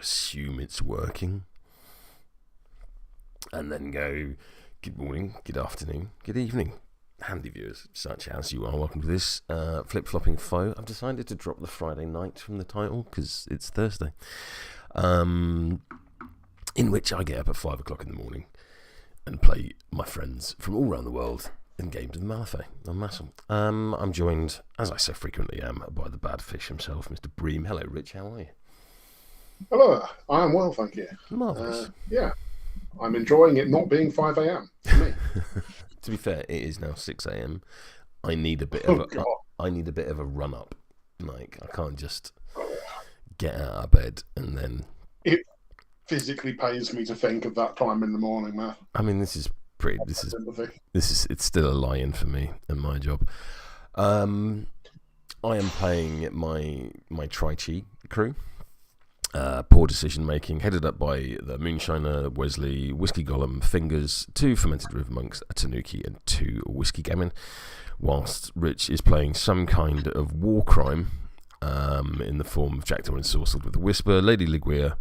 assume it's working, and then go, good morning, good afternoon, good evening, handy viewers, such as you are. Welcome to this Flip-Flopping Faux. I've decided to drop the Friday night from the title because it's Thursday, in which I get up at 5 o'clock in the morning and play my friends from all around the world in games of Malifaux on Massel. I'm joined, as I so frequently am, by the bad fish himself, Mr. Bream. Hello, Rich. How are you? Hello, I am well, thank you. Marvellous. Yeah, I'm enjoying it not being 5 a.m. for me. To be fair, it is now 6 a.m. I need a bit of I need a bit of a run up. Like, I can't just get out of bed and then. It physically pains me to think of that time in the morning, man. I mean, this is it's still a lie-in for me and my job. I am playing my Tri-Chi crew. Poor decision making, headed up by the Moonshiner, Wesley, Whiskey Golem, Fingers, 2 Fermented River Monks, a Tanuki, and 2 Whiskey Gamin, whilst Rich is playing some kind of war crime in the form of Jackdaw Ensouled with a Whisper, Lady Ligeia,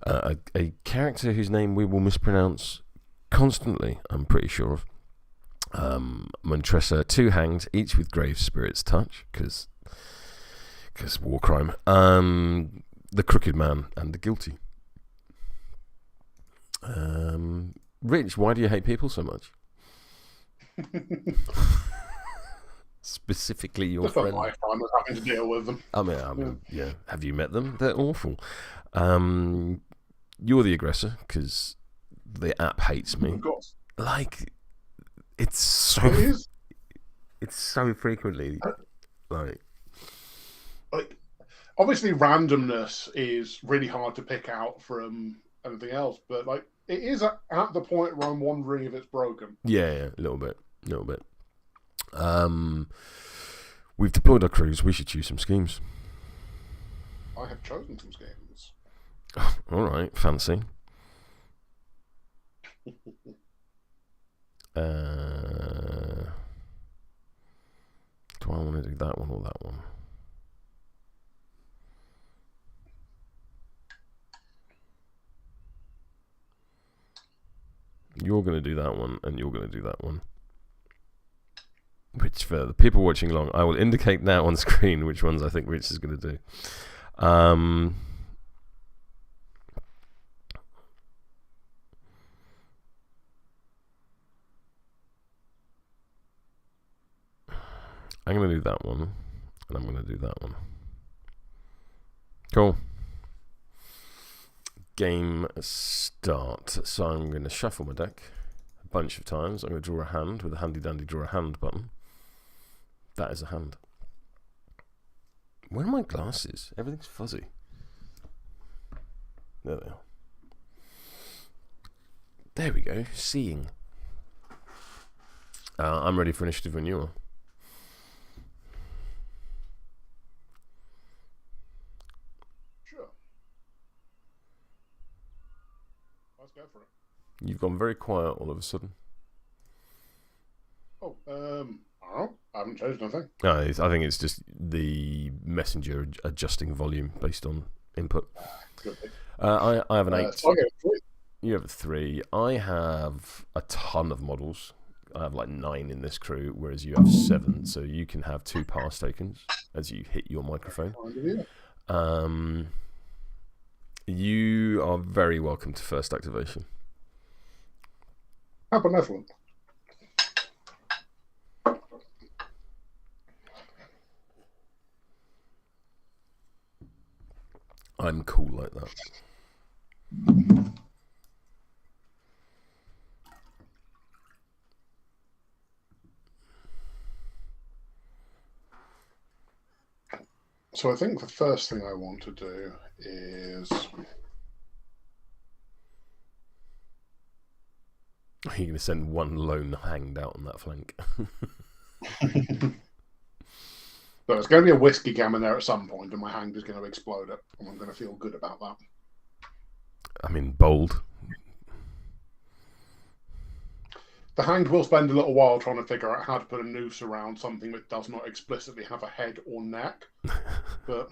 a character whose name we will mispronounce constantly, I'm pretty sure of. Montresor, 2 hanged, each with Grave Spirit's touch, because war crime. The Crooked Man and the Guilty. Rich, why do you hate people so much? Specifically your friend. My time of having to deal with them. I mean, yeah. Have you met them? They're awful. You're the aggressor because the app hates me. Of course. Like, it's so frequently like. Obviously, randomness is really hard to pick out from anything else, but like it is at the point where I'm wondering if it's broken. Yeah, a little bit. We've deployed our crews. We should choose some schemes. I have chosen some schemes. All right, fancy. Do I want to do that one or that one? You're going to do that one, and you're going to do that one. Which, for the people watching along, I will indicate now on screen which ones I think Rich is going to do. I'm going to do that one, and I'm going to do that one. Cool. Game start. So I'm going to shuffle my deck a bunch of times. I'm going to draw a hand with a handy dandy draw a hand button. That is a hand. Where are my glasses? Everything's fuzzy. There they are. There we go. Seeing. I'm ready for initiative when you are. Go for it. You've gone very quiet all of a sudden. Oh, I don't know. I haven't changed anything. No, I think it's just the messenger adjusting volume based on input. I have an 8. So I get 3. You have a 3. I have a ton of models. I have like 9 in this crew, whereas you have 7. So you can have 2 pass tokens as you hit your microphone. You are very welcome to first activation. How benevolent. I'm cool like that. So I think the first thing I want to do is... Are you going to send one lone hanged out on that flank? So there's going to be a Whiskey Gamin there at some point, and my hand is going to explode it, and I'm going to feel good about that. I mean, bold. The Hanged will spend a little while trying to figure out how to put a noose around something that does not explicitly have a head or neck. But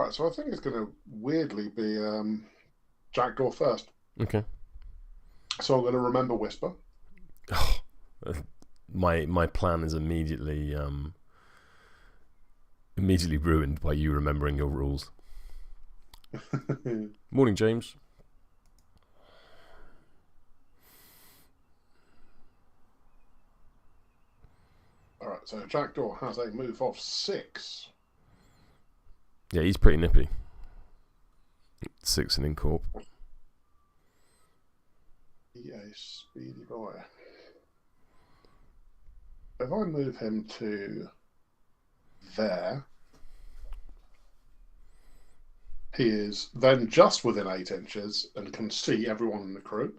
Alright, so I think it's going to weirdly be Jackdaw first. Okay. So I'm going to remember Whisper. Oh, my plan is immediately ruined by you remembering your rules. Morning, James. Alright, so Jackdaw has a move of 6. Yeah, he's pretty nippy. 6 and Incorp. He a speedy boy. If I move him to there, he is then just within 8 inches and can see everyone in the crew.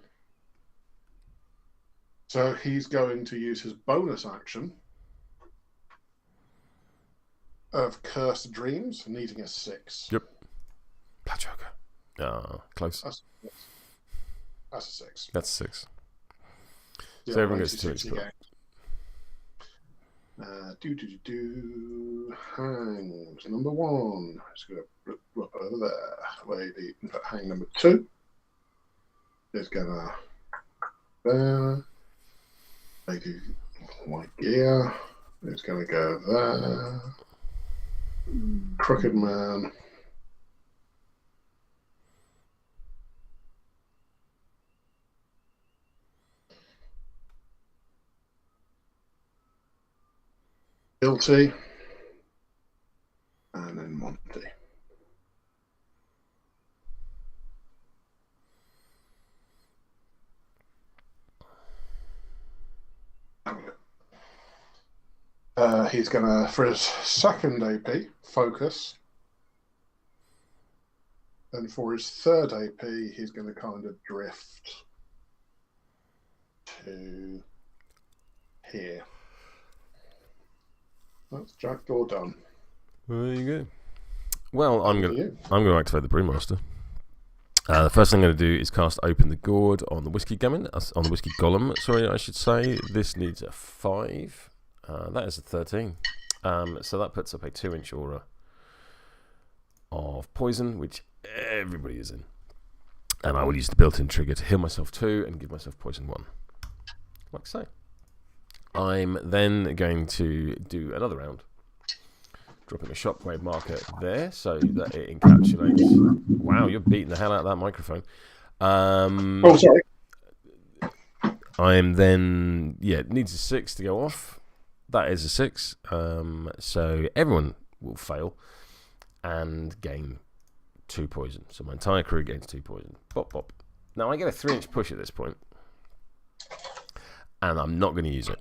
So he's going to use his bonus action of Cursed Dreams, needing a 6. Yep. Blood Joker. Close. That's a 6. That's 6. Yeah, so everyone gets 2 each. Hangs number 1. Just going to flip over there. Lady, hang number 2 is going to there. Lady Ligeia is going to go there. Crooked Man. Guilty. And then Monty. He's going to, for his second AP, focus. And for his third AP, he's going to kind of drift to here. That's Jackdaw done. There you go. Well, I'm going to activate the Brewmaster. The first thing I'm going to do is cast Open the Gourd on the Whiskey Gamin, on the Whiskey Golem. Sorry, I should say. This needs a 5. That is a 13. So that puts up a 2-inch aura of poison, which everybody is in. And I will use the built-in trigger to heal myself 2 and give myself poison 1. Like so. I'm then going to do another round. Dropping a shockwave marker there so that it encapsulates. Wow, you're beating the hell out of that microphone. Oh, sorry. I'm then, it needs a 6 to go off. That is a 6. So everyone will fail and gain 2 poison. So my entire crew gains 2 poison. Bop, bop. Now I get a 3-inch push at this point, and I'm not going to use it.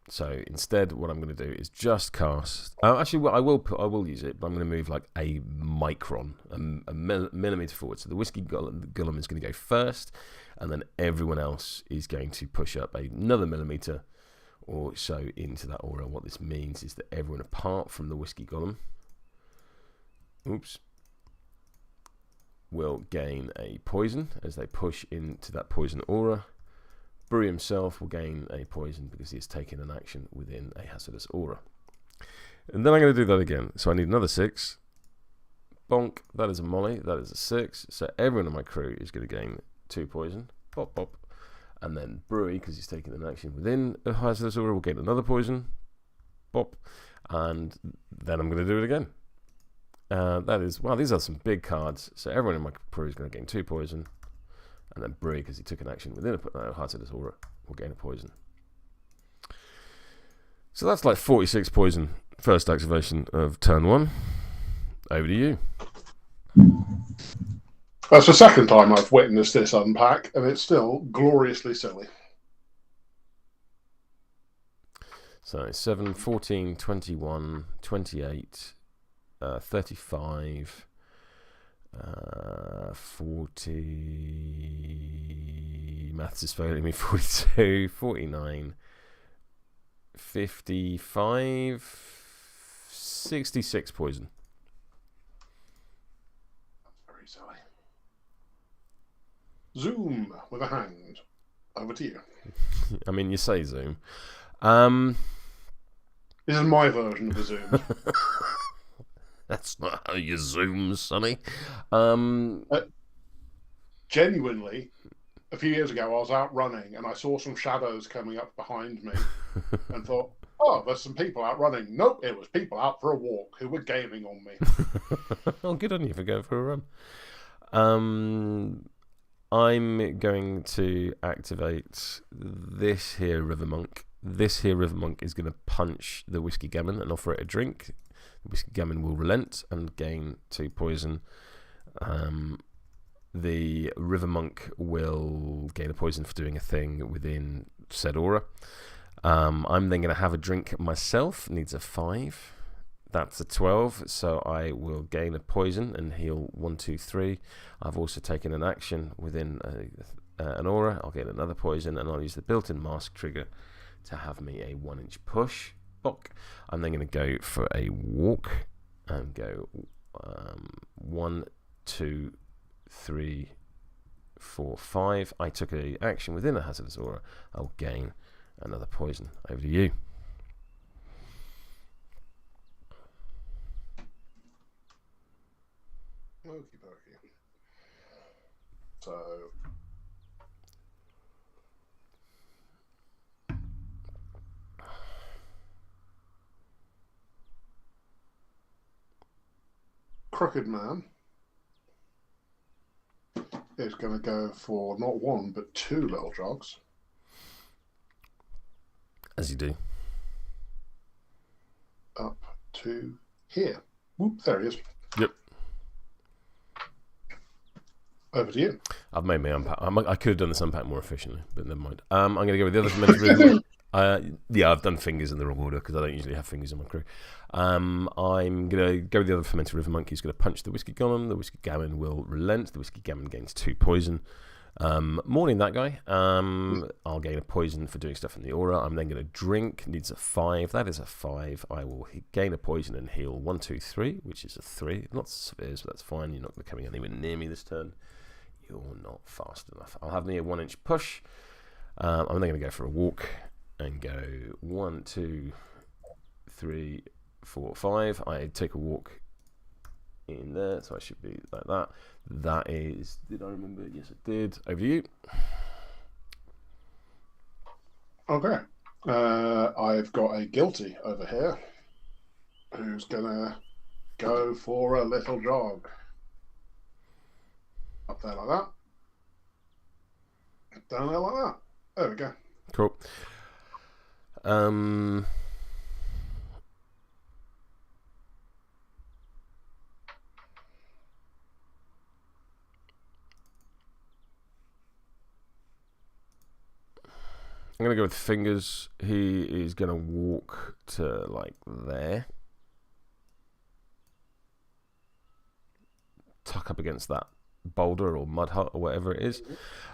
So instead, what I'm going to do is just cast. Actually, well, I will use it, but I'm going to move like a micron, a millimeter forward. So the Whiskey Golem is going to go first, and then everyone else is going to push up another millimeter or so into that aura. What this means is that everyone apart from the Whiskey Golem, will gain a poison as they push into that poison aura. Brew himself will gain a poison because he has taken an action within a hazardous aura. And then I'm going to do that again. So I need another 6. Bonk, that is a molly, that is a 6. So everyone in my crew is going to gain 2 poison. Bop, bop. And then Brewy, because he's taken an action within a hazardous aura, will gain another poison. Bop. And then I'm going to do it again. That is, wow, these are some big cards. So everyone in my crew is going to gain 2 poison. And then Brewy, because he took an action within a hazardous aura, will gain a poison. So that's like 46 poison. First activation of turn 1. Over to you. That's the second time I've witnessed this unpack, and it's still gloriously silly. So 7, 14, 21, 28, 35, 40, maths is failing me, 42, 49, 55, 66 poison. Very silly. Zoom with a hand. Over to you. I mean, you say Zoom. This is my version of the Zoom. That's not how you zoom, Sonny. Genuinely, a few years ago, I was out running and I saw some shadows coming up behind me and thought, oh, there's some people out running. Nope, it was people out for a walk who were gaming on me. Oh, good on you for going for a run. I'm going to activate this here River Monk. This here River Monk is going to punch the Whiskey Gamin and offer it a drink. The Whiskey Gamin will relent and gain 2 poison. The River Monk will gain a poison for doing a thing within said aura. I'm then going to have a drink myself. Needs a 5. That's a 12. So I will gain a poison and heal 1, 2, 3. I've also taken an action within an aura. I'll get another poison and I'll use the built-in mask trigger to have me a 1-inch push. Book. I'm then going to go for a walk and go 1, 2, 3, 4, 5. I took an action within a hazardous aura. I'll gain another poison. Over to you. Okie dokie. So Crooked Man is going to go for not 1 but 2 little jogs. As you do. Up to here. Whoop, there he is. Yep. Over to you. I've made my unpack. I could have done this unpack more efficiently, but never mind. I'm going to go with the other fermented. Yeah, I've done fingers in the wrong order because I don't usually have fingers in my crew. I'm going to go with the other fermented river monkey. He's going to punch the Whiskey Golem. The Whiskey Gamin will relent. The Whiskey Gamin gains 2 poison. Morning that guy. I'll gain a poison for doing stuff in the aura. I'm then going to drink. Needs a 5. That is a 5. I will gain a poison and heal 1, 2, 3, which is a 3. Not severe, so that's fine. You're not going to be coming anywhere near me this turn. You're not fast enough. I'll have me a 1-inch push. I'm then going to go for a walk and go 1, 2, 3, 4, 5. I take a walk in there, so I should be like that. That is, did I remember? Yes, I did. Over to you. Okay. I've got a guilty over here who's gonna go for a little jog. Up there like that. Down there like that. There we go. Cool. I'm going to go with fingers. He is going to walk to like there. Tuck up against that boulder or mud hut or whatever it is.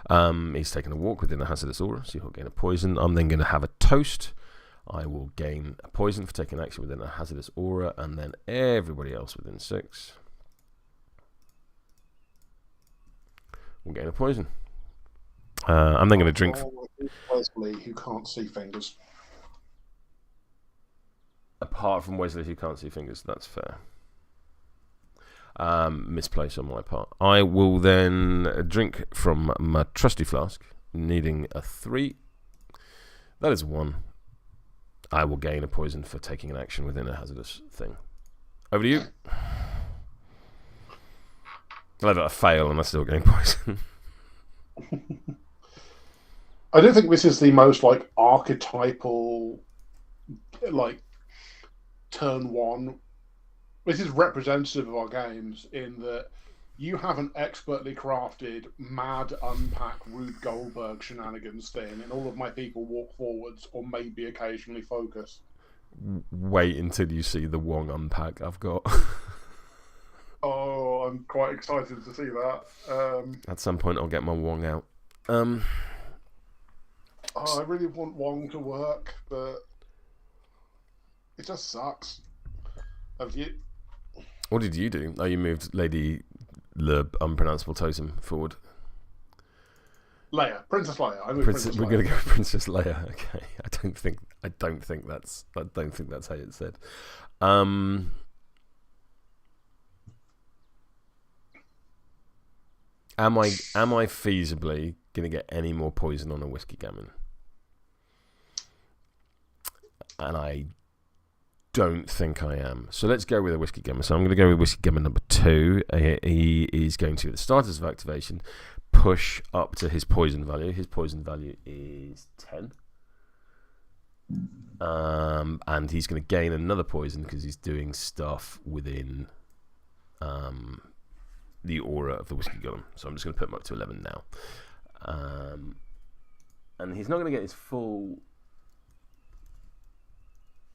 He's taking a walk within a hazardous aura, so he'll gain a poison. I'm then going to have a toast. I will gain a poison for taking action within a hazardous aura, and then everybody else within 6 will gain a poison. I'm then going to drink. Wesley, who can't see fingers. Apart from Wesley, who can't see fingers, that's fair. Misplace on my part. I will then drink from my trusty flask, needing a 3. That is 1. I will gain a poison for taking an action within a hazardous thing. Over to you. I'll have a fail and I still gain poison. I don't think this is the most like archetypal like turn 1. This is representative of our games in that you have an expertly crafted mad unpack Rube Goldberg shenanigans thing, and all of my people walk forwards or maybe occasionally focus. Wait until you see the Wong unpack I've got. Oh, I'm quite excited to see that. At some point I'll get my Wong out. Oh, I really want Wong to work, but it just sucks. Have you? What did you do? Oh, you moved Lady Le Unpronounceable Totem forward. Leia, Princess Leia. We're going to go with Princess Leia. Okay, I don't think that's how it's said. Am I feasibly going to get any more poison on a Whiskey Gamin? And I don't think I am. So let's go with a Whiskey Gamin. So I'm going to go with Whiskey Gamin number 2. He is going to, at the start of activation, push up to his poison value. His poison value is 10. And he's going to gain another poison because he's doing stuff within the aura of the Whiskey Golem. So I'm just going to put him up to 11 now. And he's not going to get his full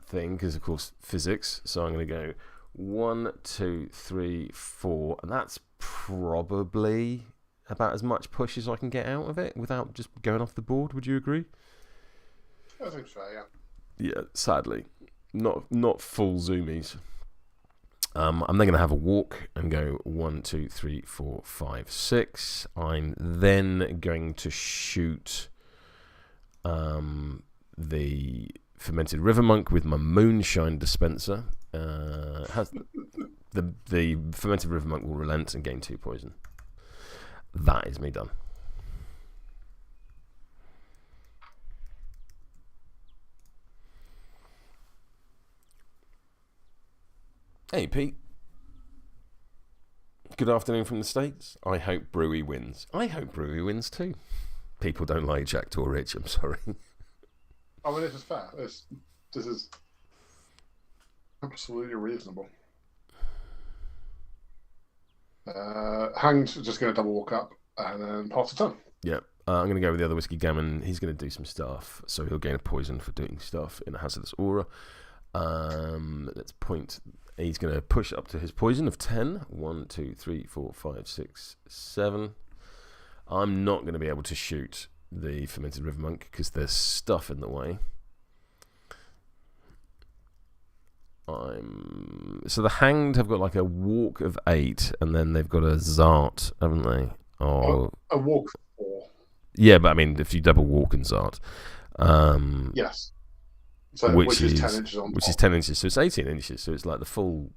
thing because, of course, physics. So I'm going to go 1, 2, 3, 4, and that's probably about as much push as I can get out of it without just going off the board. Would you agree? I think so, yeah. Yeah, sadly, not full zoomies. I'm then going to have a walk and go 1, 2, 3, 4, 5, 6. I'm then going to shoot the Fermented River Monk with my Moonshine dispenser. The Fermented River Monk will relent and gain 2 poison. That is me done. Hey, Pete. Good afternoon from the States. I hope Brewy wins. I hope Brewy wins too. People don't like Jack Torrich, I'm sorry. I mean, this is fair. This is absolutely reasonable. Hang's just going to double walk up and then pass the turn. Yeah. I'm going to go with the other Whiskey Gamin. He's going to do some stuff, so he'll gain a poison for doing stuff in a hazardous aura. Let's point. He's going to push up to his poison of 10. 1, 2, 3, 4, 5, 6, 7. I'm not going to be able to shoot the Fermented River Monk because there's stuff in the way. So the Hanged have got like a walk of 8, and then they've got a Zart, haven't they? Oh, a walk of 4. Yeah, but I mean, if you double walk and Zart. Yes. So, which is 10 inches on top. Which is 10 inches, so it's 18 inches, so it's like the full,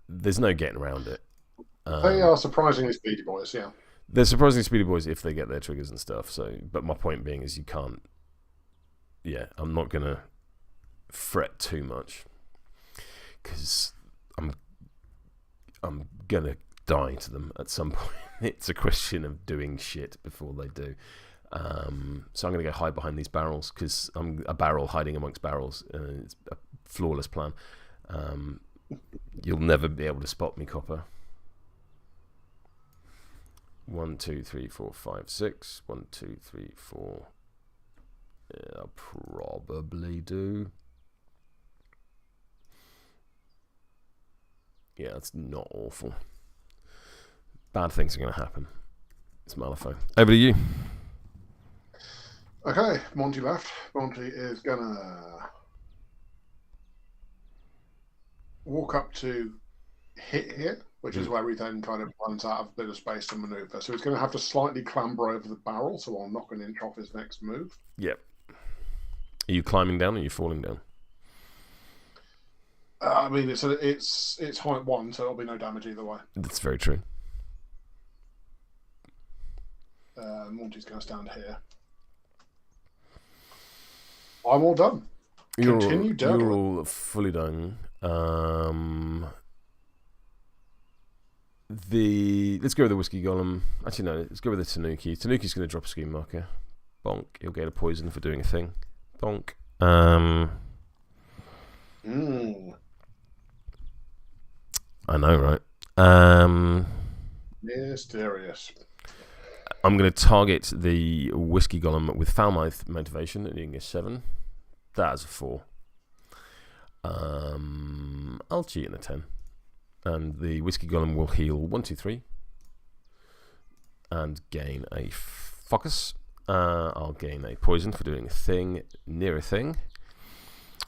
there's no getting around it. They are surprisingly speedy boys, yeah. They're surprisingly speedy boys if they get their triggers and stuff, so, but my point being is you can't, I'm not going to fret too much, because I'm going to die to them at some point. It's a question of doing shit before they do. So I'm going to go hide behind these barrels because I'm a barrel hiding amongst barrels. It's a flawless plan. You'll never be able to spot me, Copper. 1, 2, 3, 4, 5, 6. 1, 2, 3, 4. Yeah, I'll probably do. Yeah, it's not awful. Bad things are going to happen. It's Malifaux. Over to you. Okay, Monty left. Monty is gonna walk up to hit here, which is where he then kind of runs out of a bit of space to maneuver. So he's going to have to slightly clamber over the barrel, so I'll knock an inch off his next move. Yep. Are you climbing down or are you falling down? I mean, it's height 1, so it'll be no damage either way. That's very true. Monty's going to stand here. I'm all done. You're all fully done. Let's go with the Whiskey Golem. Actually, no, let's go with the Tanuki. Tanuki's going to drop a scheme marker. Bonk. He'll get a poison for doing a thing. Bonk. I know, right? Mysterious. I'm going to target the Whiskey Golem with Foul Mouth Motivation, needing a 7. That's a 4. I'll cheat in a 10. And the Whiskey Golem will heal 1, 2, 3. And gain a focus. I'll gain a poison for doing a thing near a thing.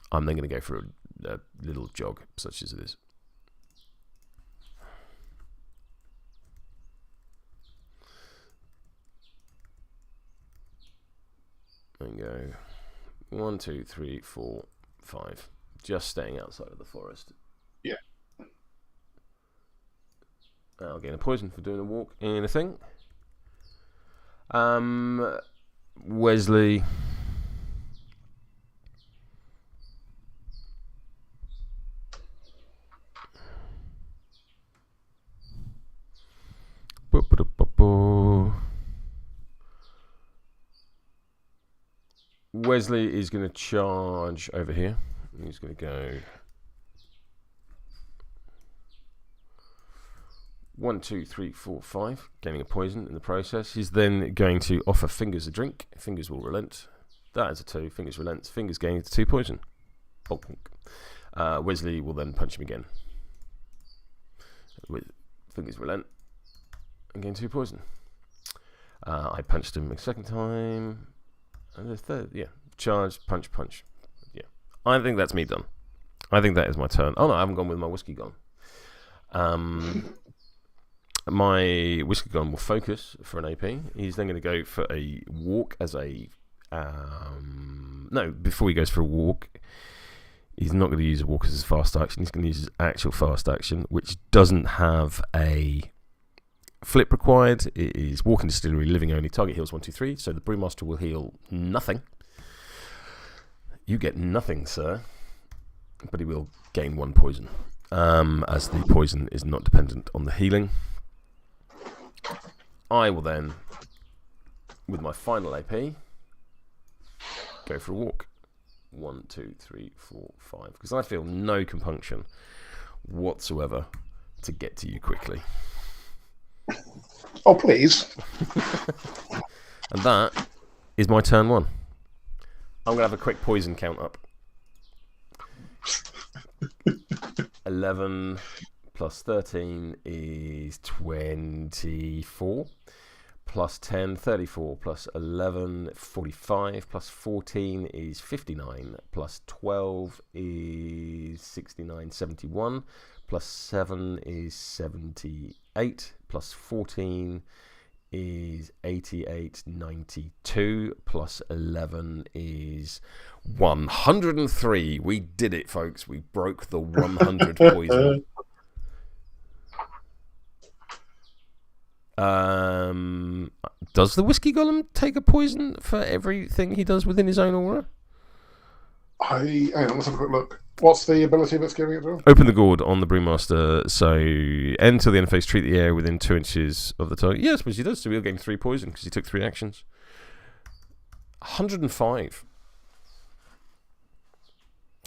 I'm then going to go for a little jog, such as it is. And go 1, 2, 3, 4, 5. Just staying outside of the forest. Yeah. I'll gain a poison for doing a walk in a thing. Wesley. Wesley is going to charge over here. He's going to go 1, 2, 3, 4, 5, gaining a poison in the process. He's then going to offer Fingers a drink. Fingers will relent. That is a 2. Fingers relents. Fingers gain 2 poison. Wesley will then punch him again. With Fingers relent and gain 2 poison. I punched him a second time. And the third, yeah. Charge, punch, punch. Yeah. I think that's me done. I think that is my turn. Oh no, I haven't gone with my whiskey gun. My whiskey gun will focus for an AP. He's then going to go for a walk as a... no, before he goes for a walk, he's not going to use a walk as his fast action. He's going to use his actual fast action, which doesn't have a flip required. It is walking distillery, living only, target heals 1, 2, 3. So the Brewmaster will heal nothing. You get nothing, sir. But he will gain 1 poison. As the poison is not dependent on the healing. I will then, with my final AP, go for a walk. 1, 2, 3, 4, 5. Because I feel no compunction whatsoever to get to you quickly. Oh, please. And that is my turn 1. I'm going to have a quick poison count up. 11 plus 13 is 24. Plus 10, 34. Plus 11, 45. Plus 14 is 59. Plus 12 is 69, 71. Plus 7 is 78. Plus 14 is 88, 92. Plus 11 is 103. We did it, folks. We broke the 100 poison. Does the Whiskey Golem take a poison for everything he does within his own aura? Hang on, let's have a quick look. What's the ability that's giving it to him? Open the gourd on the Brewmaster. So, end till the end phase, treat the air within 2 inches of the target. Yeah, I suppose he does. So he'll gain 3 poison because he took 3 actions. 105.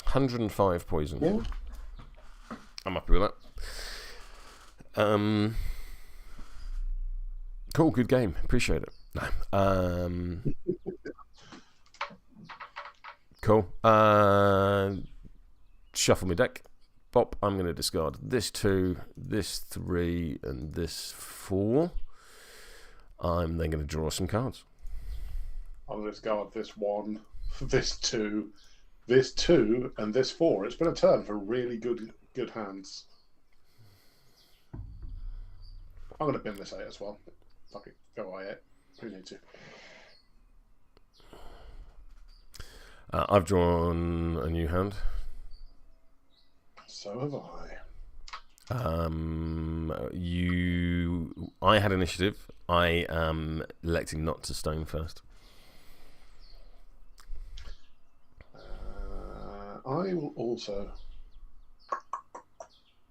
105 poison. Yeah. I'm happy with that. Cool, good game. Appreciate it. Cool. Shuffle my deck. Bop. I'm going to discard this 2, this 3, and this 4. I'm then going to draw some cards. I'll discard this 1, this 2, this 2, and this 4. It's been a turn for really good hands. I'm going to bin this 8 as well. Fuck it. Go I8. Who needs to? I've drawn a new hand. So have I. I had initiative. I am electing not to stone first. I will also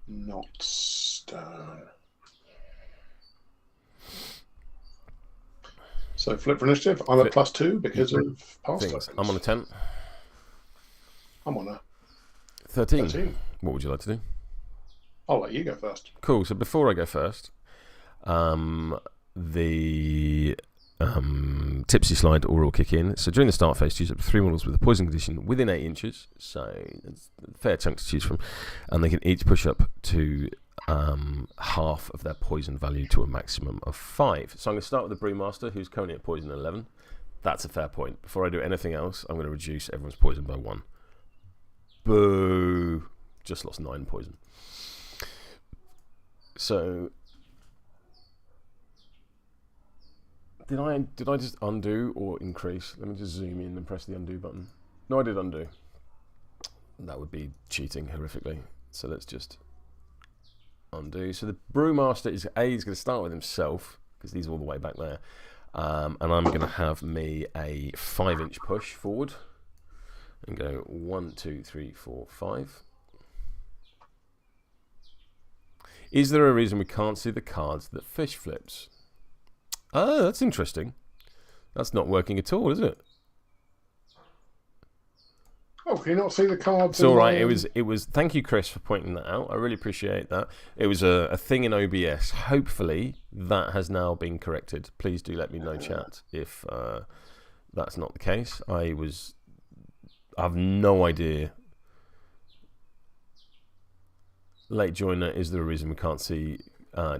not stone. So flip for initiative. I'm at +2 because of past tokens. I'm on a 10. I'm on a 13. What would you like to do? I'll let you go first. Cool. So before I go first, the Tipsy Slide aura will kick in. So during the start phase, choose up to 3 models with a poison condition within 8 inches. So it's a fair chunk to choose from. And they can each push up to half of their poison value to a maximum of 5. So I'm going to start with the Brewmaster, who's currently at poison 11. That's a fair point. Before I do anything else, I'm going to reduce everyone's poison by 1. Boo! Just lost 9 poison. So did I just undo or increase? Let me just zoom in and press the undo button. No, I did undo. That would be cheating horrifically. So let's just undo. So the Brewmaster is going to start with himself, because he's all the way back there. And I'm going to have me a 5-inch push forward. And go 1, 2, 3, 4, 5. Is there a reason we can't see the cards that fish flips? Oh, that's interesting. That's not working at all, is it? Oh, can you not see the cards? It's all right. It was. Thank you, Chris, for pointing that out. I really appreciate that. It was a thing in OBS. Hopefully, that has now been corrected. Please do let me know, chat, if that's not the case. I have no idea. Late joiner, is there a reason we can't see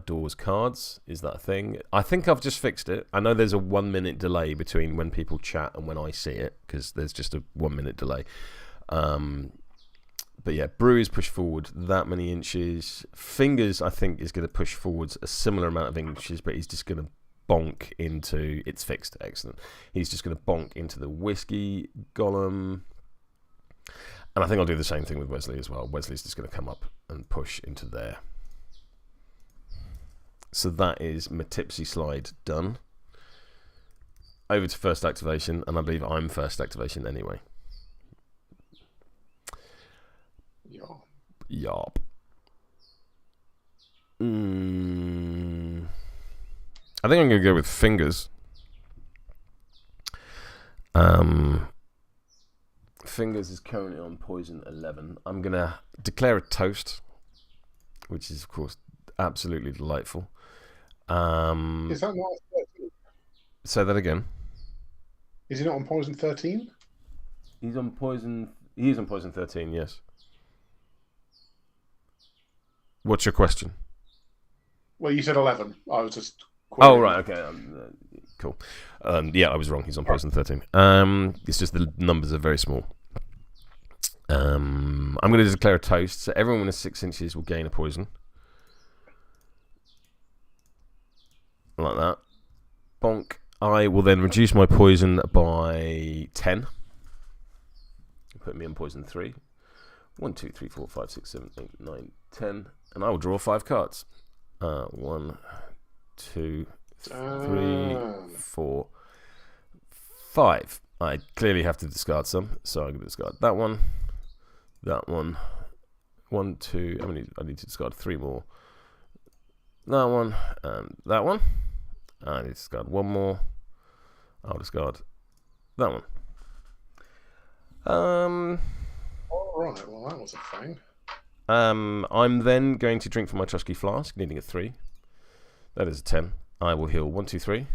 Doors cards? Is that a thing? I think I've just fixed it. I know there's a 1-minute delay between when people chat and when I see it, because there's just a 1-minute delay. But yeah, Brew is pushed forward that many inches. Fingers, I think, is going to push forwards a similar amount of inches, but he's just going to bonk into... It's fixed. Excellent. He's just going to bonk into the Whiskey Golem. And I think I'll do the same thing with Wesley as well. Wesley's just going to come up and push into there. So that is my tipsy slide done. Over to first activation, and I believe I'm first activation anyway. Yarp. I think I'm going to go with fingers. Fingers is currently on poison 11. I'm going to declare a toast, which is, of course, absolutely delightful. Is that not 13? Say that again. Is he not on poison 13? He's on poison... He is on poison 13, yes. What's your question? Well, you said 11. I was just... Oh, right, okay. Cool. Yeah, I was wrong. He's on poison 13. It's just the numbers are very small. I'm going to declare a toast. So everyone within 6 inches will gain a poison. Like that. Bonk. I will then reduce my poison by 10. Put me on poison 3. 1, 2, 3, 4, 5, 6, 7, 8, 9, 10. And I will draw 5 cards. 1, 2, 3, 4, 5. I clearly have to discard some, so I'm going to discard that one. That one. 1, 2. I need to discard 3 more. That one and that one. I need to discard 1 more. I'll discard that one. Alright, well that was a thing. I'm then going to drink from my Trusky Flask, needing a 3. That is a 10. I will heal 1, 2, 3.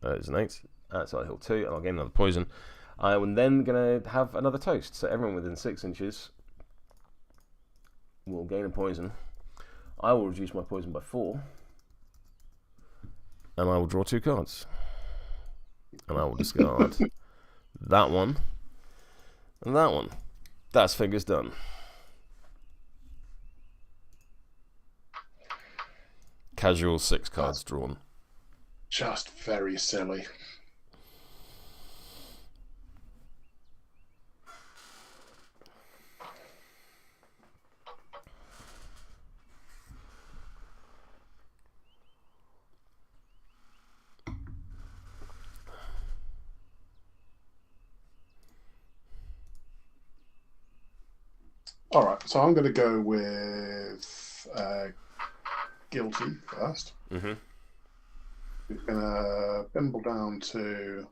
That is an 8. So I'll heal 2, and I'll gain another poison. I am then going to have another toast. So everyone within 6 inches will gain a poison. I will reduce my poison by 4. And I will draw 2 cards. And I will discard that one and that one. That's fingers done. Casual 6 cards drawn. Just very silly. Alright, so I'm going to go with Guilty first. Mm-hmm. We're going to bimble down to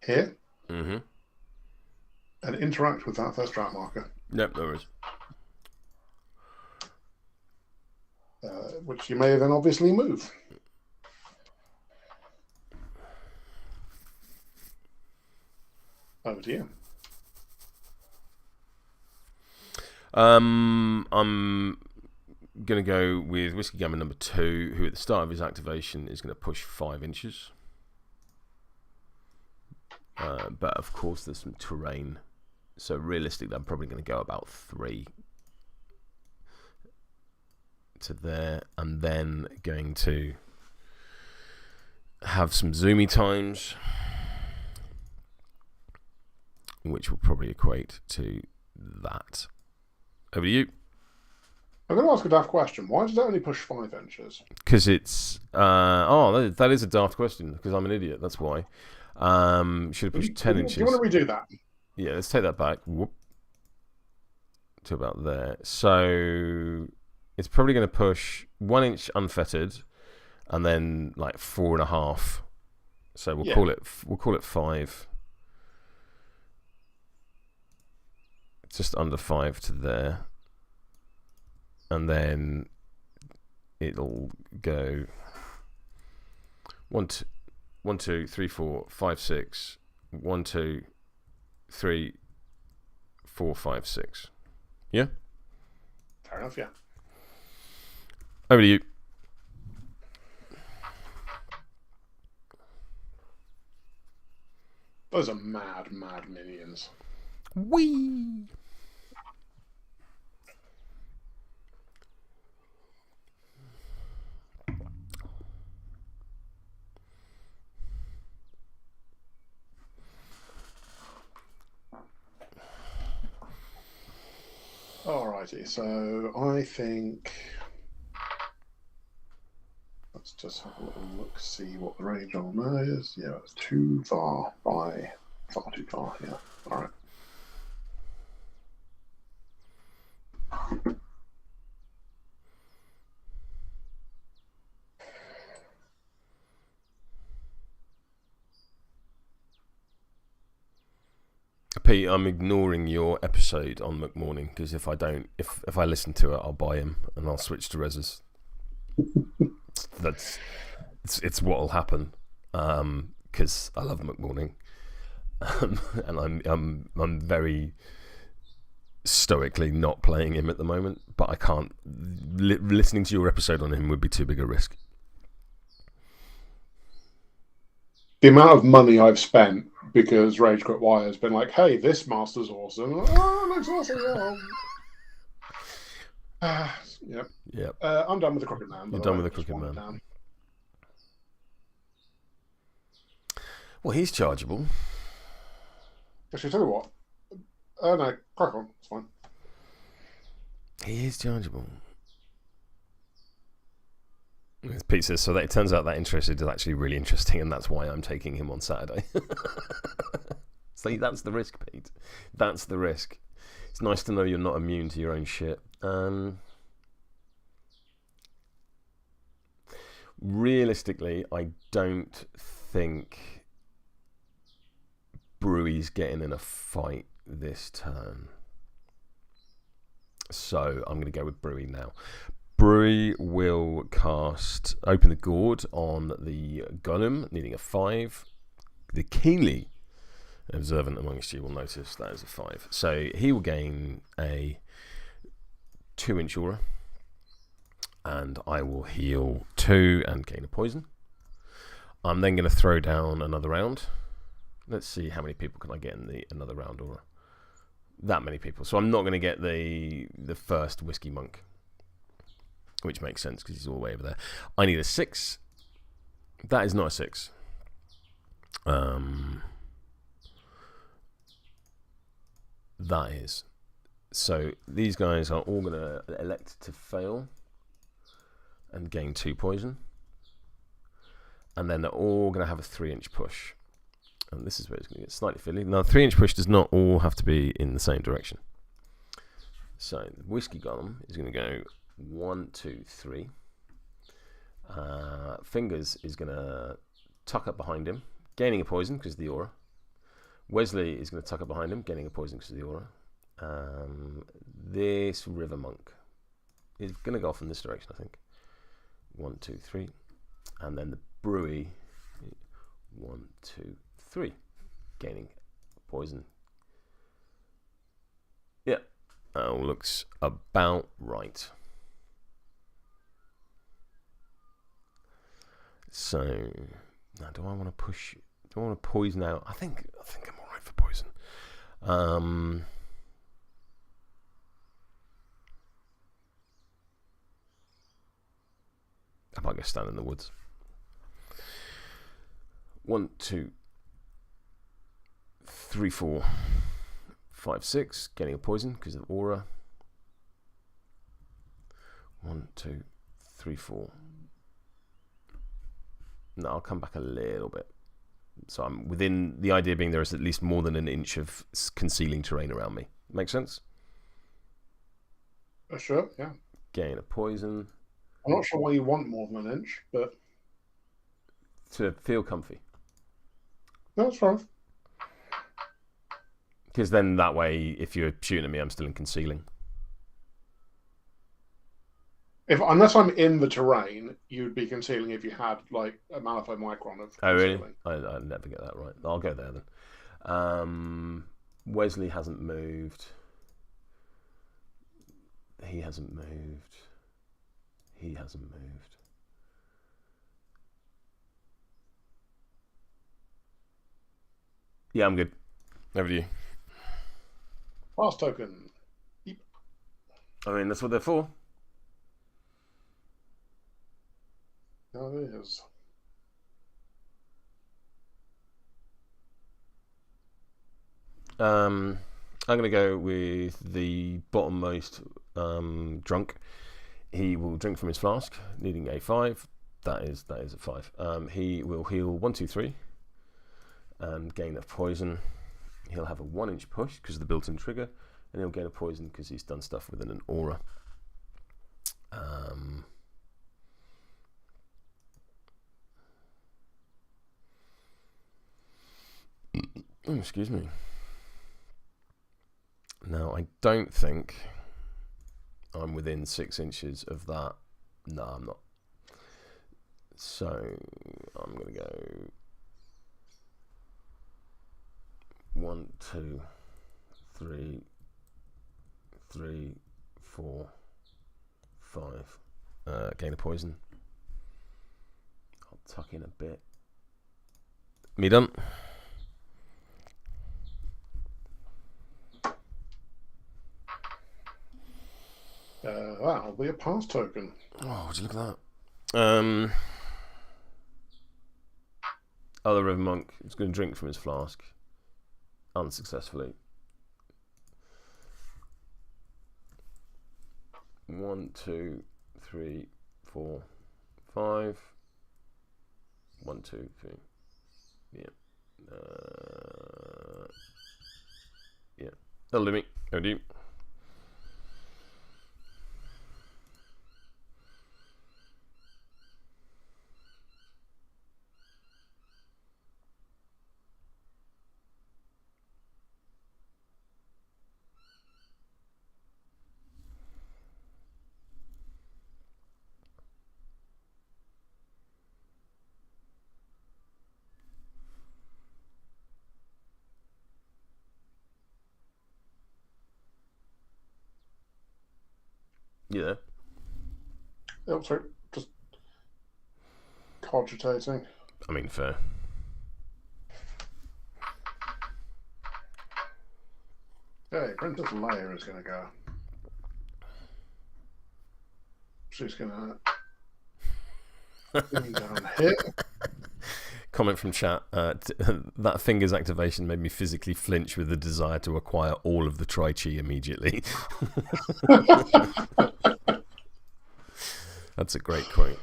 here. Mm-hmm. And interact with that first track marker. Yep, there is. Which you may then obviously move. Over to you. I'm going to go with Whiskey Gamin number 2, who at the start of his activation is going to push 5 inches. But of course there's some terrain. So realistically I'm probably going to go about 3 to there. And then going to have some zoomy times, which will probably equate to that. Over to you. I'm going to ask a daft question. Why does it only push 5 inches? Because it's... that is a daft question, because I'm an idiot, that's why. Should have pushed 10 inches. Do you want to redo that? Yeah, let's take that back. Whoop. To about there. So it's probably going to push 1 inch unfettered, and then like 4.5. So we'll call it 5. Just under 5 to there, and then it'll go 1, 2, 3, 4, 5, 6. 1, 2, 3, 4, 5, 6. Yeah. Fair enough. Yeah. Over to you. Those are mad minions. Whee! Alrighty, so I think let's just have a little look, see what the range on there is. Yeah, it's too far too far. Yeah, all right. Pete, I'm ignoring your episode on McMorning because if I listen to it, I'll buy him and I'll switch to Rezzes. It's what'll happen because I love McMorning, and I'm very stoically not playing him at the moment. But I can't. Listening to your episode on him would be too big a risk. The amount of money I've spent because Rage Quit Wire has been like, hey, this master's awesome. Oh, it looks awesome. Yeah. Yep. I'm done with the Crooked Man. You're done with the Crooked Man. Down. Well, he's chargeable. Actually, tell you what. No, crack on. It's fine. He is chargeable. Pete says, so that it turns out that Interested is actually really interesting, and that's why I'm taking him on Saturday. See, that's the risk, Pete. That's the risk. It's nice to know you're not immune to your own shit. Realistically, I don't think Brewy's getting in a fight this turn. So I'm going to go with Brewy now. Brewy will cast Open the Gourd on the Golem, needing a 5. The keenly observant amongst you will notice that is a 5. So he will gain a 2-inch aura, and I will heal 2 and gain a poison. I'm then going to throw down another round. Let's see how many people can I get in another round aura. That many people. So I'm not going to get the first Whiskey Monk, which makes sense because he's all the way over there. I need a 6. That is not a 6. That is. So these guys are all going to elect to fail and gain 2 poison. And then they're all going to have a 3-inch push. And this is where it's going to get slightly fiddly. Now, 3-inch push does not all have to be in the same direction. So the Whiskey Golem is going to go 1, 2, 3. Fingers is going to tuck up behind him, gaining a poison because of the aura. Wesley is going to tuck up behind him, gaining a poison because of the aura. This River Monk is going to go off in this direction, I think. 1, 2, 3. And then the Brewy, 1, 2, 3. Gaining poison. Yeah. Looks about right. So now, do I want to push? Do I want to poison out? I think I'm all right for poison. I might go stand in the woods. 1, 2, 3, 4, 5, 6. Getting a poison because of aura. 1, 2, 3, 4. No, I'll come back a little bit. So I'm within, the idea being there is at least more than an inch of concealing terrain around me. Make sense? Sure, yeah. Gain a poison. I'm not sure why you want more than an inch, but... To feel comfy. That's fine. Because then that way, if you're shooting at me, I'm still in concealing. Unless I'm in the terrain, you'd be concealing if you had like a Malifaux Micron of concealing. Oh really? I never get that right. I'll go there then. Wesley hasn't moved. He hasn't moved. He hasn't moved. Yeah, I'm good. Over to you. Pass token. Yep. I mean, that's what they're for. No, it is. I'm going to go with the bottommost drunk. He will drink from his flask, needing a 5. That is a 5. He will heal 1, 2, 3 and gain a poison. He'll have a 1-inch push because of the built-in trigger, and he'll gain a poison because he's done stuff within an aura. Oh, excuse me. Now, I don't think I'm within 6 inches of that. No, I'm not. So, I'm going to go 1, 2, 3, 3, 4, 5. Gain a poison. I'll tuck in a bit. Me done. That'll be a pass token. Oh, would you look at that? Other river monk is going to drink from his flask unsuccessfully. 1, 2, 3, 4, 5. 1, 2, 3. Yeah. Yeah. That'll do me. That'll do. Yeah. Oh, sorry. Just cogitating. I mean, fair. Okay, Apprentice Leia is going to go. She's going to down here. Comment from chat. That finger's activation made me physically flinch with the desire to acquire all of the Tri-Chi immediately. That's a great quote.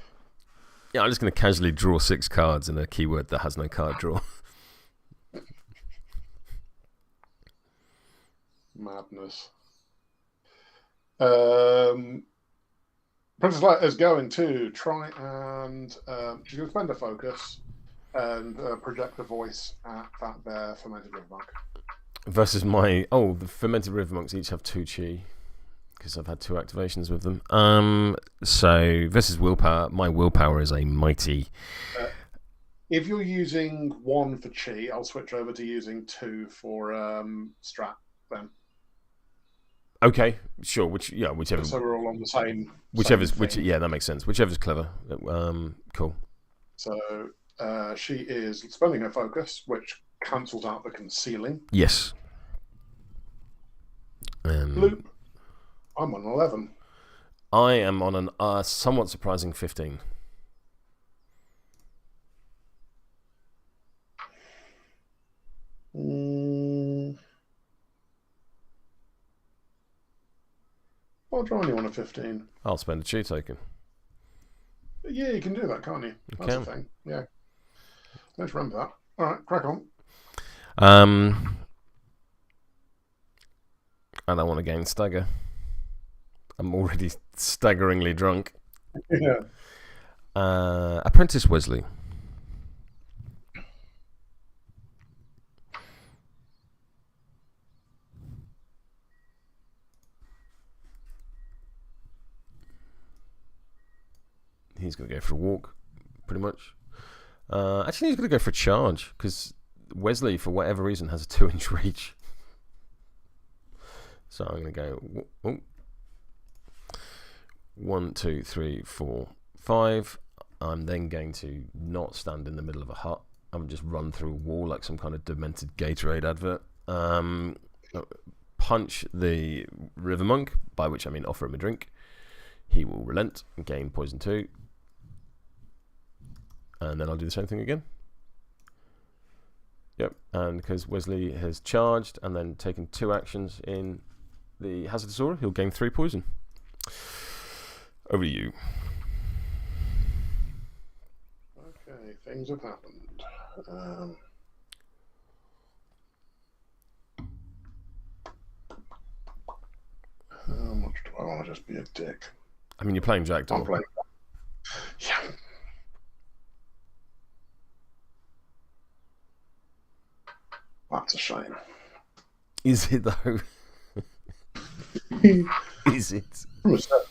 Yeah, I'm just going to casually draw 6 cards in a keyword that has no card draw. Madness. Princess Light is going to try and she's going to spend a focus and project a voice at that there fermented river monk. Versus my... Oh, the fermented river monks each have 2 chi. Because I've had 2 activations with them. So, versus willpower. My willpower is a mighty... If you're using 1 for chi, I'll switch over to using 2 for strat then. Okay, sure. Whichever. So we're all on the same. Yeah, that makes sense. Whichever's clever. Cool. So she is spending her focus, which cancels out the concealing. Yes. Loop. I'm on 11. I am on a somewhat surprising 15. I'll join you on a 15. I'll spend a chi token. Yeah, you can do that, can't you? That's the thing. Yeah. Let's remember that. All right, crack on. And I want to gain stagger. I'm already staggeringly drunk. Yeah. Apprentice Wesley. He's going to go for a walk, pretty much. Actually, he's going to go for a charge, because Wesley, for whatever reason, has a 2-inch reach. So I'm going to go... Oh. 1, 2, 3, 4, 5. I'm then going to not stand in the middle of a hut. I'm just run through a wall like some kind of demented Gatorade advert. Punch the River Monk, by which I mean offer him a drink. He will relent and gain poison 2. And then I'll do the same thing again. Yep, and because Wesley has charged and then taken 2 actions in the Hazardous Aura, he'll gain 3 poison. Over to you. Okay, things have happened. How much do I want to just be a dick? I mean, you're playing Jackdaw. I'm playing. Yeah. That's a shame. Is it though? Is it? From a certain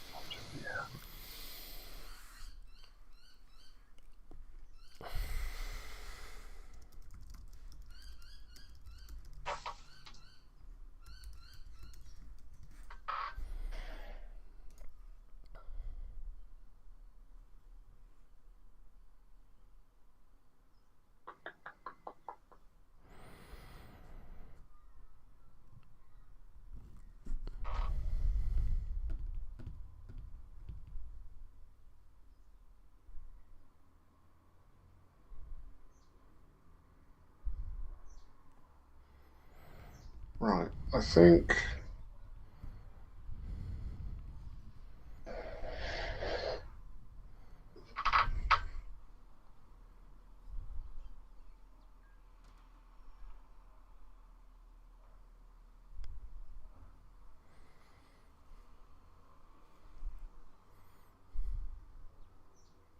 Right, I think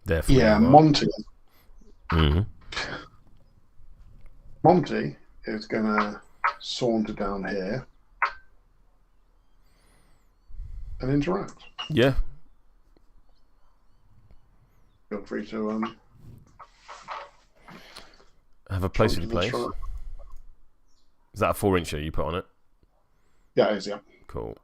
Therefore, yeah, Monty. Mm-hmm. Monty is gonna saunter down here and interact. Yeah. Feel free to have a place in place. Is that a 4-incher you put on it? Yeah, it is, yeah. Cool.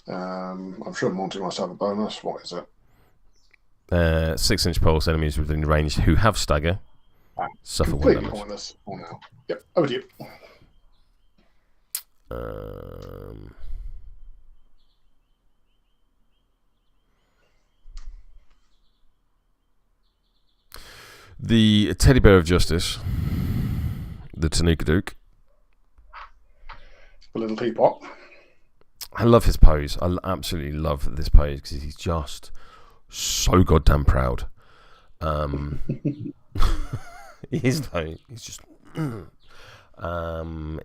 I'm sure Monty must have a bonus. What is it? 6-inch pulse enemies within range who have stagger suffer 1 damage. Pointless for now. Yep, over to you. The Teddy Bear of Justice, the Tanuki Duke. A little teapot. I love his pose. I absolutely love this pose because he's just so goddamn proud. He is though. He's just.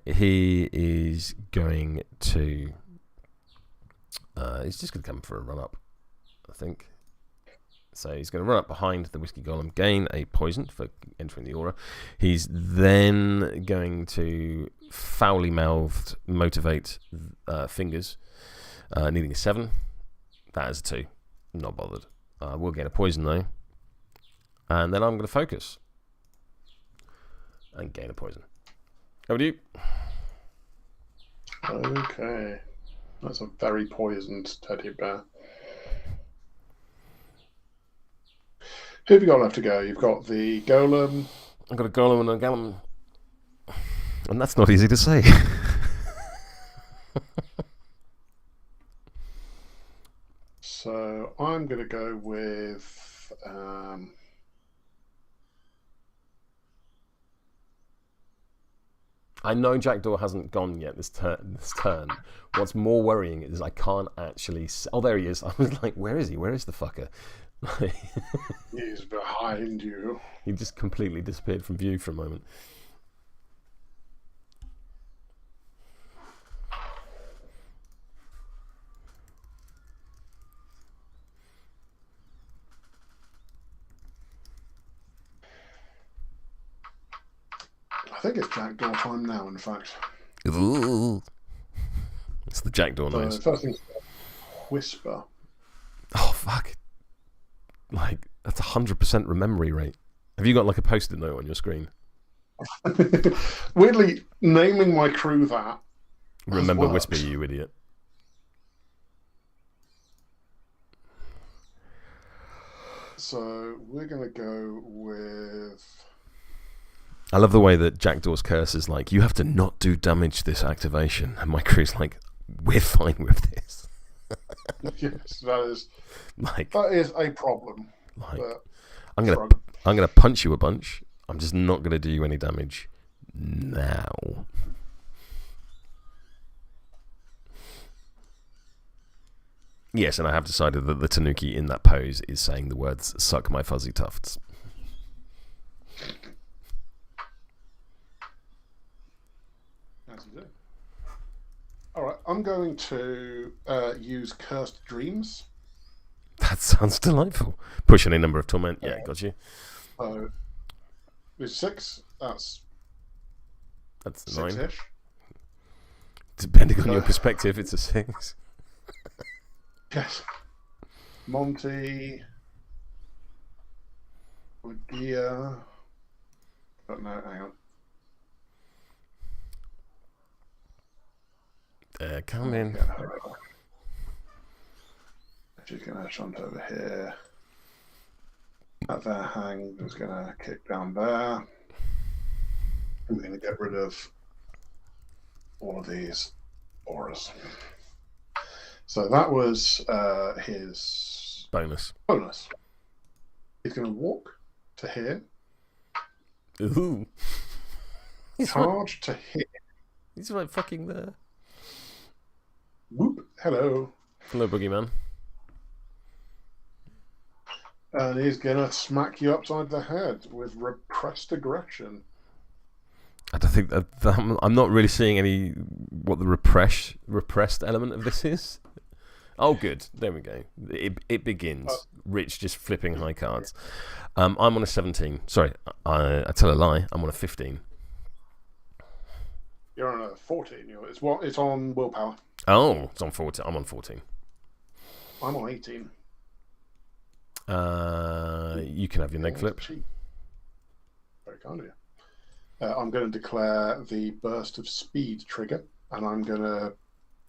He is going to. He's just going to come for a run up, I think. So he's going to run up behind the Whiskey Golem, gain a poison for entering the aura. He's then going to foully mouthed motivate fingers, needing a 7. That is a 2. Not bothered. We'll get a poison though. And then I'm going to focus and gain a poison. Over to you. Okay. That's a very poisoned teddy bear. Who have you got left to go? You've got the Golem. I've got a Golem and a Gamin. And that's not easy to say. So I'm going to go with... I know Jackdaw hasn't gone yet this turn. What's more worrying is I can't actually... Oh, there he is. I was like, where is he? Where is the fucker? He's behind you. He just completely disappeared from view for a moment. I think it's Jackdaw time now, in fact. Ooh. It's the Jackdaw noise. First thing's whisper. Oh, fuck. Like, that's 100% rememory rate. Have you got like a post-it note on your screen? Weirdly, naming my crew that. Remember whisper, you idiot. So we're going to go with... I love the way that Jackdaw's curse is like, you have to not do damage this activation. And my crew's like, we're fine with this. Yes, that is a problem. Like, I'm gonna punch you a bunch. I'm just not gonna do you any damage now. Yes, and I have decided that the Tanuki in that pose is saying the words "suck my fuzzy tufts." Alright, I'm going to use Cursed Dreams. That sounds delightful. Push any number of torment. Yeah, got you. So, with 6, that's 9. 6-ish. Depending on your perspective, it's a 6. Yes. Monty. Ligeia. But no, hang on. Come in. She's going to shunt over here. That there hang is going to kick down there. We're going to get rid of all of these auras. So that was his bonus. He's going to walk to here. Ooh. Charge to here. He's like fucking there. Whoop. Hello. Hello, Boogeyman. And he's going to smack you upside the head with repressed aggression. I don't think that I'm not really seeing what the repressed element of this is. Oh, good. There we go. It begins. Rich just flipping high cards. I'm on a 17. Sorry, I tell a lie. I'm on a 15. You're on a 14. It's on willpower. Oh, it's on 14. I'm on 14. I'm on 18. You can have your neg flip. Very kind of you. I'm going to declare the burst of speed trigger, and I'm going to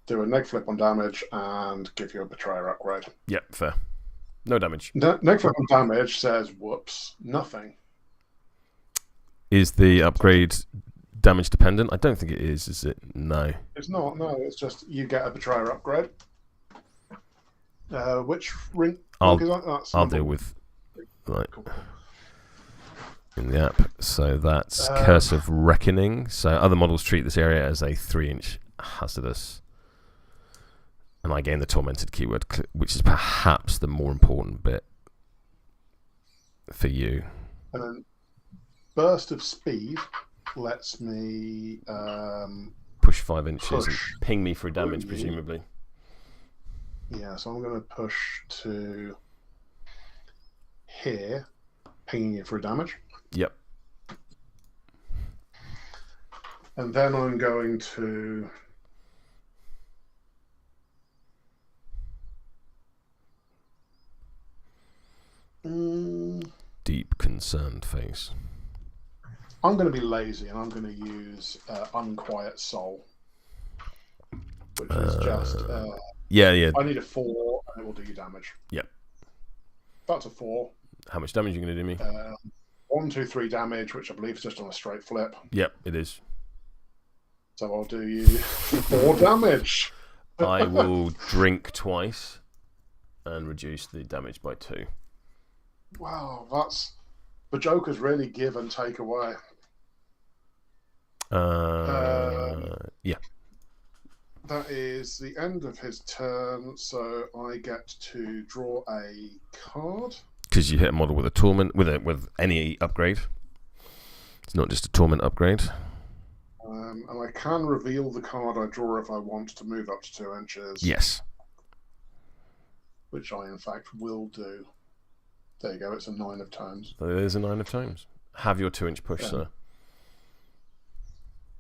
do a neg flip on damage and give you a betrayer upgrade. Yep, fair. No damage. Neg flip on damage says whoops, nothing. Is the upgrade damage dependent? I don't think it is it? No. It's not, no, it's just you get a betrayer upgrade. Which ring is that? I'll deal with in the app. So that's Curse of Reckoning. So other models treat this area as a 3-inch hazardous. And I gain the Tormented keyword, which is perhaps the more important bit for you. And then Burst of Speed lets me push 5 inches and ping me for damage, presumably. Yeah, so I'm going to push to here, pinging you for damage. Yep. And then I'm going to deep concerned face. I'm going to be lazy and I'm going to use Unquiet Soul, which is just yeah. I need a 4 and it will do you damage. Yep. That's a 4. How much damage are you going to do me? 1, 2, 3 damage, which I believe is just on a straight flip. Yep, it is. So I'll do you 4 damage. I will drink twice and reduce the damage by 2. Wow, that's the Joker's really give and take away. Yeah. That is the end of his turn, so I get to draw a card. Because you hit a model with a torment, with any upgrade. It's not just a torment upgrade. And I can reveal the card I draw if I want to move up to 2 inches. Yes. Which I, in fact, will do. There you go, it's a 9 of Tomes. There's a 9 of Tomes. Have your 2-inch push, sir.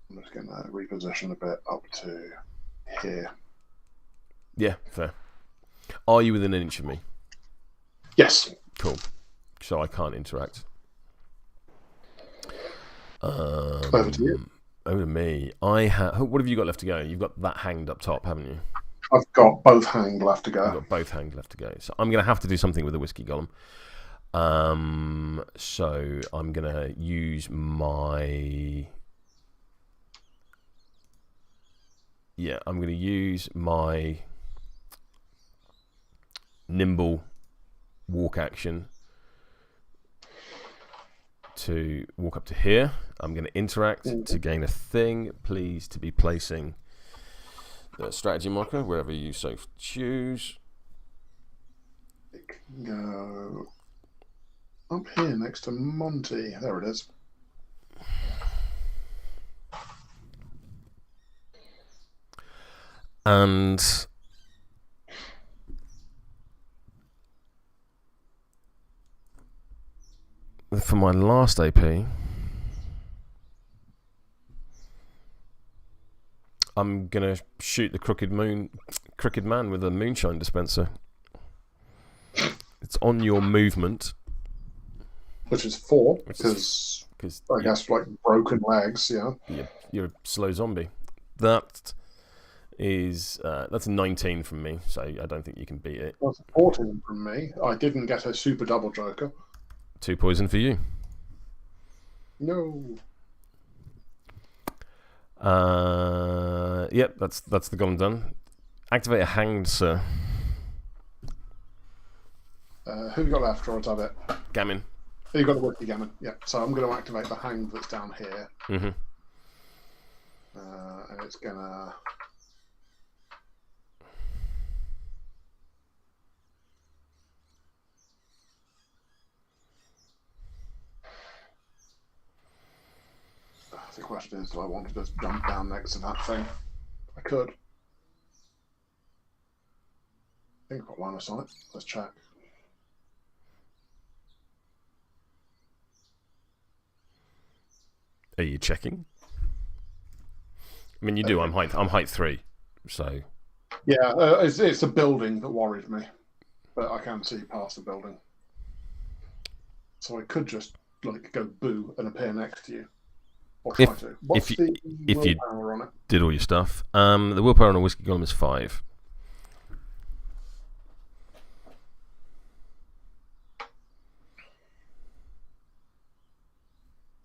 I'm just going to reposition a bit up to here. Yeah, fair. Are you within an inch of me? Yes. Cool. So I can't interact. Over to you. Over to me. I have. What have you got left to go? You've got that hanged up top, haven't you? I've got both hanged left to go. I've got both hanged left to go. So I'm going to have to do something with the whiskey golem. So I'm going to use my... Yeah, I'm going to use my nimble walk action to walk up to here. I'm going to interact to gain a thing. Please to be placing the strategy marker wherever you so choose. It can go up here next to Monty. There it is. And for my last AP, I'm gonna shoot the crooked man with a moonshine dispenser. It's on your movement, which is 4 because I guess like broken legs. Yeah, you're a slow zombie. That is that's a 19 from me, so I don't think you can beat it. That's a 14 from me. I didn't get a super double joker. 2 poison for you. No. Yep, that's the golem done. Activate a hanged, sir. Who you got left, or is that it? Gamin. You got the whiskey Gamin. Yeah. So I'm going to activate the hanged that's down here. Mm-hmm. And it's gonna. The question is, do I want to just jump down next to that thing? I could. I think I've got line of sight. Let's check. Are you checking? I mean, you do. I'm height 3, so. Yeah, it's a building that worries me, but I can see past the building, so I could just like go boo and appear next to you. What's the willpower on it? Did all your stuff. The willpower on a whiskey golem is 5.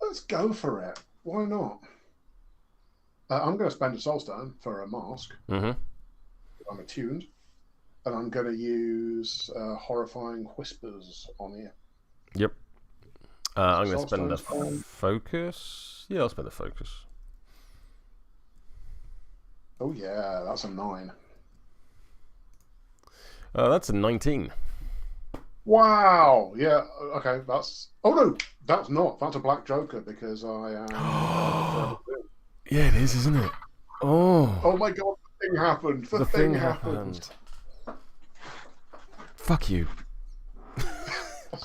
Let's go for it. Why not? I'm going to spend a soul stone for a mask. Mm-hmm. I'm attuned, and I'm going to use horrifying whispers on you. Yep. I'm going to spend a focus. Yeah, I'll spend a focus. Oh yeah, that's a 9. That's a 19. Wow. Yeah. Okay. That's. Oh no, that's not. That's a black joker because I am. Yeah, it is, isn't it? Oh. Oh my god! The thing happened. The thing happened. Fuck you.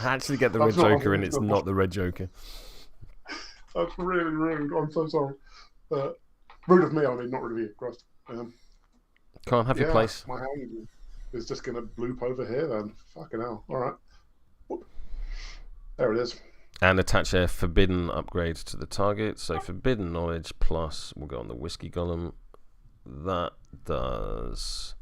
I actually get the red joker, and it's not the red joker. That's really rude. I'm so sorry. Rude of me, I mean, not rude of you. Christ. Can't have your place. My hand is just going to bloop over here then. Fucking hell. All right. Whoop. There it is. And attach a forbidden upgrade to the target. So forbidden knowledge plus, we'll go on the whiskey golem. That does...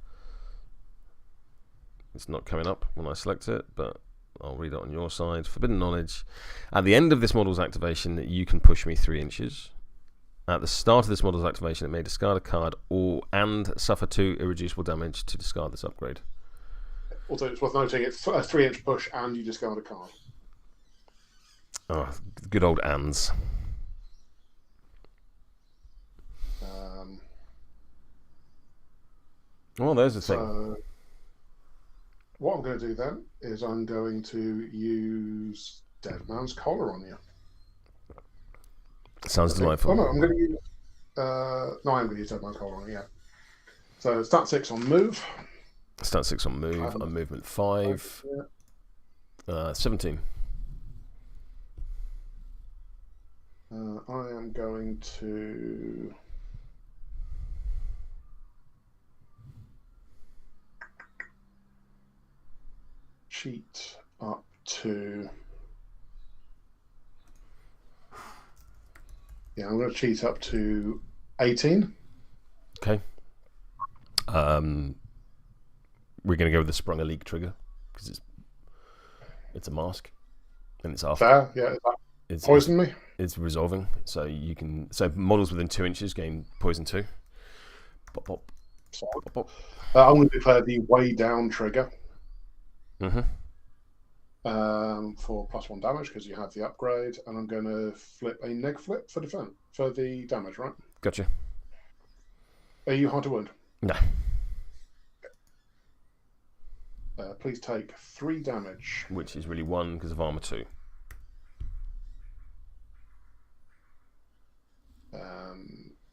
It's not coming up when I select it, but I'll read it on your side. Forbidden knowledge. At the end of this model's activation, you can push me 3 inches. At the start of this model's activation, it may discard a card and suffer 2 irreducible damage to discard this upgrade. Also, it's worth noting it's a 3-inch push and you discard a card. Oh, good old ands. Well, there's the thing. So what I'm going to do then is I'm going to use Dead Man's Collar on you. Sounds delightful. Oh no, I'm going to use. No, I'm going to use Dead Man's Collar on you. Yeah. So stat 6 on move. Stat 6 on move. On movement 5. 17. I am going to. Cheat up to. Yeah, I'm going to cheat up to 18. Okay. We're going to go with the Sprung a Leak trigger because it's a mask and it's after. Fair, yeah. It's poison me. It's resolving, so you can. So models within 2 inches gain poison 2. Pop pop. So, Pop pop. I'm going to declare the way down trigger. Mm-hmm. For +1 damage because you have the upgrade, and I'm going to flip a neg flip for defense for the damage, right? Gotcha. Are you hard to wound? No. Please take 3 damage. Which is really 1 because of armor 2.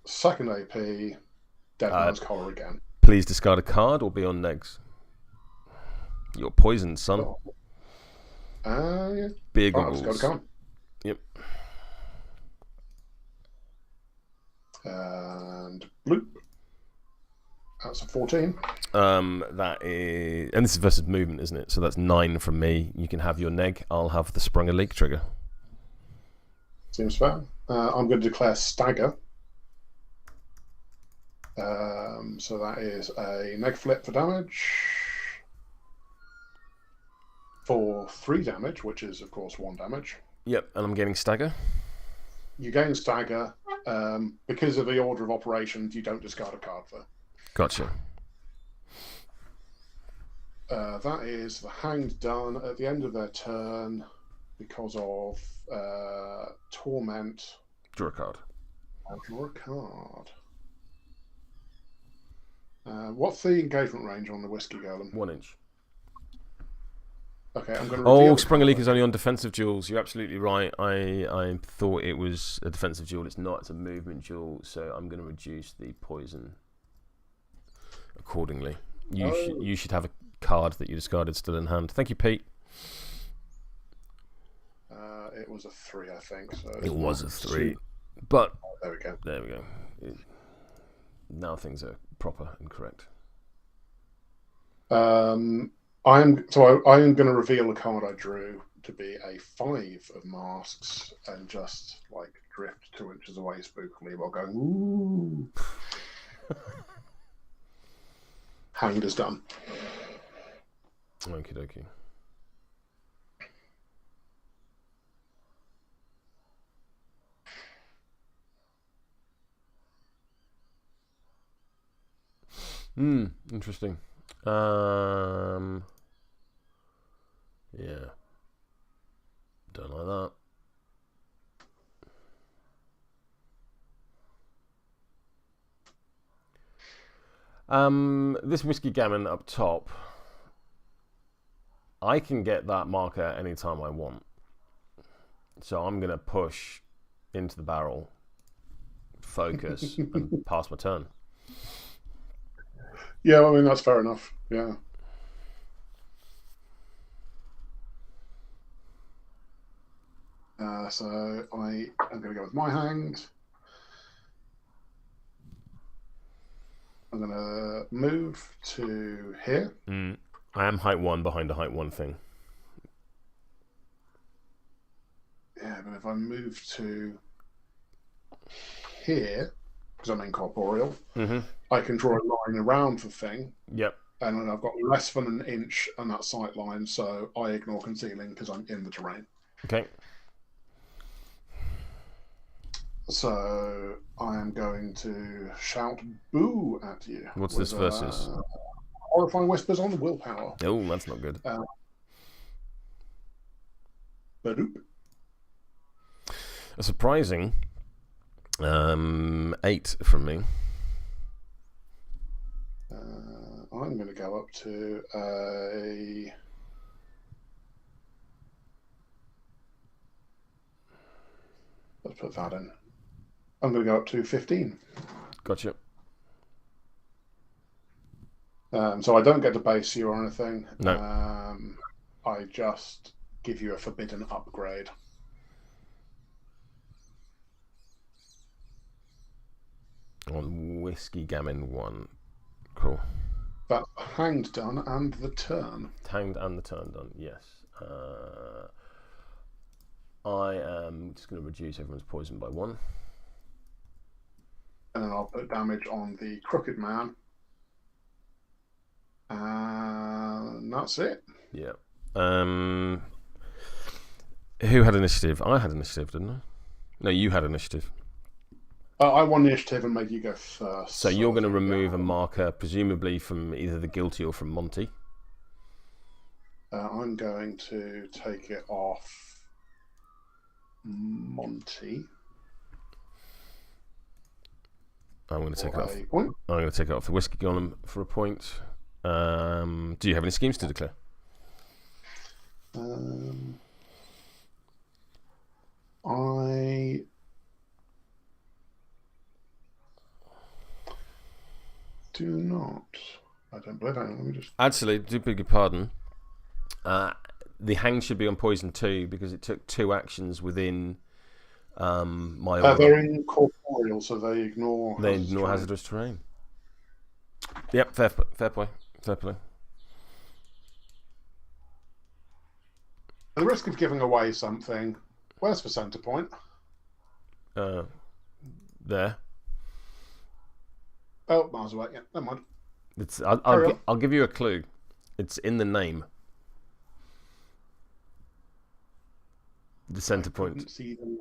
Second AP, Dead Man's Collar again. Please discard a card or be on negs. You're poisoned, son. Yeah. Beer goggles. Yep. And bloop. That's a 14. That is, and this is versus movement, isn't it? So that's 9 from me. You can have your neg. I'll have the Sprung a Leak trigger. Seems fair. I'm going to declare stagger. So that is a neg flip for damage. For 3 damage, which is of course 1 damage. Yep, and I'm getting stagger. You gain stagger. Because of the order of operations, you don't discard a card there. Gotcha. That is the Hanged done at the end of their turn because of Torment. Draw a card. Draw a card. What's the engagement range on the Whiskey Golem? 1 inch. Okay, I'm going to reveal. Sprung a Leak is only on defensive duels. You're absolutely right. I thought it was a defensive duel. It's not. It's a movement duel. So I'm going to reduce the poison accordingly. You should have a card that you discarded still in hand. Thank you, Pete. It was a 3, I think. So it was a 3, but there we go. There we go. Now things are proper and correct. I am going to reveal a card I drew to be a 5 of masks and just like drift 2 inches away spookily while going ooh. Hanged is done. Okie dokie. Interesting. Yeah. Don't like that. This Whiskey Gamin up top, I can get that marker anytime I want. So I'm going to push into the barrel, focus, and pass my turn. Yeah, I mean, that's fair enough. Yeah. So I am going to go with my hanged. I'm going to move to here. I am height 1 behind a height 1 thing. Yeah, but if I move to here, because I'm incorporeal, I can draw a line around the thing. Yep. And then I've got less than an inch on that sight line, so I ignore concealing because I'm in the terrain. Okay. So I am going to shout boo at you. What's this versus? Horrifying Whispers on the willpower. Oh, that's not good. Badoop. A surprising 8 from me. I'm going to go up to a... Let's put that in. I'm going to go up to 15. Gotcha. So I don't get to base you or anything. No. I just give you a forbidden upgrade. On Whiskey Gamin 1. Cool. That's hanged done and the turn. Hanged and the turn done, yes. I am just going to reduce everyone's poison by 1. And then I'll put damage on the crooked man. And that's it. Yeah. Who had initiative? I had initiative, didn't I? No, you had initiative. I won the initiative and made you go first. So you're going to remove a marker, presumably from either the guilty or from Monty. I'm going to take it off Monty. I'm going to take it off. Point. I'm going to take it off the Whiskey Golem for a point. Do you have any schemes to declare? I do not. I don't believe that. Let me just. Actually, do beg your pardon. The hang should be on poison 2 because it took 2 actions within my order. They're incorporeal, so they ignore. Hazardous terrain. Yep, fair play. Fair play. At the risk of giving away something, where's the centre point? There. Oh, miles away. Yeah, never mind. I'll give you a clue. It's in the name. The centre point. See them.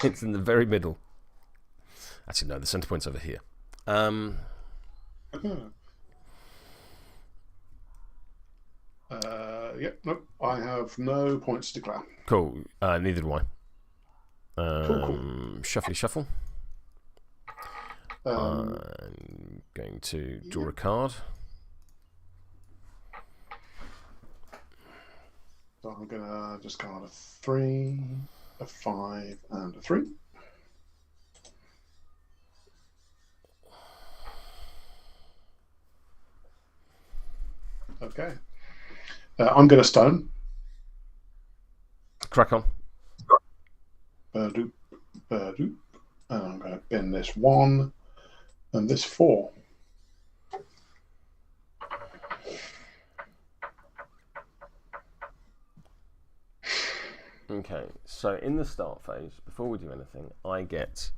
It's in the very middle. Actually, no, the centre point's over here. Yep, nope. I have no points to declare. Cool. Neither do I. Cool. Shuffle. I'm going to draw a card. So I'm going to discard a 3, a 5, and a 3. Okay. I'm going to stone. Crack on. Burdoop. And I'm going to bin this 1 and this 4. Okay, so in the start phase, before we do anything, I get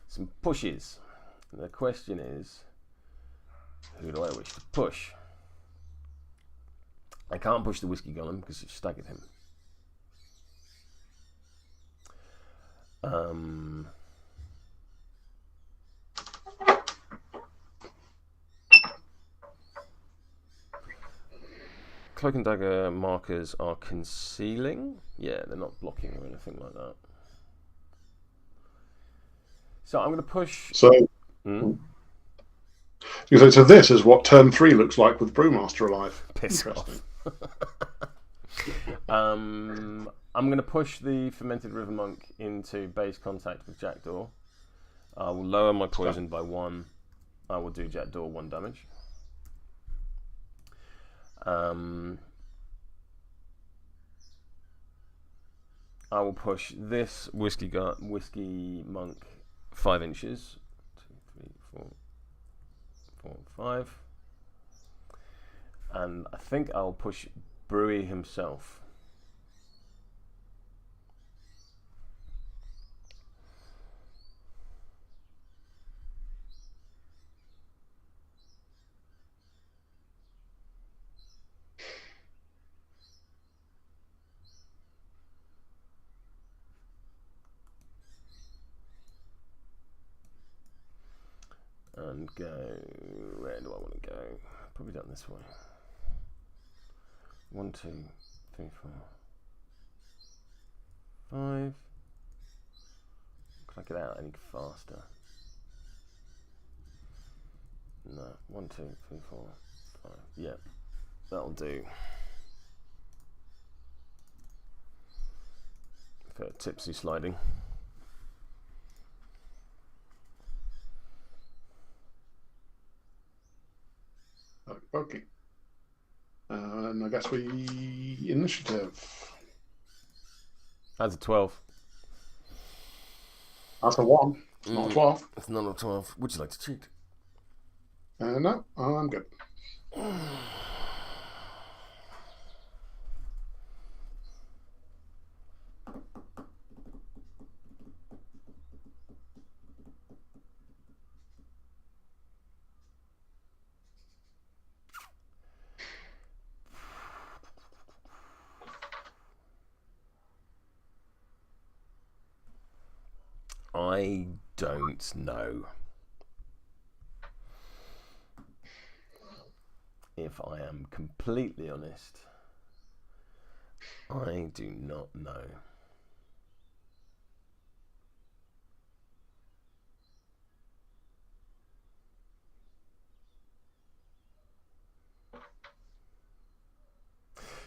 some pushes. And the question is, who do I wish to push? I can't push the Whiskey Golem because you've staggered him. Cloak and Dagger markers are concealing. Yeah, they're not blocking or anything like that. So I'm going to push. So, so this is what turn 3 looks like with Brewmaster alive. Piss off. I'm going to push the Fermented River Monk into base contact with Jackdaw. I will lower my poison by 1. I will do Jackdaw 1 damage. I will push this Whiskey Monk 5 inches. 2, 3, 4, 4, 5. And I think I'll push Brewy himself. And go, where do I want to go? Probably down this way. 1, 2, 3, 4, 5. Can I get out any faster? No. 1, 2, 3, 4, Yeah, that'll do. For tipsy sliding. Okay. And I guess we initiative. That's a 12. That's a 1. It's not a 12. It's not a 12. Would you like to cheat? No, I'm good. I don't know. If I am completely honest, I do not know.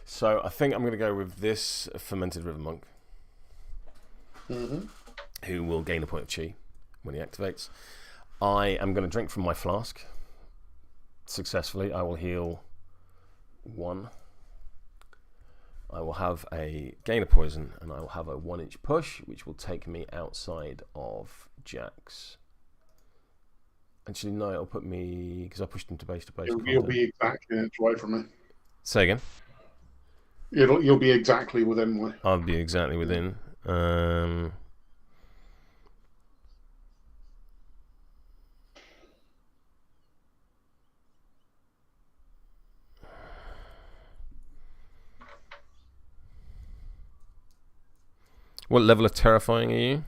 So I think I'm going to go with this Fermented River Monk, who will gain a point of chi when he activates. I am going to drink from my flask successfully. I will heal 1. I will have a gain of poison, and I will have a 1-inch push, which will take me outside of Jack's. Actually, no, it'll put me, because I pushed him to base to base. You'll be exactly an inch away from me. Say again? You'll be exactly within me. I'll be exactly within. What level of terrifying are you?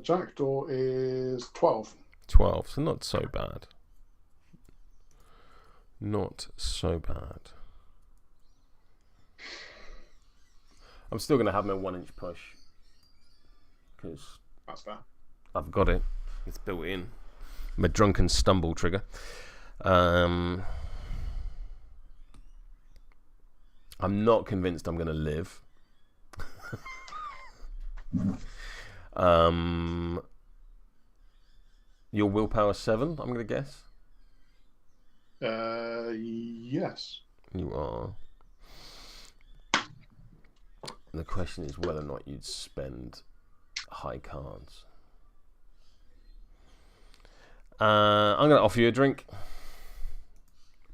Jackdaw is 12. 12, so not so bad. Not so bad. I'm still going to have my 1-inch push, because that's fair. I've got it. It's built in. My drunken stumble trigger. I'm not convinced I'm going to live. Your willpower 7, I'm going to guess. Yes. You are. The question is whether or not you'd spend high cards. I'm going to offer you a drink.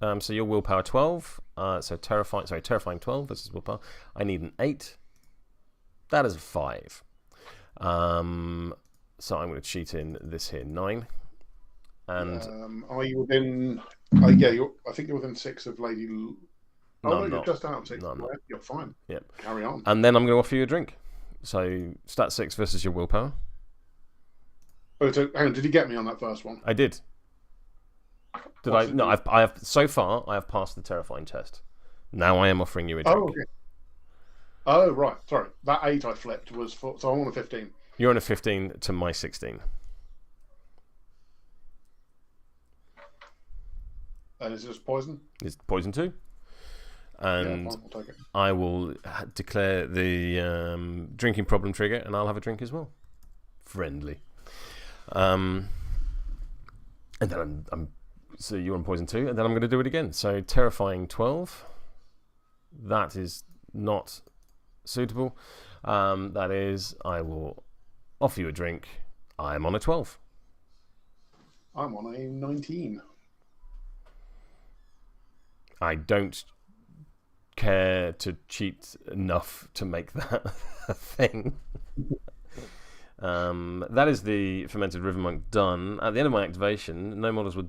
So your willpower 12. So terrifying 12 versus willpower. I need an 8. That is a 5. So I'm going to cheat in this here 9. And are you within? Yeah, I think you're within 6 of Lady. No, you're just out of 6. No, I'm not. You're fine. Yep. Carry on. And then I'm going to offer you a drink. So stat 6 versus your willpower. Oh, so hang on, did you get me on that first one? I did. Did I? No, I have so far. I have passed the terrifying test. Now I am offering you a drink. Oh, okay. Oh, right. Sorry, that 8 I flipped was for. So I'm on a 15. You're on a 15 to my 16. And is it just poison? It's poison 2. And yeah, fine, I'll take it. I will declare the drinking problem trigger, and I'll have a drink as well. Friendly. And then so you're on poison 2, and then I'm going to do it again. So terrifying 12. That is not suitable. That is, I will offer you a drink. I am on a 12. I'm on a 19. I don't care to cheat enough to make that a thing. That is the Fermented River Monk done. At the end of my activation, no models were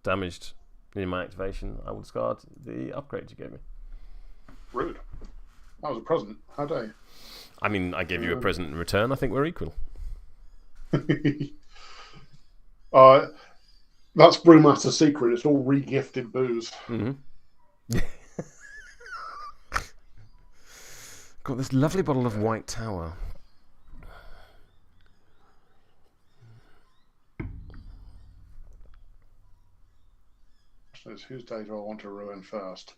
damaged in my activation. I will discard the upgrade you gave me. Rude. That was a present. How dare you? I mean, I gave you a present in return. I think we're equal. That's Brewmaster's secret. It's all re-gifted booze. Mm-hmm. Got this lovely bottle of White Tower. question is, whose day do I want to ruin first?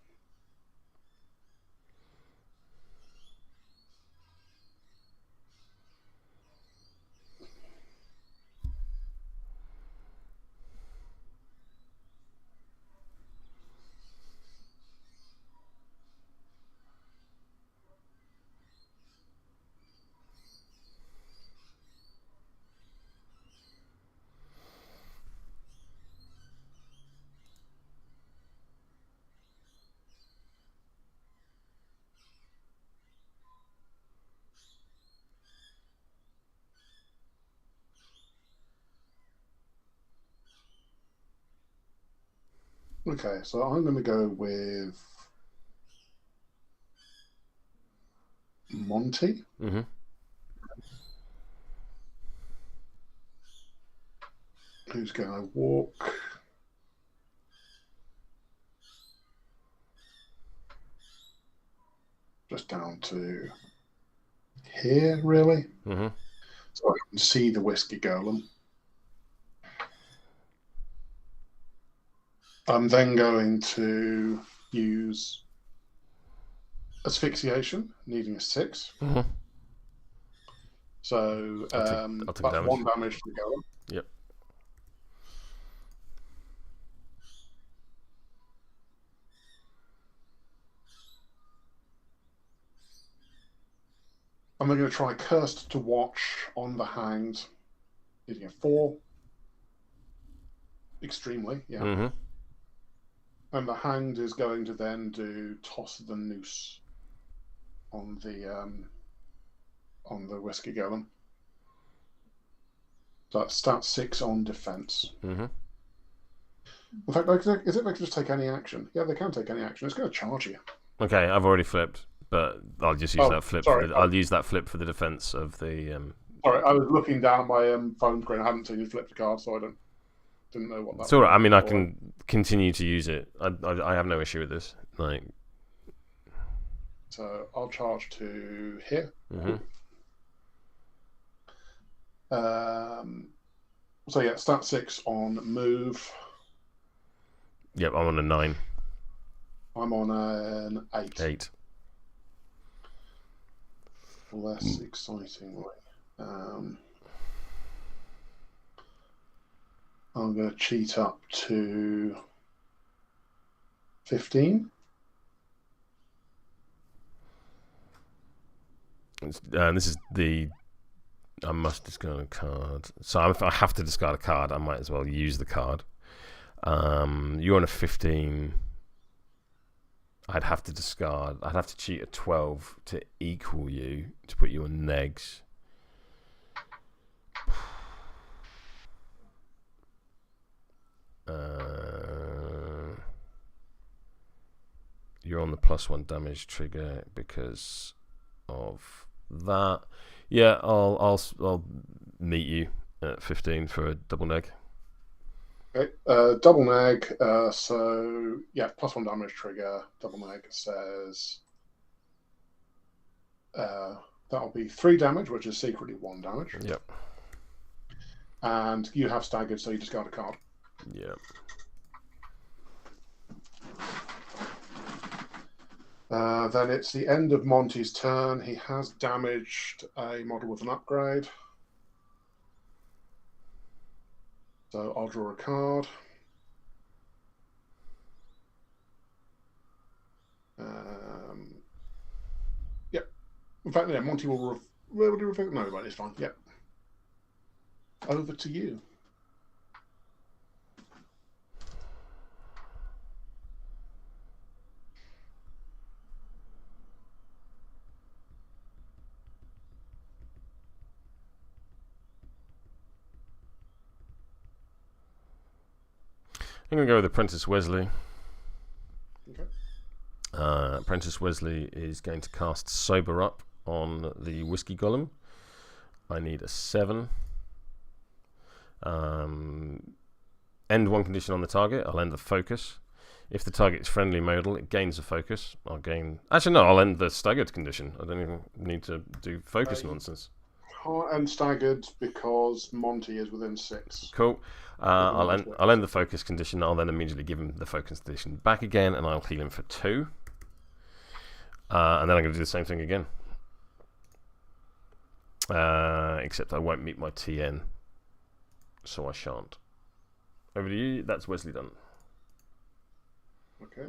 Okay, so I'm going to go with Monty. Mm-hmm. Who's going to walk just down to here, really. Mm-hmm. So I can see the Whiskey Golem. I'm then going to use Asphyxiation, needing a 6. Mm-hmm. So I'll take that's damage. 1 damage to the Golem. Yep. And we're going to try Cursed to Watch on the Hanged, needing a 4. Extremely, yeah. Mm-hmm. And the Hanged is going to then do Toss the Noose on the Whiskey Golem. So that's stat 6 on defense. Mm-hmm. In fact, is it they can just take any action? Yeah, they can take any action. It's going to charge you. Okay, I've already flipped, but I'll just use that flip. Sorry. I'll use that flip for the defense of the. Sorry, I was looking down my phone screen. I hadn't seen you flip the card, so I didn't know what that was. It's all right. I mean, I can continue to use it. I have no issue with this. Like. So I'll charge to here. Mm-hmm. So yeah, stat 6 on move. Yep, I'm on a 9. I'm on an 8. 8. Less excitingly. I'm going to cheat up to 15. This is the. I must discard a card. So if I have to discard a card, I might as well use the card. You're on a 15. I'd have to discard. I'd have to cheat a 12 to equal you, to put you on negs. You're on the +1 damage trigger because of that. Yeah, I'll meet you at 15 for a double neg. Okay, double neg. So yeah, +1 damage trigger. Double neg says that'll be 3 damage, which is secretly 1 damage. Yep. And you have staggered, so you discard a card. Yep. Then it's the end of Monty's turn. He has damaged a model with an upgrade. So I'll draw a card. Yep. In fact, yeah, Monty will reveal. No, right, it's fine. Yep. Over to you. I'm going to go with Apprentice Wesley. Okay. Apprentice Wesley is going to cast Sober Up on the Whiskey Golem. I need a 7. End 1 condition on the target. I'll end the focus. If the target is friendly modal, it gains a focus. I'll end the staggered condition. I don't even need to do focus nonsense. and staggered because Monty is within 6. Cool. I'll end the focus condition. I'll then immediately give him the focus condition back again, and I'll heal him for 2. And then I'm going to do the same thing again. Except I won't meet my TN, so I shan't. Over to you. That's Wesley done. Okay.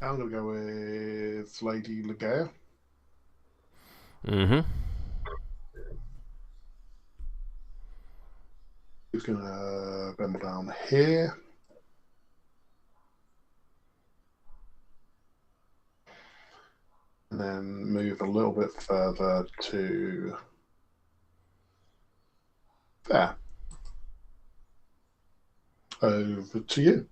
I'm going to go with Lady Ligeia. Mm-hmm. Who's going to bend down here. And then move a little bit further to there. Over to you.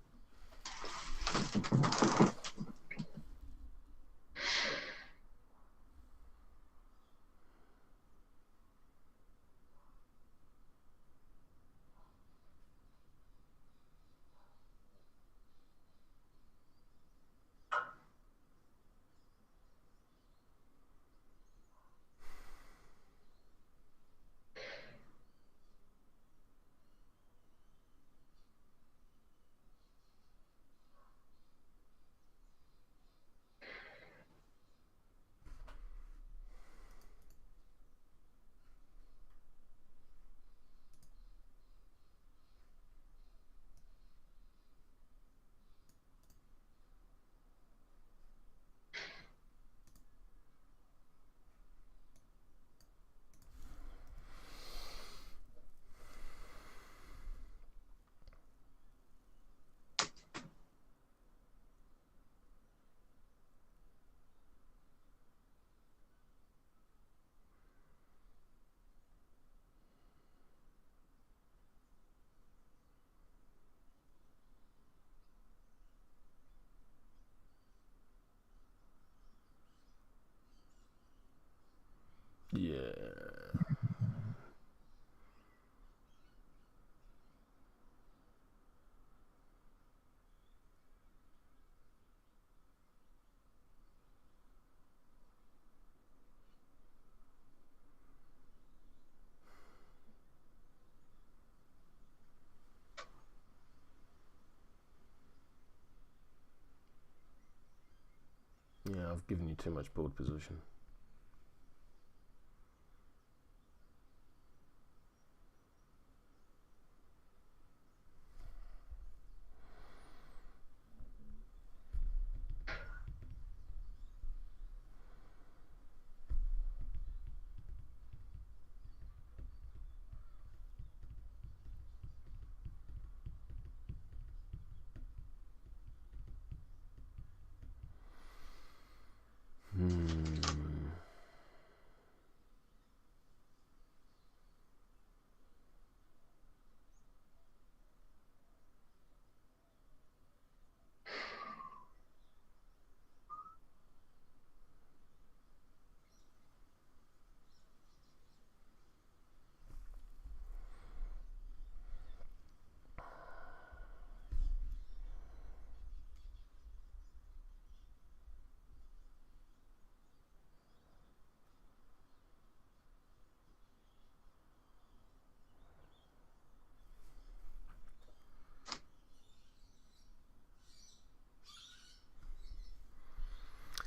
Yeah. Yeah, I've given you too much board position.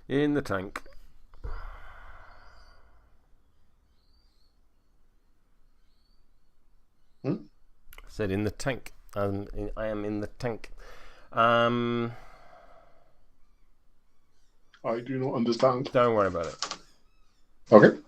In the tank. Said in the tank. I am in the tank. I do not understand. Don't worry about it. Okay.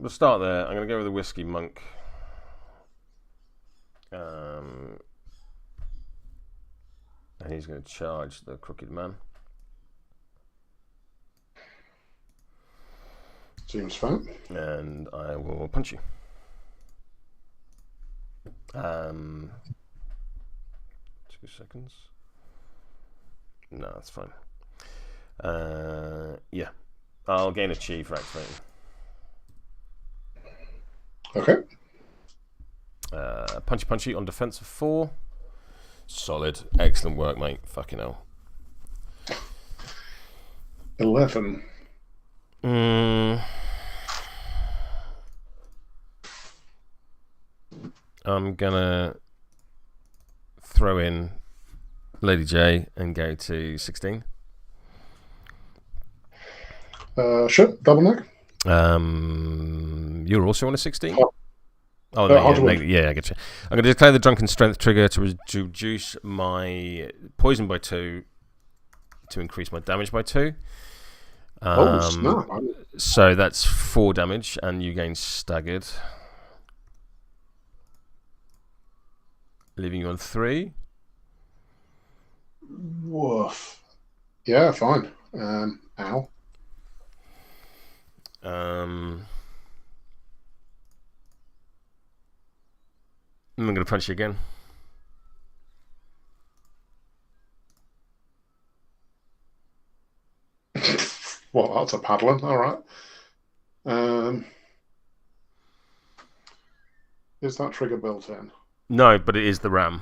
we'll start there. I'm going to go with the Whiskey Monk. And he's going to charge the Crooked Man. Seems fun. And I will punch you. 2 seconds. No, that's fine. Yeah. I'll gain a chi for activating. Okay. Punchy on defense of 4. Solid. Excellent work, mate. Fucking hell. 11. I'm gonna throw in Lady J and go to 16. Sure, double neck. You're also on a 16? Oh, yeah, I get you. I'm going to declare the Drunken Strength trigger to reduce my poison by 2 to increase my damage by 2. Snap. So that's 4 damage, and you gain staggered, leaving you on 3. Woof. Yeah, fine. Ow. I'm going to punch you again. Well, that's a paddling. All right. Is that trigger built in? No, but it is the ram.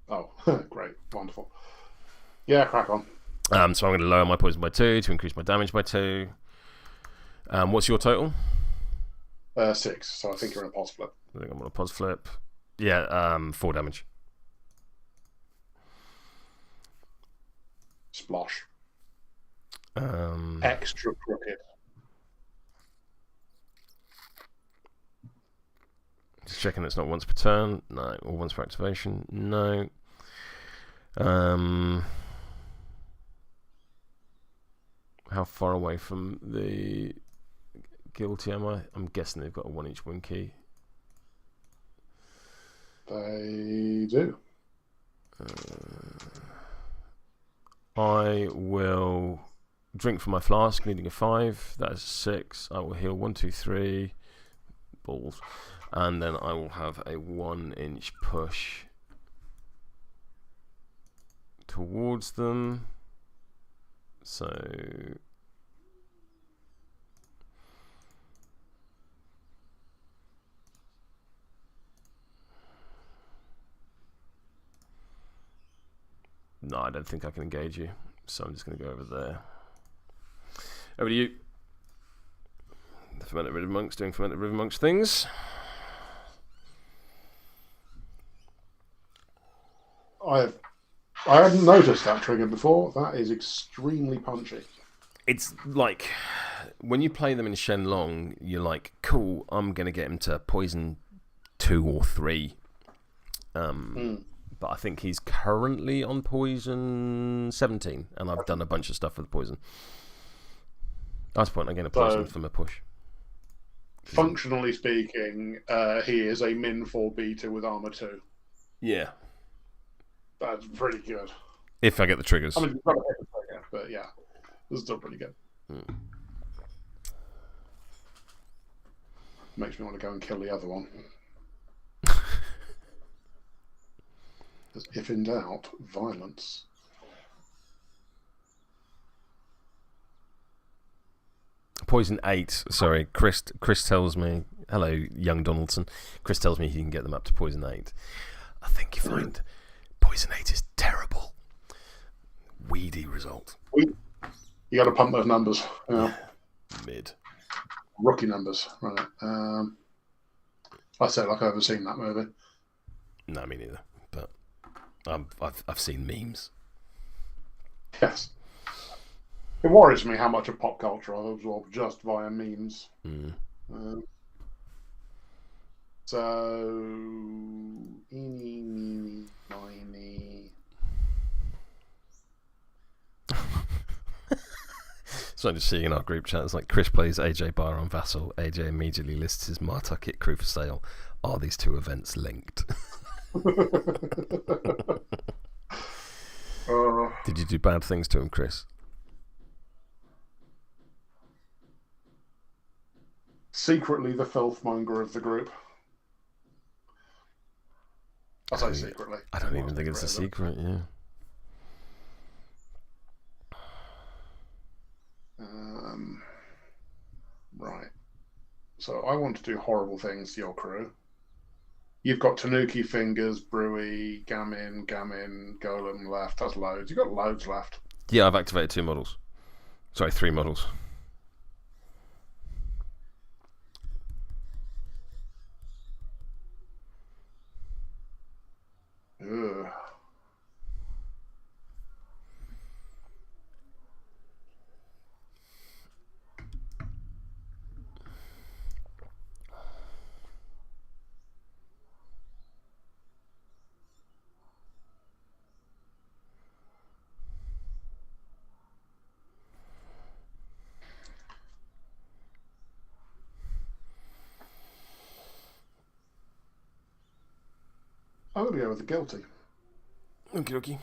Oh, great. Wonderful. Yeah, crack on. So I'm going to lower my poison by 2 to increase my damage by 2. What's your total? 6. So I think you're in a pos flip. I think I'm on a pos flip. Yeah, 4 damage. Splosh. Extra crooked. Just checking it's not once per turn. No. Or once per activation. No. How far away from the guilty am I? I'm guessing they've got a 1 each win key. They do. I will drink from my flask, needing a 5. That's 6. I will heal 1, 2, 3 balls, and then I will have a 1 inch push towards them. So no, I don't think I can engage you, so I'm just going to go over there. Over to you. The Fermented River Monks doing Fermented River Monks things. I hadn't noticed that trigger before. That is extremely punchy. It's like when you play them in Shenlong, you're like, cool, I'm going to get him to poison 2 or 3. But I think he's currently on poison 17, and I've done a bunch of stuff with poison. That's the point, I gain a poison from a push. Functionally speaking, he is a min 4 beta with armor 2. Yeah. That's pretty good. If I get the triggers. I mean, you've got to hit the trigger, but yeah, it's still pretty good. Makes me want to go and kill the other one. If in doubt, violence. Poison 8. Sorry, Chris tells me. Hello, young Donaldson. Chris tells me he can get them up to poison 8. I think you find poison 8 is terrible. Weedy result. You got to pump those numbers. Mid. Rookie numbers, right? I say like I've ever seen that movie. No, me neither. But I've seen memes. Yes. It worries me how much of pop culture I've absorbed just via memes. So, eeny, meeny, miny. So I'm just seeing in our group chat, it's like Chris plays AJ Bar on Vassal. AJ immediately lists his Marta Kit crew for sale. Are these two events linked? Did you do bad things to him, Chris? Secretly the filthmonger of the group. I say secretly. I don't even think it's a secret, yeah. Right. So I want to do horrible things to your crew. You've got Tanuki, Fingers, Brewy, Gamin, Golem left. That's loads. You've got loads left. Yeah, I've activated 2 models. Sorry, 3 models. Ugh. I'm going to go with the guilty. Okie dokie.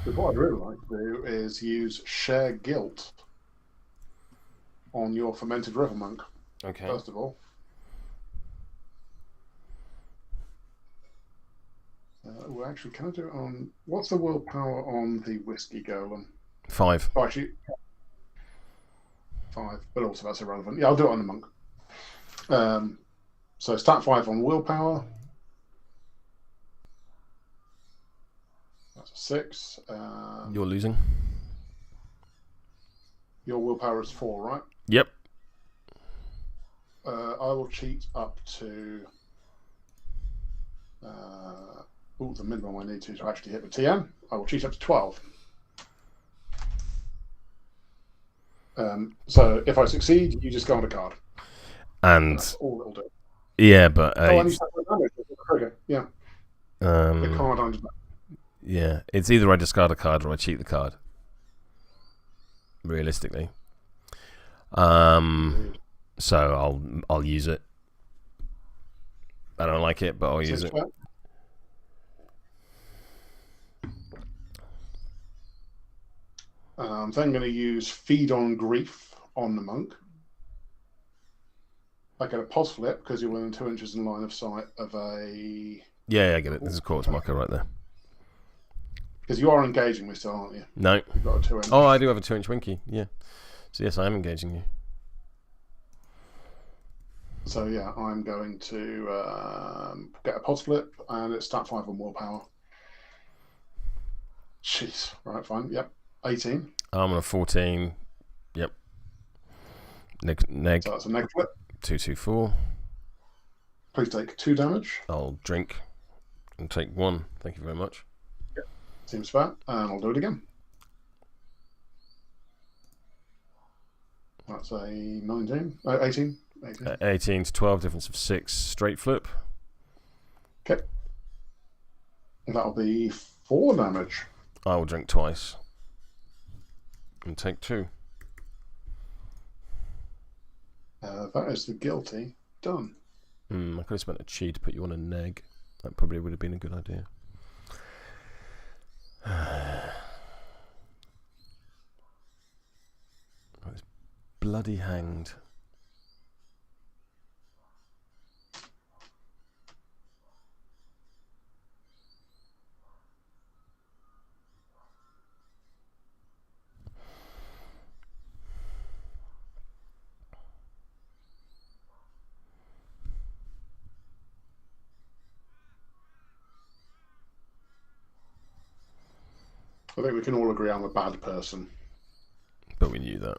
But what I'd really like to do is use Share Guilt on your Fermented River Monk. Okay. First of all. Well, actually, can I do it on... What's the willpower on the Whiskey Golem? 5. Oh, actually, 5, but also that's irrelevant. Yeah, I'll do it on the Monk. So stat 5 on willpower. That's a 6. You're losing. Your willpower is 4, right? Yep. I will cheat up to the minimum I need to actually hit the TM. I will cheat up to 12. So if I succeed, you just go on a card. And that's all it'll do. Yeah, but I need to damage. Yeah. The card I'm just... Yeah, it's either I discard a card or I cheat the card. Realistically. So I'll use it. I don't like it, but I'll use it. Then I'm going to use Feed on Grief on the Monk. I get a pos flip because you're within 2 inches in line of sight of a... Yeah, I get it. There's a quartz marker right there. Because you are engaging me still, aren't you? No. You've got a 2-inch. Oh, I do have a 2-inch winky, yeah. So yes, I am engaging you. So yeah, I'm going to get a pos flip, and it's stat 5 on willpower. Jeez. Right, fine. Yep. 18. I'm on a 14. Yep. Neg. So that's a neg flip. 224. Please take 2 damage. I'll drink and take 1. Thank you very much. Yep. Seems fair. And I'll do it again. That's a 19. 18. 18 to 12, difference of 6. Straight flip. Okay. That'll be 4 damage. I will drink twice. And take 2. That is the guilty. Done. I could have spent a chi to put you on a neg. That probably would have been a good idea. It's bloody hanged. I think we can all agree I'm a bad person. But we knew that.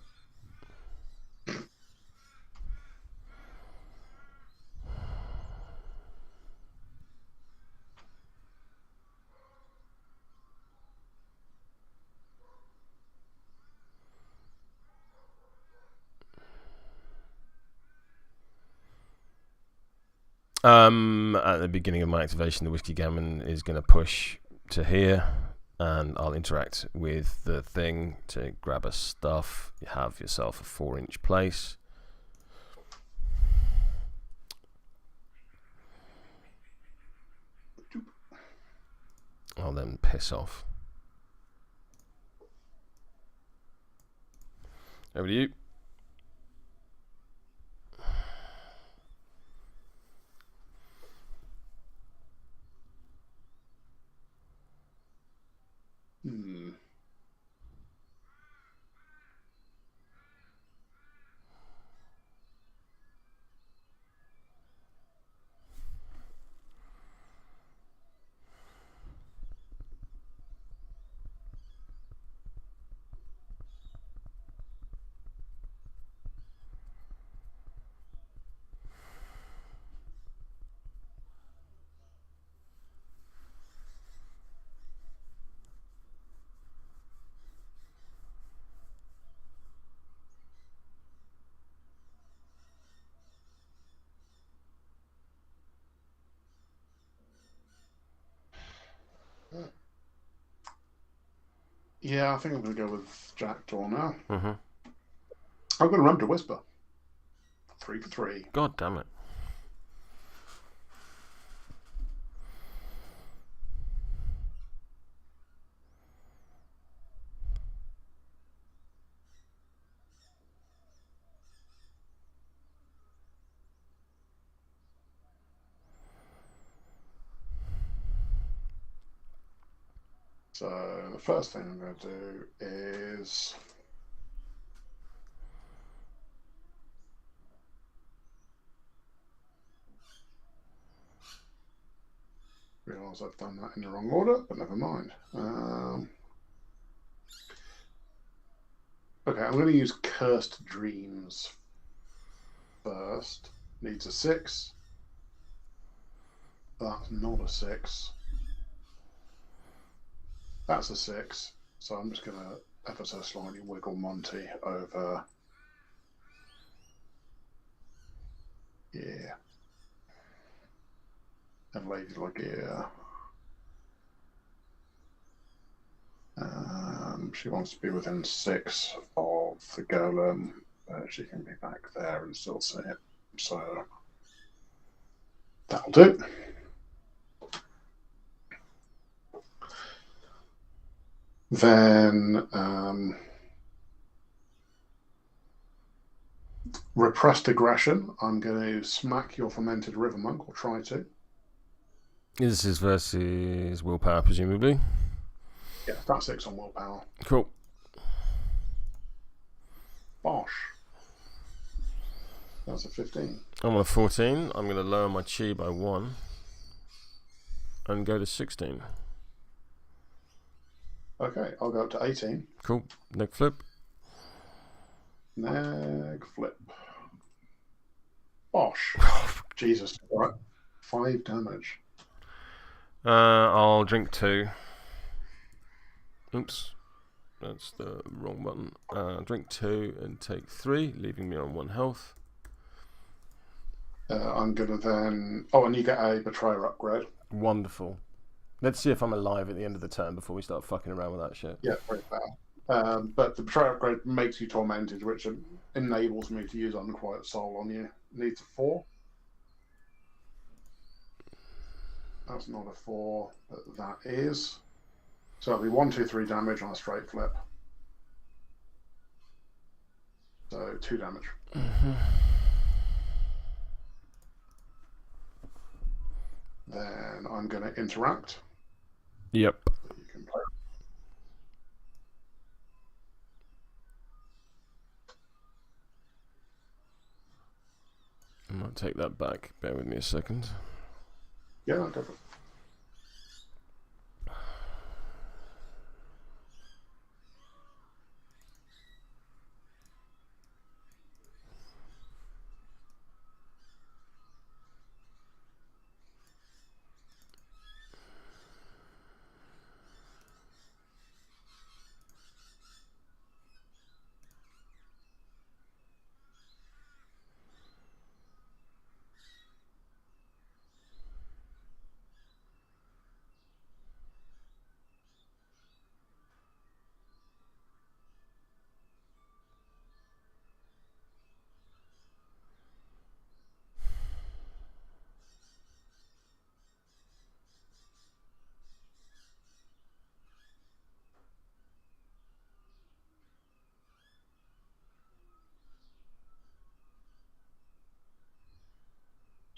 At the beginning of my activation, the Whiskey Gamin is going to push to here. and I'll interact with the thing to grab a stuff. You have yourself a 4-inch place. I'll then piss off. Over to you. Yeah, I think I'm going to go with Jackdaw now. Mm-hmm. I'm going to run to Whisper. 3 for 3. God damn it. So the first thing I'm going to do is realise I've done that in the wrong order, but never mind. Okay, I'm going to use Cursed Dreams first. Needs a 6. That's not a 6. That's a 6. So I'm just going to ever so slightly wiggle Monty over. Yeah. And Lady Ligeia. She wants to be within 6 of the Golem. She can be back there and still see it. So that'll do. Then Repressed Aggression. I'm going to smack your Fermented River Monk, or try to. This is versus willpower, presumably. Yeah, that's 6 on willpower. Cool. Bosh. That's a 15. I'm on a 14. I'm going to lower my chi by 1 and go to 16. Okay, I'll go up to 18. Cool. Neck flip. Neg flip. Bosh. Jesus. All right. 5 damage. I'll drink 2. Oops. That's the wrong button. Drink 2 and take 3, leaving me on 1 health. I'm going to then... Oh, and you get a Betrayer upgrade. Wonderful. Let's see if I'm alive at the end of the turn before we start fucking around with that shit. Yeah, very fair. But the Betrayer upgrade makes you tormented, which enables me to use Unquiet Soul on you. Needs a 4. That's not a 4, but that is. So it'll be 1, 2, 3 damage on a straight flip. So 2 damage. Mm-hmm. Then I'm going to interact. Yep. You can play. I might take that back. Bear with me a second. Yeah, I'll go for it.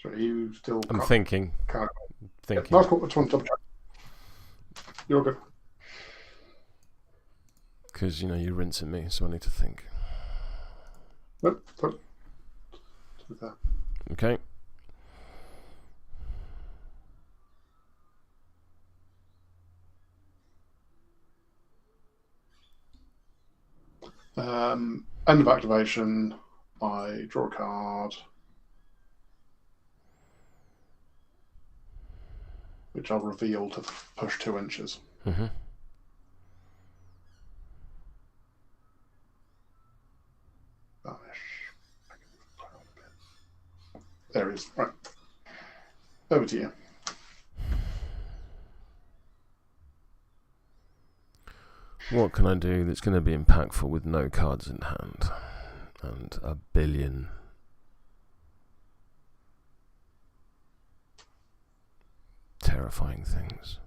So you still? I'm thinking. Can't. Thinking. Yeah, that's cool. I just want to double check. You're good. Because you're rinsing me, so I need to think. Nope. Okay. End of activation. I draw a card, which I'll reveal to push 2 inches. Mm-hmm. Vanish. There he is. Right. Over to you. What can I do that's going to be impactful with no cards in hand and a billion terrifying things?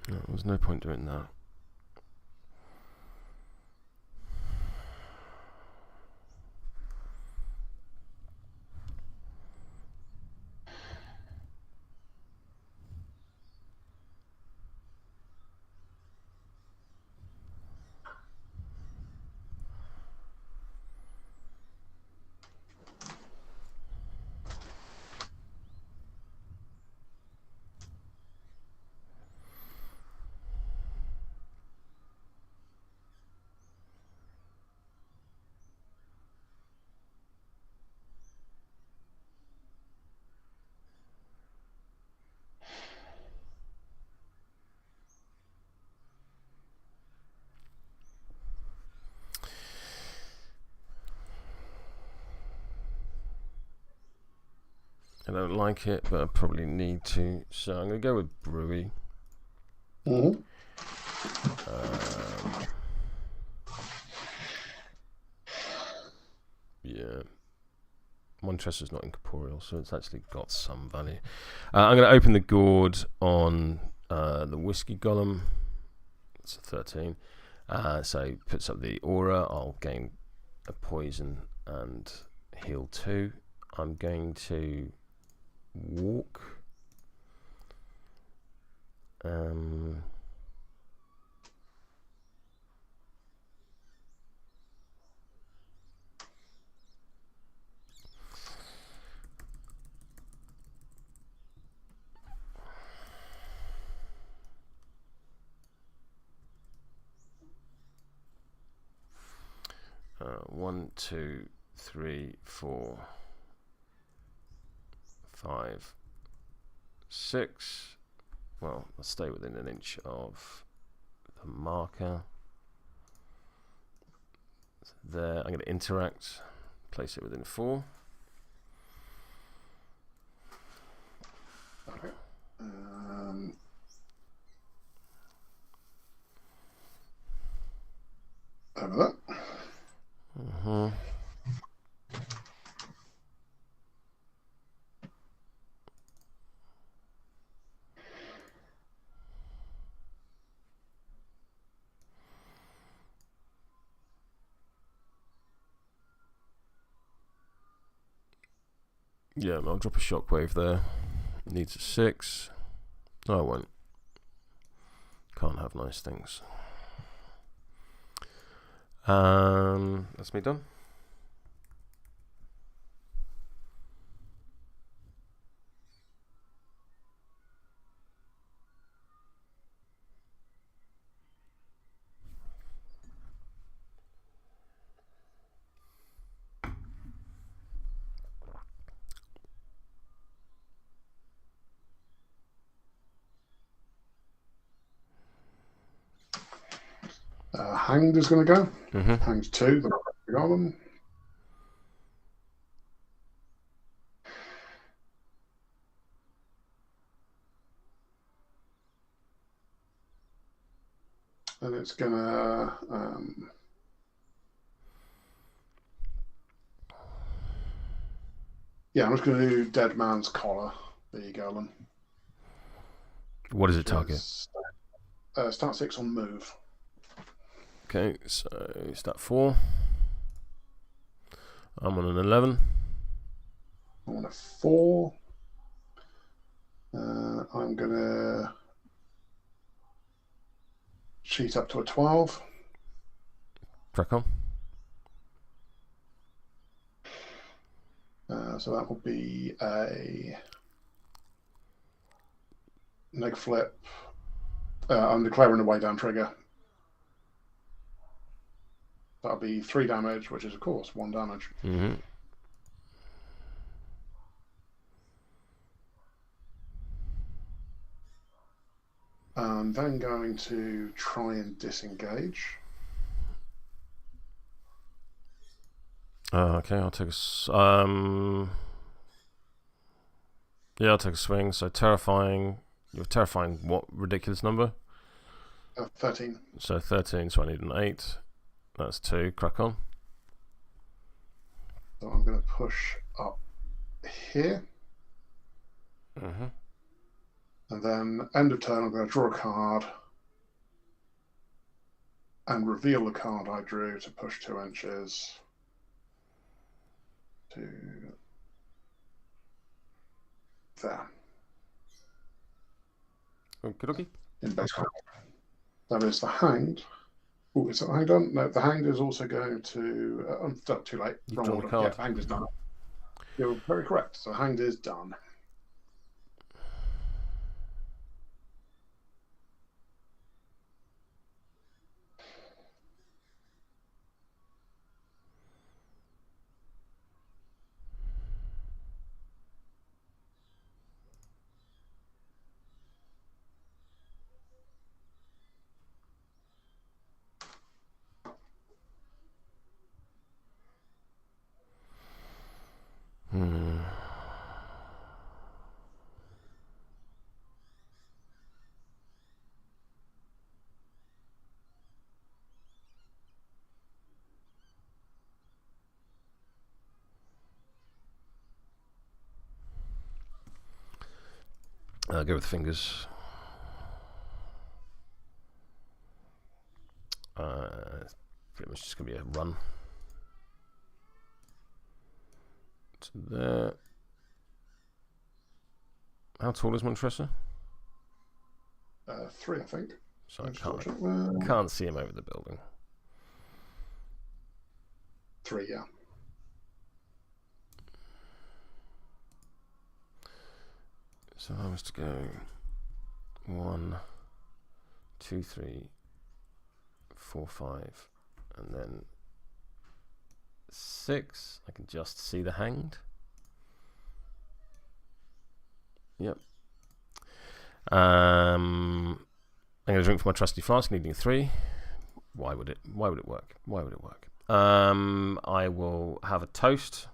No, there's no point doing that. I don't like it, but I probably need to. So I'm going to go with Brewy. Mm-hmm. Yeah. Montresor's not incorporeal, so it's actually got some value. I'm going to open the gourd on the Whiskey Golem. It's a 13. So puts up the aura. I'll gain a poison and heal 2. I'm going to walk. 1, 2, 3, 4, 5, 6. Well, I'll stay within an inch of the marker. So there, I'm going to interact, place it within 4. Okay. Over that. Mm-hmm. Yeah, I'll drop a shockwave there. Needs a 6. No, I won't. Can't have nice things. That's me done. Hanged is going to go. Mm-hmm. Hanged 2. The Golem. And it's going to Yeah, I'm just going to do Dead Man's Collar, the Golem. What is it target? Start 6 on move. Okay, so start 4. I'm on an 11. I'm on a 4. I'm going to cheat up to a 12. Crack on. So that will be a neg flip. I'm declaring a way down trigger. That'll be 3 damage, which is, of course, 1 damage. Mm-hmm. I'm then going to try and disengage. Okay, I'll take a yeah, I'll take a swing. So terrifying. You're terrifying. What ridiculous number? 13. So 13. So I need an 8. That's 2. Crack on. So I'm going to push up here. Mm-hmm. And then end of turn, I'm going to draw a card and reveal the card I drew to push 2 inches to there. Okie dokie. That is the Hanged. Oh, is that the Hanged done? No, the Hanged is also going to... too late. You've drawn the card. Yeah, Hanged is done. You're very correct. So Hanged is done. Go with fingers. It's pretty much just going to be a run. To there. How tall is Montresor? 3, I think. So I can't see him over the building. 3, yeah. So I was to go 1, 2, 3, 4, 5, and then 6. I can just see the Hanged. Yep. I'm going to drink from my trusty flask, needing 3. Why would it work? Why would it work? I will have a toast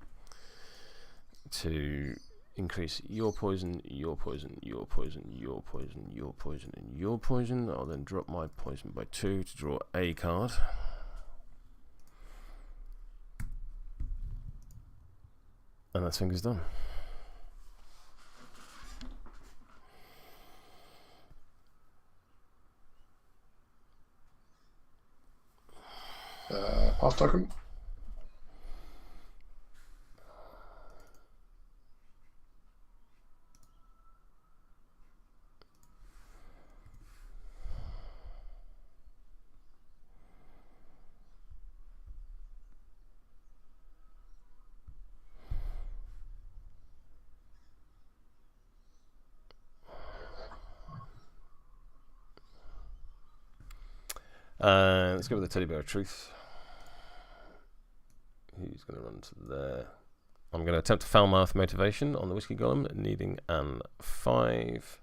to increase your poison, your poison, your poison, your poison, your poison, and your poison. I'll then drop my poison by 2 to draw a card. And that thing is done. Pass token. Let's go with the Teddy Bear of Truth. He's going to run to there. I'm going to attempt a foul mouth motivation on the Whiskey Golem, needing an 5.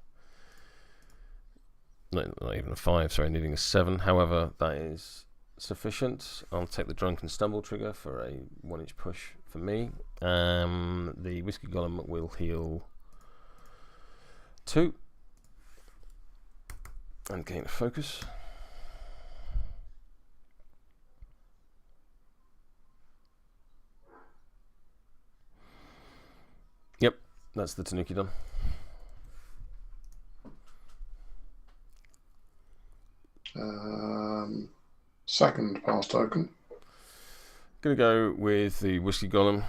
No, not even a 5, sorry, needing a 7. However, that is sufficient. I'll take the Drunken Stumble trigger for a 1-inch push for me. The Whiskey Golem will heal 2 and gain a focus. That's the Tanuki done. Second pass token. Gonna go with the Whiskey Golem.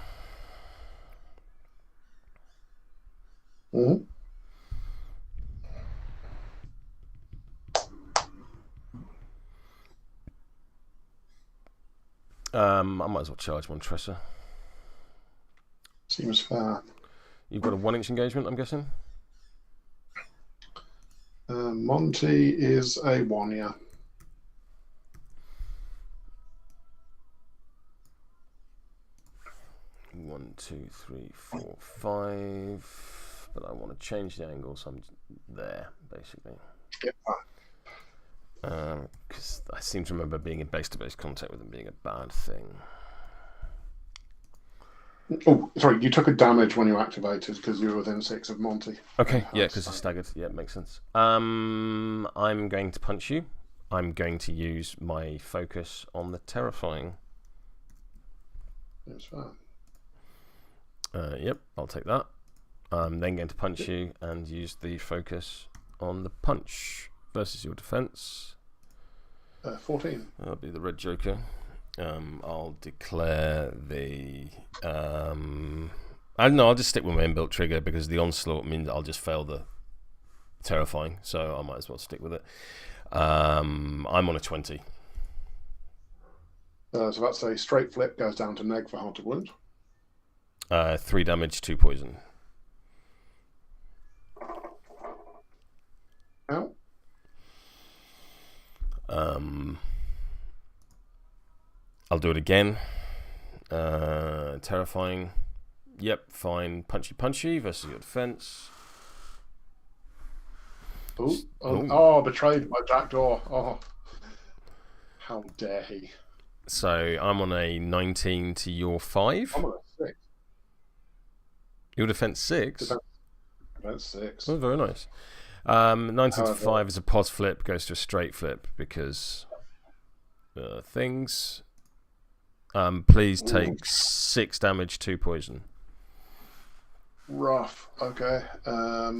Mm-hmm. I might as well charge Montresor. Seems fair. You've got a 1-inch engagement, I'm guessing? Monty is a 1, yeah. One, two, three, four, 5. But I want to change the angle, so I'm there, basically. Yep. Because I seem to remember being in base-to-base contact with them being a bad thing. Oh, sorry, you took a damage when you activated because you were within 6 of Monty. Okay, yeah, because it's staggered. Yeah, it makes sense. I'm going to punch you. I'm going to use my focus on the terrifying. That's fine. Yep, I'll take that. I'm then going to punch you and use the focus on the punch versus your defense. 14. That'll be the red joker. I'll declare the... I don't know, I'll just stick with my inbuilt trigger because the onslaught means I'll just fail the terrifying, so I might as well stick with it. I'm on a 20. So that's a straight flip, goes down to neg for Haunted Wound. 3 damage, 2 poison. Ow. I'll do it again. Terrifying. Yep, fine. Punchy punchy versus your defense. Oh, betrayed by Jackdaw. Oh, how dare he. So I'm on a 19 to your 5. I'm on a 6. Your defense 6? Defense 6. Oh, very nice. 19 to 5 is a pos flip, goes to a straight flip because things. Please take 6 damage, 2 poison. Rough. Okay. I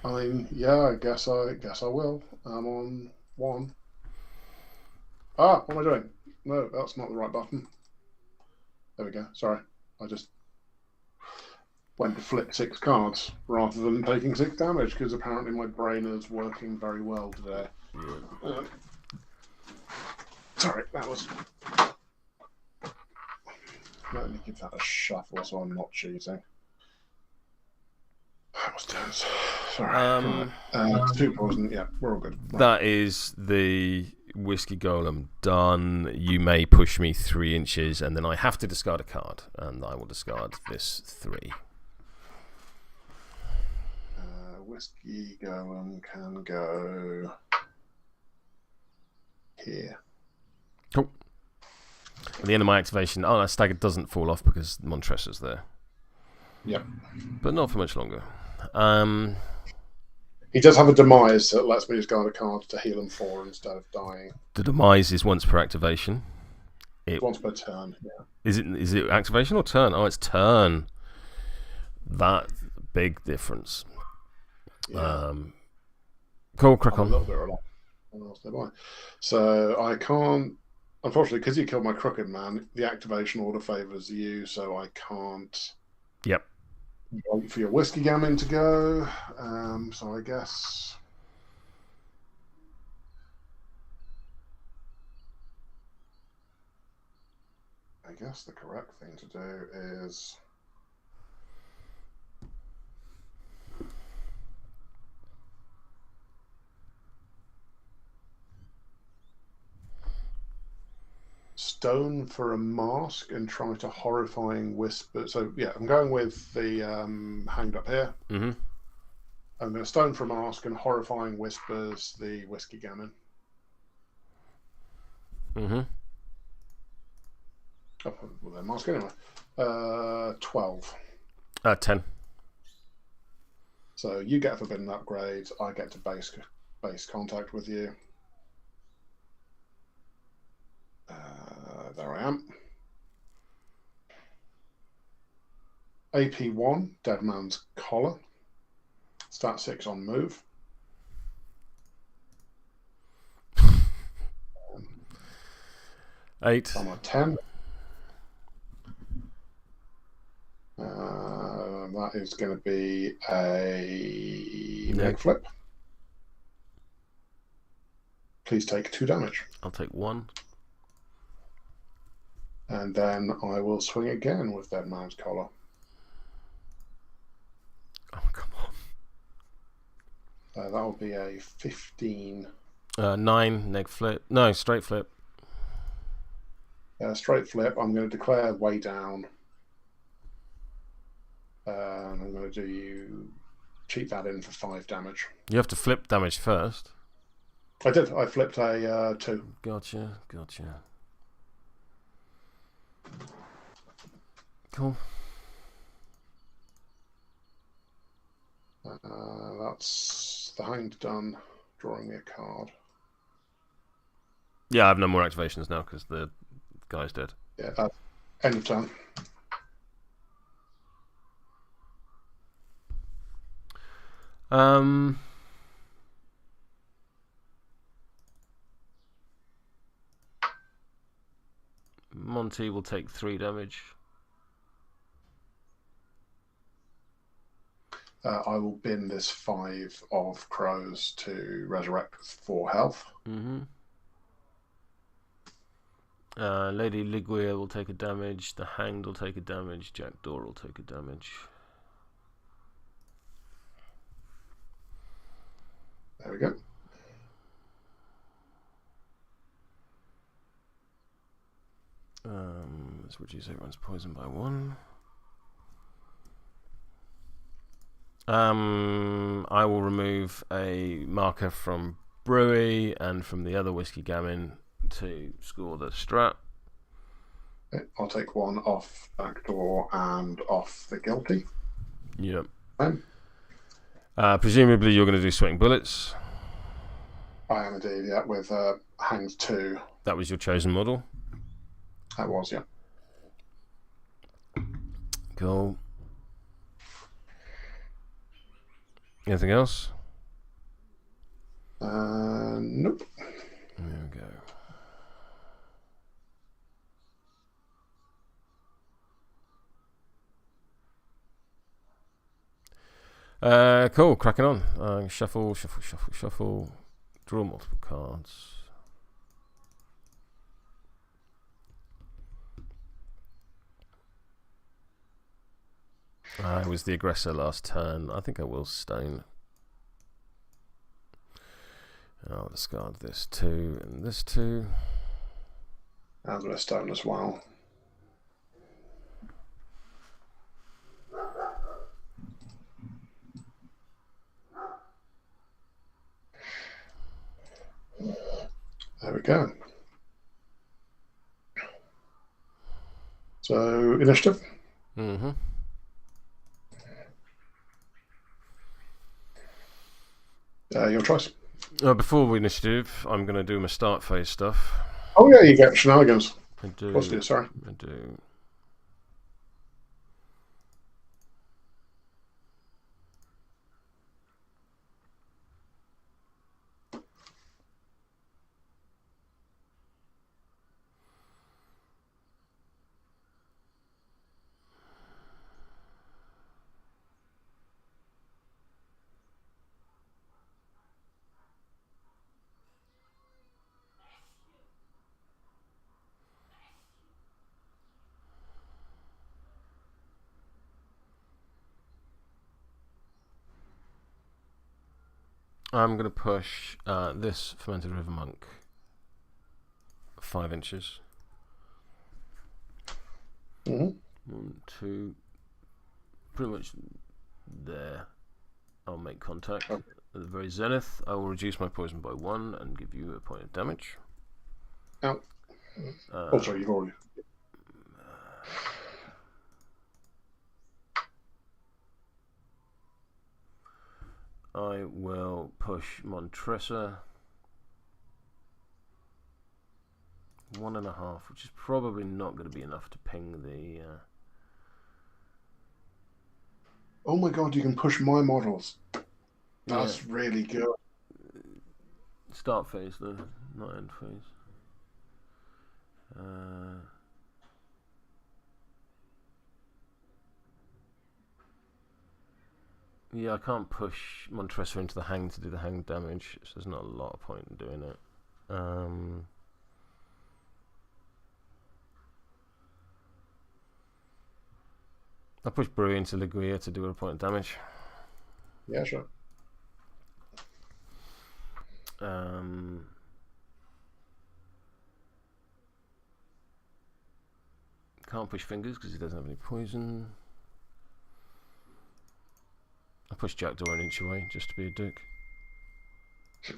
mean, yeah, I guess I will. I'm on 1. Ah, what am I doing? No, that's not the right button. There we go. Sorry, I just went to flip 6 cards rather than taking 6 damage because apparently my brain is working very well today. Yeah. Sorry, that was... Let me give that a shuffle so I'm not cheating. That was tense. Sorry. 2 poison, yeah, we're all good. Right. That is the Whiskey Golem done. You may push me 3 inches and then I have to discard a card, and I will discard this 3. Whiskey Golem can go here. Cool. At the end of my activation, that stagger doesn't fall off because Montresor's there. Yep. But not for much longer. He does have a demise that lets me discard a card to heal him 4 instead of dying. The demise is once per activation. Once per turn, yeah. Is it activation or turn? Oh, it's turn. That big difference. Yeah. Cool, crack on. A little bit relaxed. So I can't, unfortunately, because you killed my crooked man, the activation order favours you, so I can't. Yep. Wait for your Whiskey Gamin to go. So I guess. The correct thing to do is. Stone for a mask and try to horrifying whisper. So yeah, I'm going with the hanged up here. Mm-hmm. I'm going to stone for a mask and horrifying whispers the Whiskey Gamin. Mm-hmm. Oh, well, they're mask anyway. 12. 10. So you get a forbidden upgrade. I get to base contact with you. There I am. AP1, Dead Man's Collar. Stat 6 on move. Eight. I'm at 10. That is going to be a neg flip. Please take 2 damage. I'll take 1. And then I will swing again with Dead Man's Collar. Oh, come on. That will be a 15. 9, neg flip. No, straight flip. Straight flip. I'm going to declare way down. And I'm going to cheat that in for 5 damage. You have to flip damage first. I did. I flipped a 2. Gotcha. Cool. That's the Hanged done. Drawing me a card. Yeah, I have no more activations now because the guy's dead. Yeah, end of turn. Monty will take 3 damage. I will bin this 5 of crows to resurrect with 4 health. Lady Ligeia will take a damage. The Hanged will take a damage. Jackdaw will take a damage. There we go. Let's reduce everyone's poison by 1. I will remove a marker from Brewy and from the other whiskey Gamin to score the strat. Okay, I'll take 1 off Backdoor and off the Guilty. Yep. Fine. Presumably you're going to do Sweating Bullets. I am indeed, yeah, with Hanged 2. That was your chosen model? That was, yeah. Cool. Anything else? Nope. There we go. Cool, cracking on. Shuffle. Draw multiple cards. I was the aggressor last turn. I think I will stone. I'll discard this 2 and this 2. I'm going to stone as well. There we go. So, initiative. Your choice. Before we initiative, I'm going to do my start phase stuff. Oh yeah, you get shenanigans. I do. What's this? Sorry. I do. I'm going to push this Fermented River Monk 5 inches. 1, 2, pretty much there. I'll make contact. At the very zenith, I will reduce my poison by 1 and give you a point of damage. Oh, sorry, you've already. I will push Montresor 1.5, which is probably not going to be enough to ping the Oh my god, you can push my models. That's really good. Start phase though, not end phase. Yeah, I can't push Montresor into the hang to do the hang damage, so there's not a lot of point in doing it. I push Brew into Ligeia to do a point of damage. Yeah, sure. Can't push Fingers because he doesn't have any poison. I push Jackdaw an inch away just to be a dick. I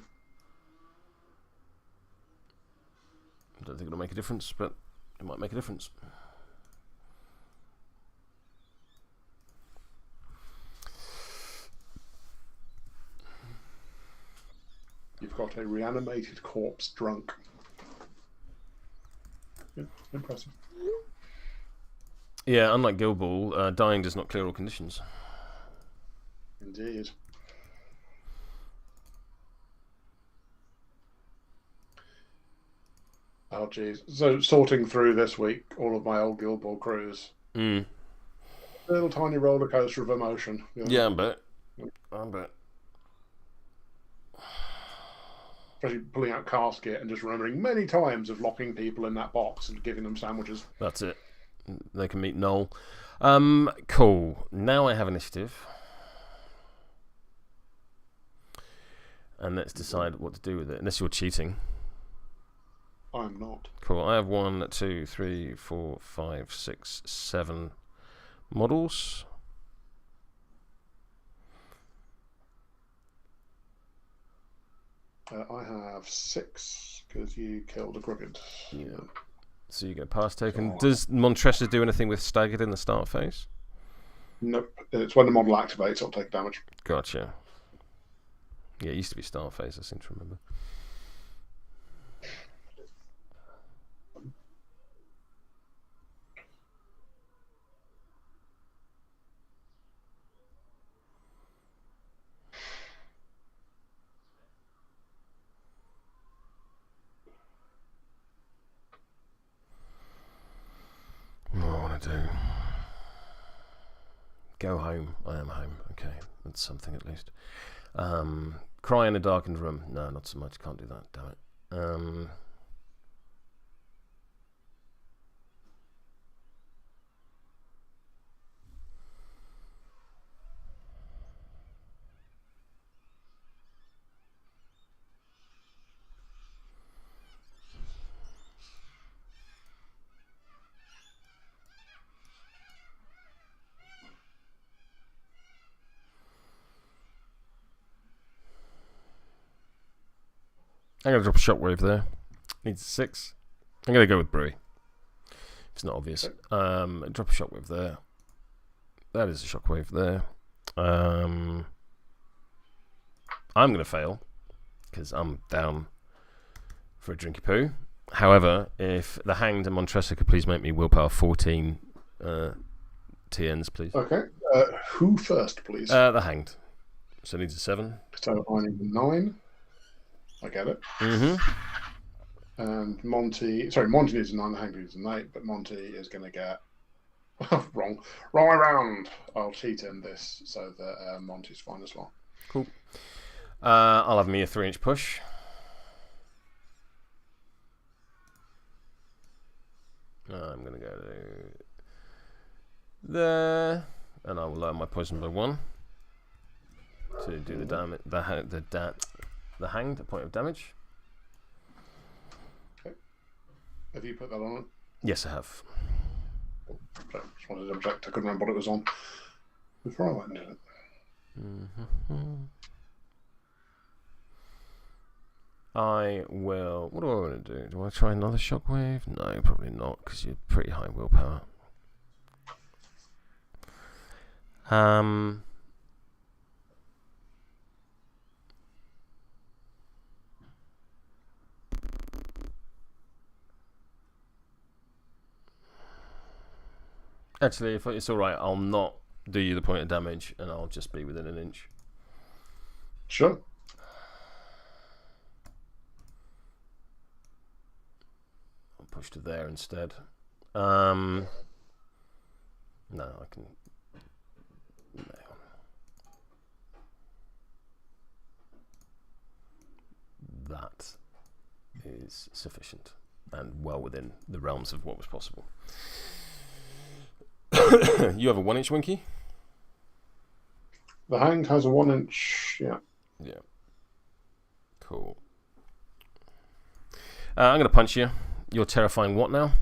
don't think it'll make a difference, but it might make a difference. You've got a reanimated corpse drunk. Yeah, impressive. Yeah, unlike Guild Ball, dying does not clear all conditions. Indeed. Oh, geez. So, sorting through this week, all of my old Guild Ball crews. Mm. A little tiny roller coaster of emotion. Yeah, I bet. I bet. Especially pulling out Casket and just remembering many times of locking people in that box and giving them sandwiches. That's it. They can meet Noel. Cool. Now I have initiative. And let's decide what to do with it. Unless you're cheating. I'm not. Cool. I have 1, 2, 3, 4, 5, 6, 7 models. I have 6 because you killed a crooked. Yeah. So you get pass token. Does Montresor do anything with staggered in the start phase? Nope. It's when the model activates, it'll take damage. Gotcha. Yeah, it used to be start phase, I seem to remember. What do I want to do? Go home. I am home. Okay, that's something at least. Cry in a darkened room. No, not so much. Can't do that. Damn it. I'm going to drop a shockwave there. Needs 6. I'm going to go with Brewy. It's not obvious. Drop a shockwave there. That is a shockwave there. I'm going to fail because I'm down for a drinky poo. However, if the Hanged and Montresor could please make me willpower 14 TNs, please. Okay. Who first, please? The Hanged. So it needs a 7. So I need a 9. I get it. Mm-hmm. And Monty needs a 9, the Hanged needs an 8, but Monty is going to get wrong way round. I'll cheat in this so that Monty's fine as well. Cool. I'll have me a 3-inch push. I'm going to go to there, and I will lower my poison by 1 to do the damage. The Hanged, a point of damage. Okay. Have you put that on it? Yes, I have. Okay. Just wanted to double check. I couldn't remember what it was on before I went into it. Mm-hmm. I will. What do I want to do? Do I try another shockwave? No, probably not, because you're pretty high willpower. Actually, if it's all right, I'll not do you the point of damage, and I'll just be within an inch. Sure. I'll push to there instead. No, I can. No. That is sufficient and well within the realms of what was possible. You have a 1-inch Winky? The Hanged has a 1-inch, yeah. Yeah. Cool. I'm going to punch you. You're terrifying what now?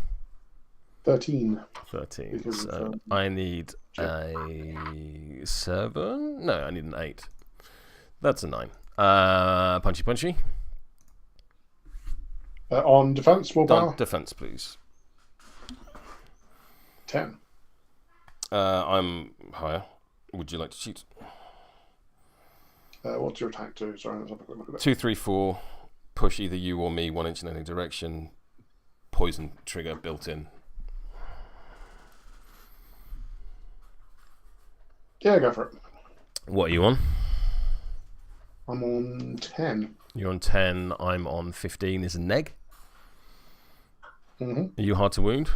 13. 13. So I need a 7? No, I need an 8. That's a 9. Punchy punchy. On defense, willpower? On defense, please. 10. I'm higher. Would you like to cheat? What's your attack do? Sorry, let's have a quick look at it. 2, 3, 4. Push either you or me 1 inch in any direction. Poison trigger built in. Yeah, go for it. What are you on? I'm on 10. You're on 10. I'm on 15. Is a neg? Mm-hmm. Are you hard to wound?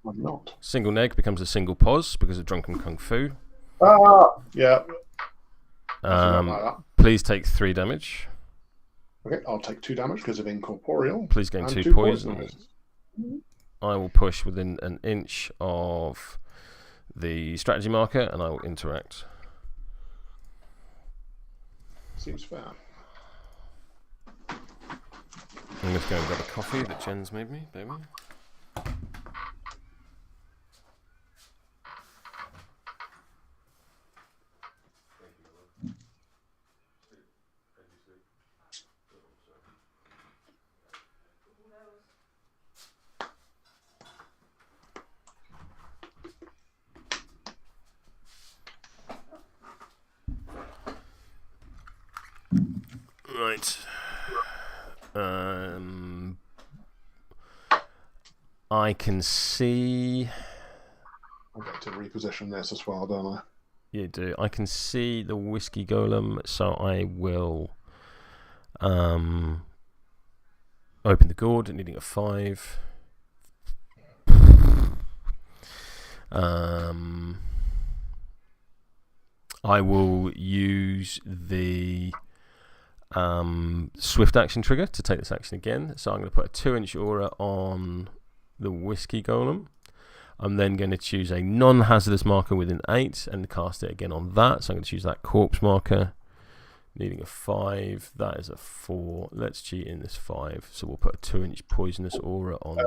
I'm not. Single neg becomes a single pos because of drunken kung fu. Yeah. Please take 3 damage. Okay, I'll take 2 damage because of incorporeal. Please gain 2 poison. I will push within an inch of the strategy marker and I will interact. Seems fair. I'm going to go and grab a coffee that Jen's made me. Bear with me. Right. I can see. I get to reposition this as well, don't I? You do. I can see the whiskey golem, so I will open the gourd, needing a 5. I will use the swift action trigger to take this action again. So I'm going to put a 2-inch aura on the whiskey golem. I'm then going to choose a non-hazardous marker within 8 and cast it again on that. So I'm going to choose that corpse marker, needing a 5. That is a 4. Let's cheat in this 5. So we'll put a 2-inch poisonous aura on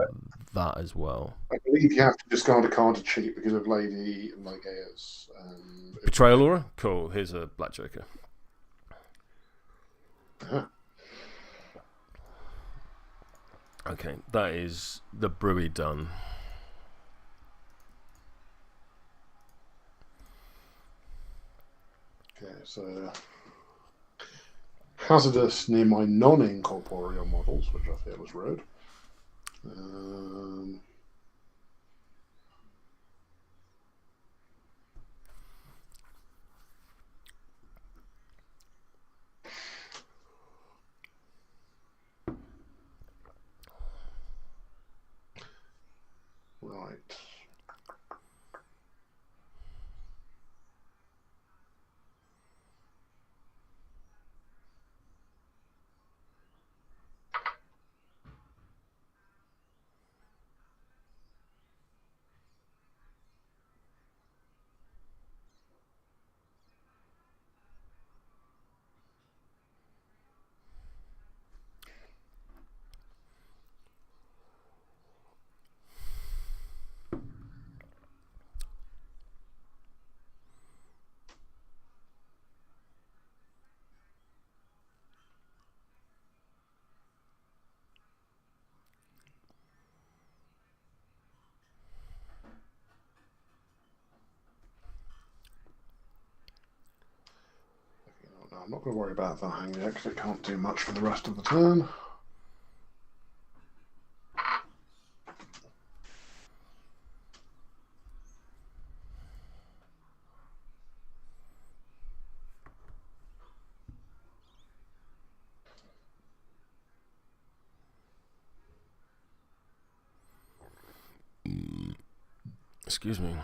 that as well. I believe you have to discard a card to cheat because of Lady Ligeia's. Betrayal aura? Cool. Here's a black joker. Uh-huh. Okay, that is the brewery done. Okay, so hazardous near my non-incorporeal models, which I feel is rude. Right. No, I'm not going to worry about that hang yet because it can't do much for the rest of the turn. Excuse me.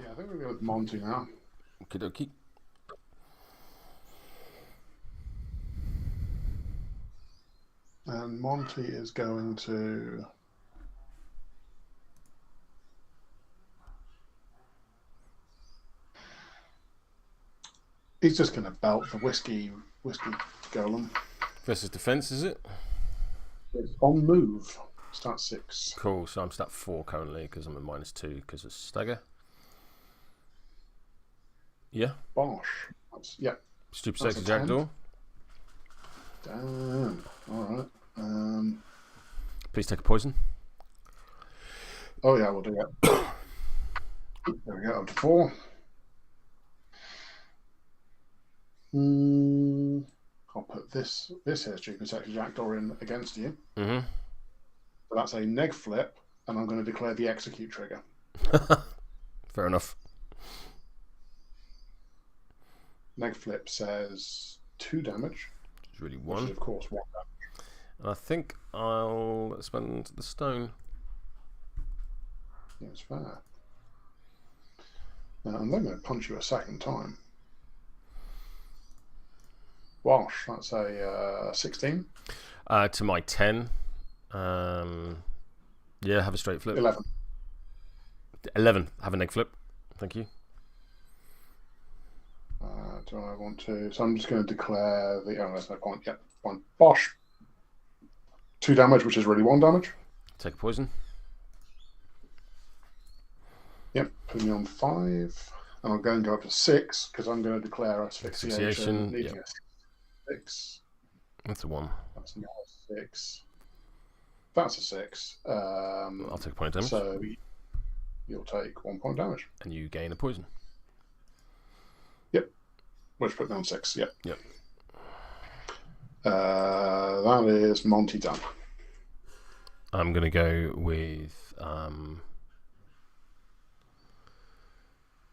Yeah, I think we'll go with Monty now. Okie dokie. And Monty is going to... He's just going to belt the whiskey golem. Versus defense, is it? It's on move. Start 6. Cool, so I'm stat 4 currently because I'm at -2 because of stagger. Yeah. Bosh. Yeah. Stupid sexy jackdaw. Damn. Alright. Please take a poison. Oh yeah, we'll do that. There we go, up to 4. I'll put this here stupid sexy jackdaw in against you. Mm-hmm. So that's a neg flip, and I'm going to declare the execute trigger. Fair enough. Neg flip says 2 damage. It's really 1. Which is, of course, 1 damage. And I think I'll spend the stone. Yeah, it's fair. I'm then going to punch you a second time. Wash, that's a 16. To my 10. Yeah, have a straight flip. 11. 11. Have a neg flip. Thank you. Do I want to? So I'm just going to declare the. Oh, there's no point. Yep, 1. Bosh. 2 damage, which is really 1 damage. Take a poison. Yep, put me on 5. And I'm going to go up to 6 because I'm going to declare asphyxiation. Needing yep. a 6. That's a 1. That's not a 6. That's a 6. I'll take a point of damage. So you'll take 1 point damage. And you gain a poison. Yep. Which put me on 6. Yep. Yep. That is Monty done. I'm going to go with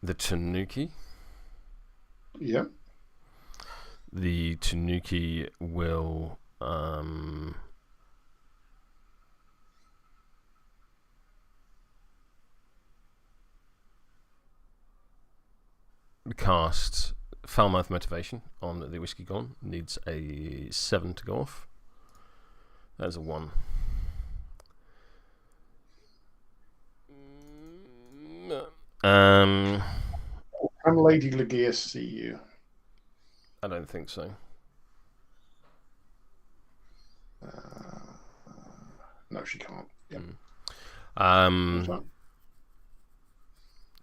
the Tanuki. Yep. The Tanuki will cast Foul-Mouth Motivation on the Whiskey Golem. Needs a 7 to go off. That's a 1. Can Lady Ligeia see you? I don't think so. No, she can't. Yep.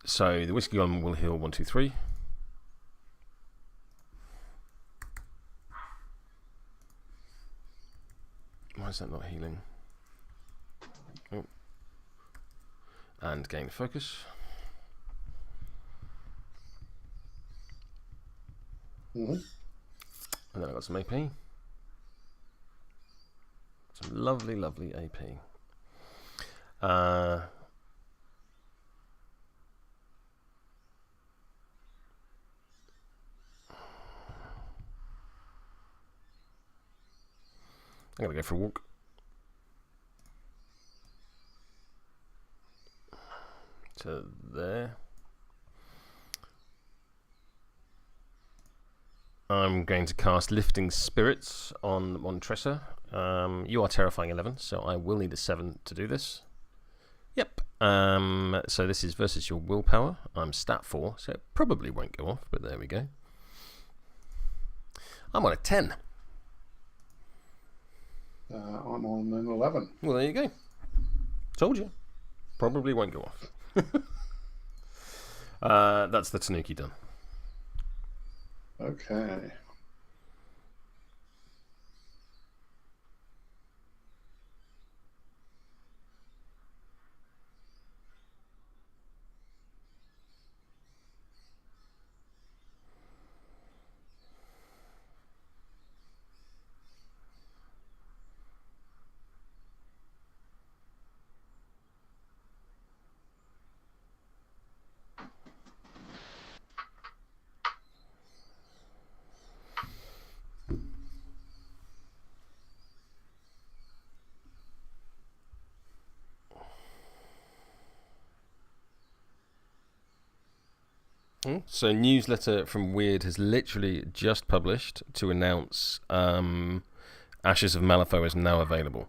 So the Whiskey Golem will heal 1, 2, 3. Why is that not healing? Oh. And gain focus. Mm-hmm. And then I got some AP. Some lovely, lovely AP. I'm going to go for a walk. to there. I'm going to cast Lifting Spirits on Montresor. You are terrifying 11, so I will need a 7 to do this. Yep. So this is versus your willpower. I'm stat 4, so it probably won't go off, but there we go. I'm on a 10. I'm on an 11. Well, there you go. Told you. Probably won't go off. That's the Tanuki done. Okay. So newsletter from Weird has literally just published to announce Ashes of Malifaux is now available.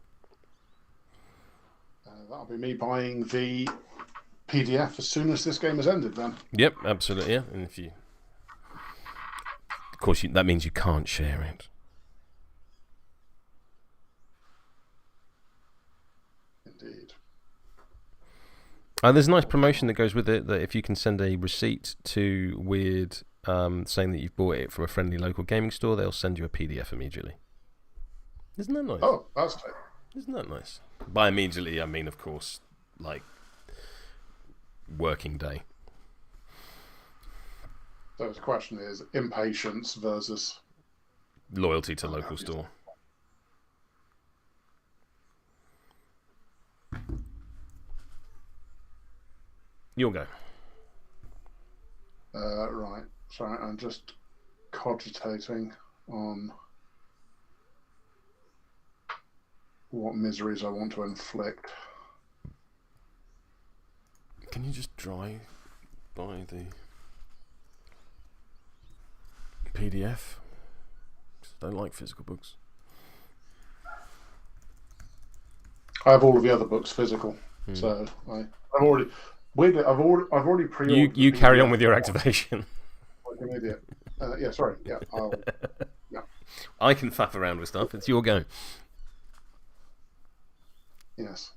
That'll be me buying the PDF as soon as this game has ended then. Yep, absolutely, yeah. And if you... Of course, that means you can't share it. Indeed. There's a nice promotion that goes with it, that if you can send a receipt to Weird saying that you've bought it from a friendly local gaming store, they'll send you a PDF immediately. Isn't that nice? Oh, that's tight. Isn't that nice? By immediately, I mean, of course, like, working day. So the question is impatience versus... Loyalty to local store. You'll go. Right. Sorry, I'm just cogitating on what miseries I want to inflict. Can you just drive by the PDF? I don't like physical books. I have all of the other books physical, so I've already pre-ordered. You carry on with your activation. Like an idiot. Yeah, sorry. Yeah, yeah. I can faff around with stuff. It's your go. Yes.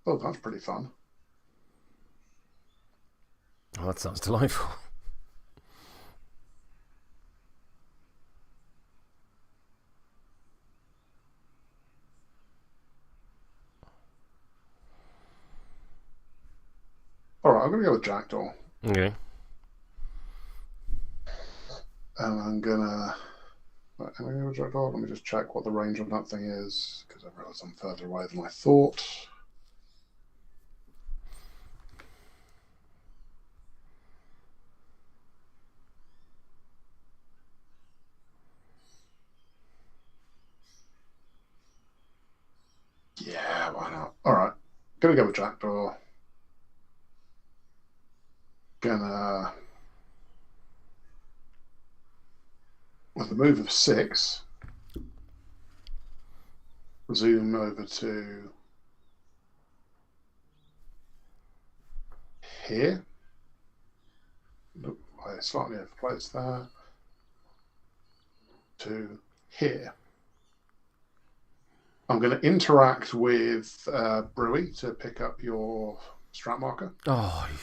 Oh, that's pretty fun. Oh, that sounds delightful. All right, I'm going to go with Jackdaw. Okay. And I'm going to... Right, am I going to go with Jackdaw? Let me just check what the range on that thing is, because I realised I'm further away than I thought. Yeah, why not? All right, gonna go with Jackdaw. Gonna, with a move of 6, zoom over to here. Look, I slightly overplaced there. To here. I'm going to interact with Brewy to pick up your strat marker. Oh, you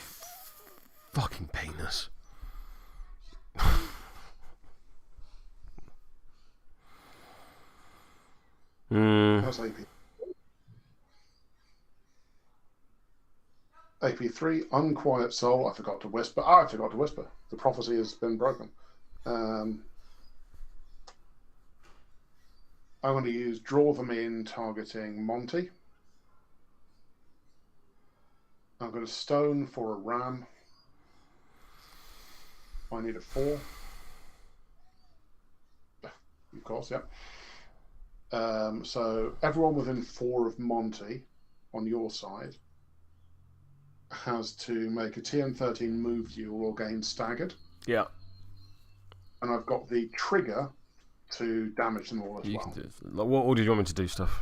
fucking penis. How's AP? AP3, Unquiet Soul. I forgot to whisper. I forgot to whisper. The prophecy has been broken. I'm going to use Draw Them In, targeting Monty. I'm going to stone for a ram. I need a 4. Of course, yeah. So everyone within 4 of Monty on your side has to make a TN13 move duel or gain staggered. Yeah. And I've got the trigger to damage them all as well. Can do it. What order do you want me to do stuff?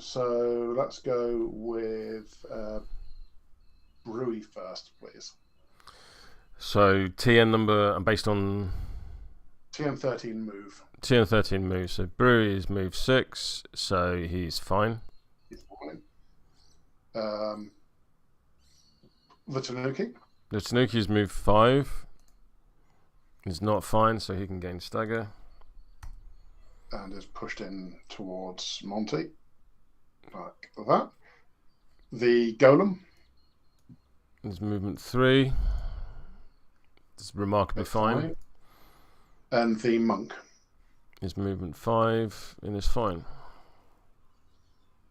So let's go with Brewy first, please. So TN number, and based on TN13 move. TN13 move. So Brewy is move 6, so he's fine. He's fine. The Tanuki. The Tanuki is move 5. He's not fine, so he can gain stagger. And is pushed in towards Monty. Like that. The Golem. His movement 3. It's remarkably fine. And the Monk. His movement 5 and is fine.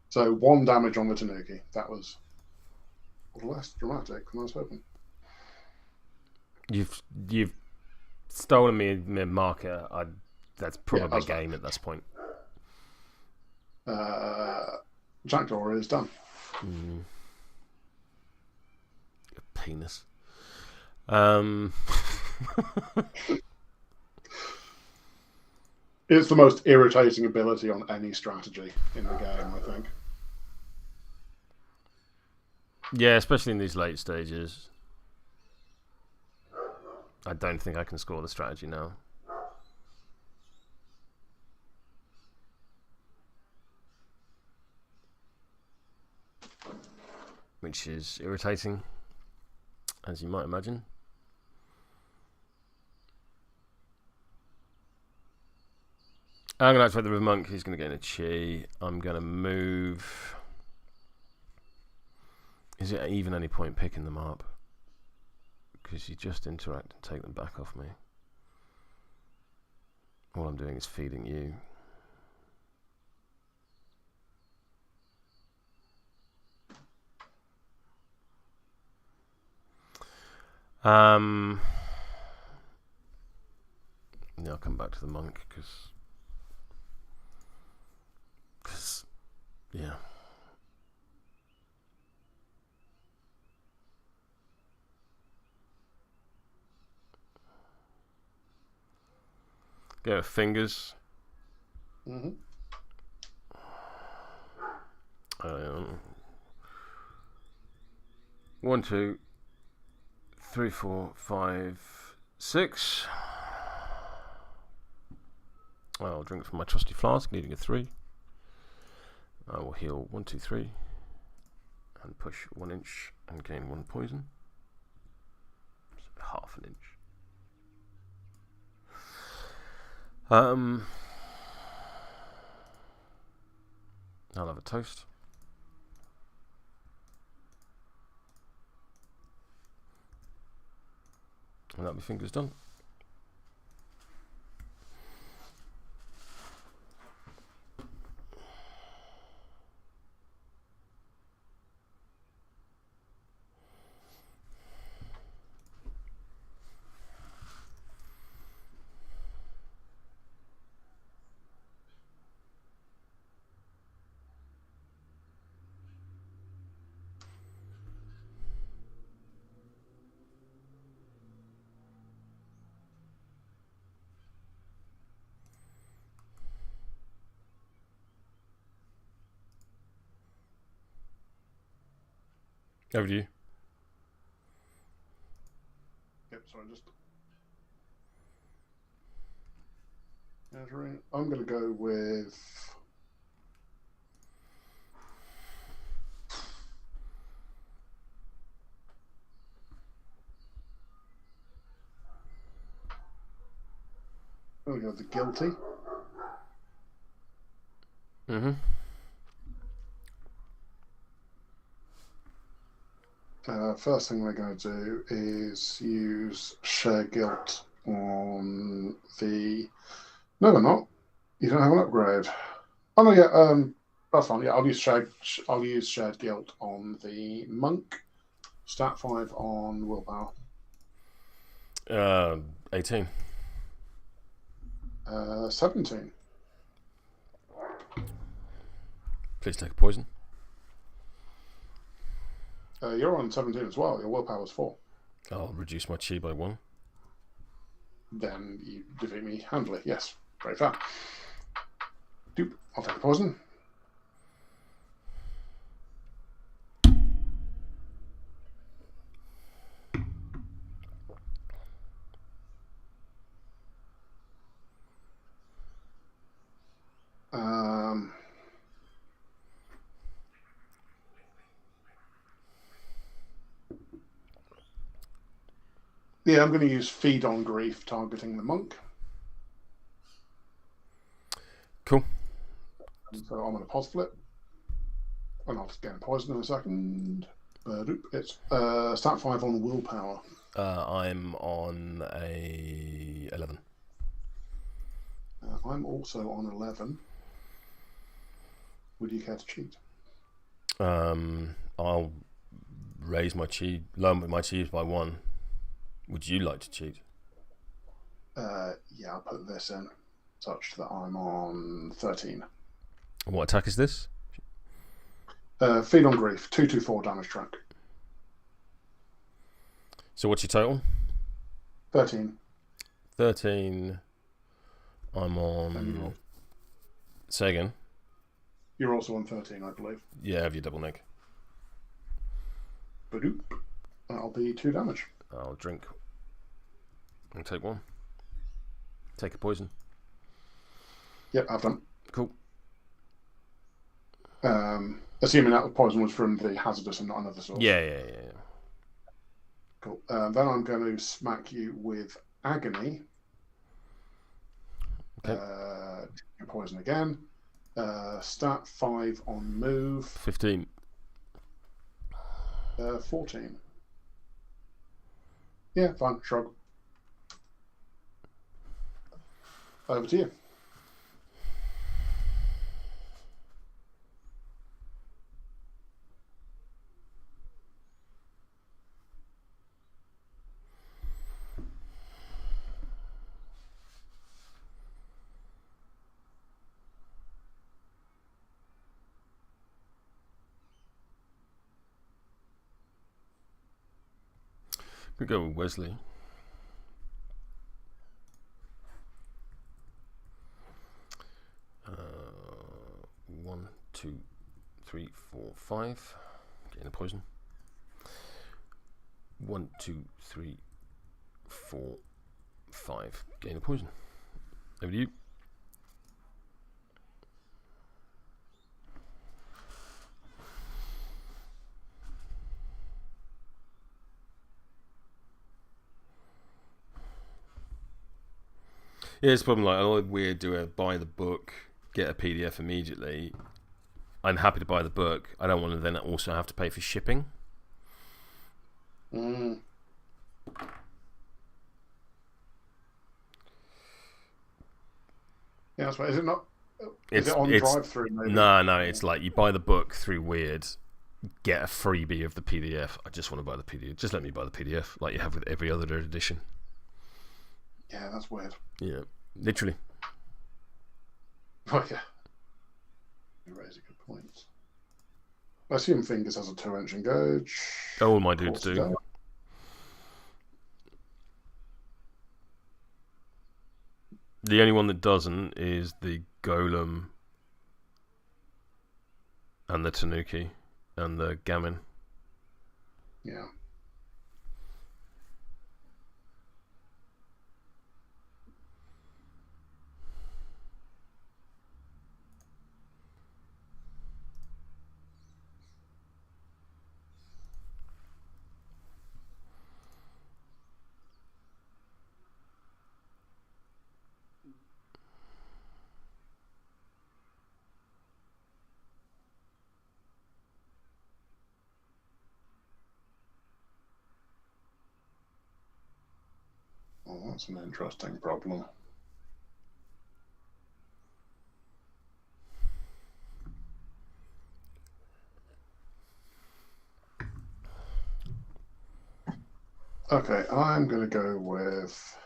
So 1 damage on the Tanuki. That was less dramatic than I was hoping. You've stolen me a marker. That's probably game at this point. Jackdaw is done. A penis. It's the most irritating ability on any strategy in the game, I think. Yeah, especially in these late stages. I don't think I can score the strategy now. Which is irritating, as you might imagine. I'm going to activate the River Monk. He's going to get in a chi. I'm going to move. Is it even any point picking them up? Because you just interact and take them back off me. All I'm doing is feeding you. Yeah, I'll come back to the monk because yeah. Go with fingers. 1, 2, 3, 4, 5, 6. I'll drink from my trusty flask, needing a 3. I will heal 1, 2, 3, and push 1 inch and gain 1 poison. So half an inch. I'll have a toast. And that'll be fingers done. Over to you. Yep, sorry, just measuring. I'm going to go with the guilty. First thing we're going to do is use share guilt on the. No, we're not. You don't have an upgrade. Oh no, yeah. That's fine. Yeah, I'll use shared guilt on the monk. Stat 5 on willpower. 18. 17. Please take a poison. You're on 17 as well. Your willpower is 4. I'll reduce my chi by 1. Then you defeat me handily. Yes, very fair. Doop. I'll take a poison. Yeah, I'm going to use Feed on Grief, targeting the monk. Cool. And so I'm going to pause flip. And I'll just get a poison in a second. It's stat 5 on willpower. I'm on a 11. I'm also on 11. Would you care to cheat? I'll raise my chi, lower my chi by 1. Would you like to cheat? Yeah, I'll put this in such that I'm on 13. What attack is this? Feed on Grief, 224 damage track. So what's your total? 13. 13. I'm on... Say again. You're also on 13, I believe. Yeah, have your double neg. Badoop. That'll be 2 damage. I'll drink. I'll take 1. Take a poison. Yep, I've done. Cool. Assuming that poison was from the hazardous and not another source. Yeah. Cool. Then I'm going to smack you with Agony. Okay. Poison again. Stat 5 on move. 15. 14. Yeah, fine. Shrug. Over to you. We go with Wesley. One, 2, 3, 4, 5. Getting a poison. 1, 2, 3, 4, 5. Getting a poison. Over to you. Yeah, it's a problem. Like, I weird do a buy the book, get a PDF immediately. I'm happy to buy the book. I don't want to then also have to pay for shipping. Yeah, that's right. Is it not? Is it on drive-through? No. It's like you buy the book through Weird, get a freebie of the PDF. I just want to buy the PDF. Just let me buy the PDF, like you have with every other edition. Yeah, that's weird. Yeah, literally. Oh, yeah. You raise a good point. I assume Fingers has a 2-inch engage. All my dudes do. The only one that doesn't is the Golem and the Tanuki and the Gamin. Yeah. Oh, that's an interesting problem. Okay, I'm going to go with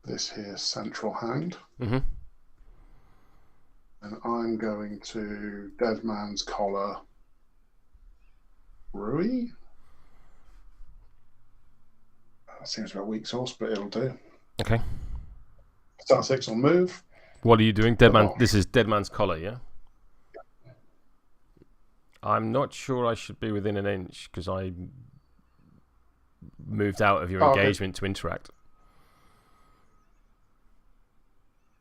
this here central hand. Mm-hmm. And I'm going to Dead Man's Collar Rui. That seems a bit weak sauce, but it'll do. Okay. Start 6 on move. What are you doing? Dead Man. This is Dead Man's Collar, yeah? I'm not sure I should be within an inch because I moved out of your engagement to interact.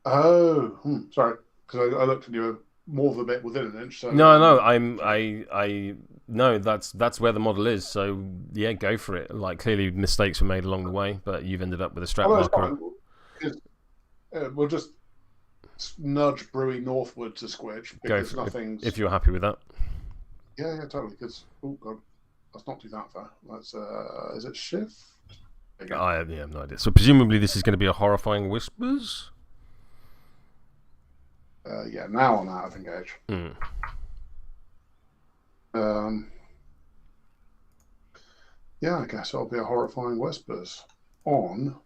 Oh, sorry. Because I looked and you were more of a bit within an inch. So no, no, that's where the model is. So yeah, go for it. Like clearly mistakes were made along the way, but you've ended up with a strap marker. We'll just nudge Brewy northward to Squidge because nothing's. If you're happy with that. Yeah, totally. Because oh god, let's not do that far. Let's. Is it shift? I have no idea. So presumably this is going to be a horrifying whispers. Yeah, now I'm out of engage. Yeah, I guess it'll be a horrifying whispers on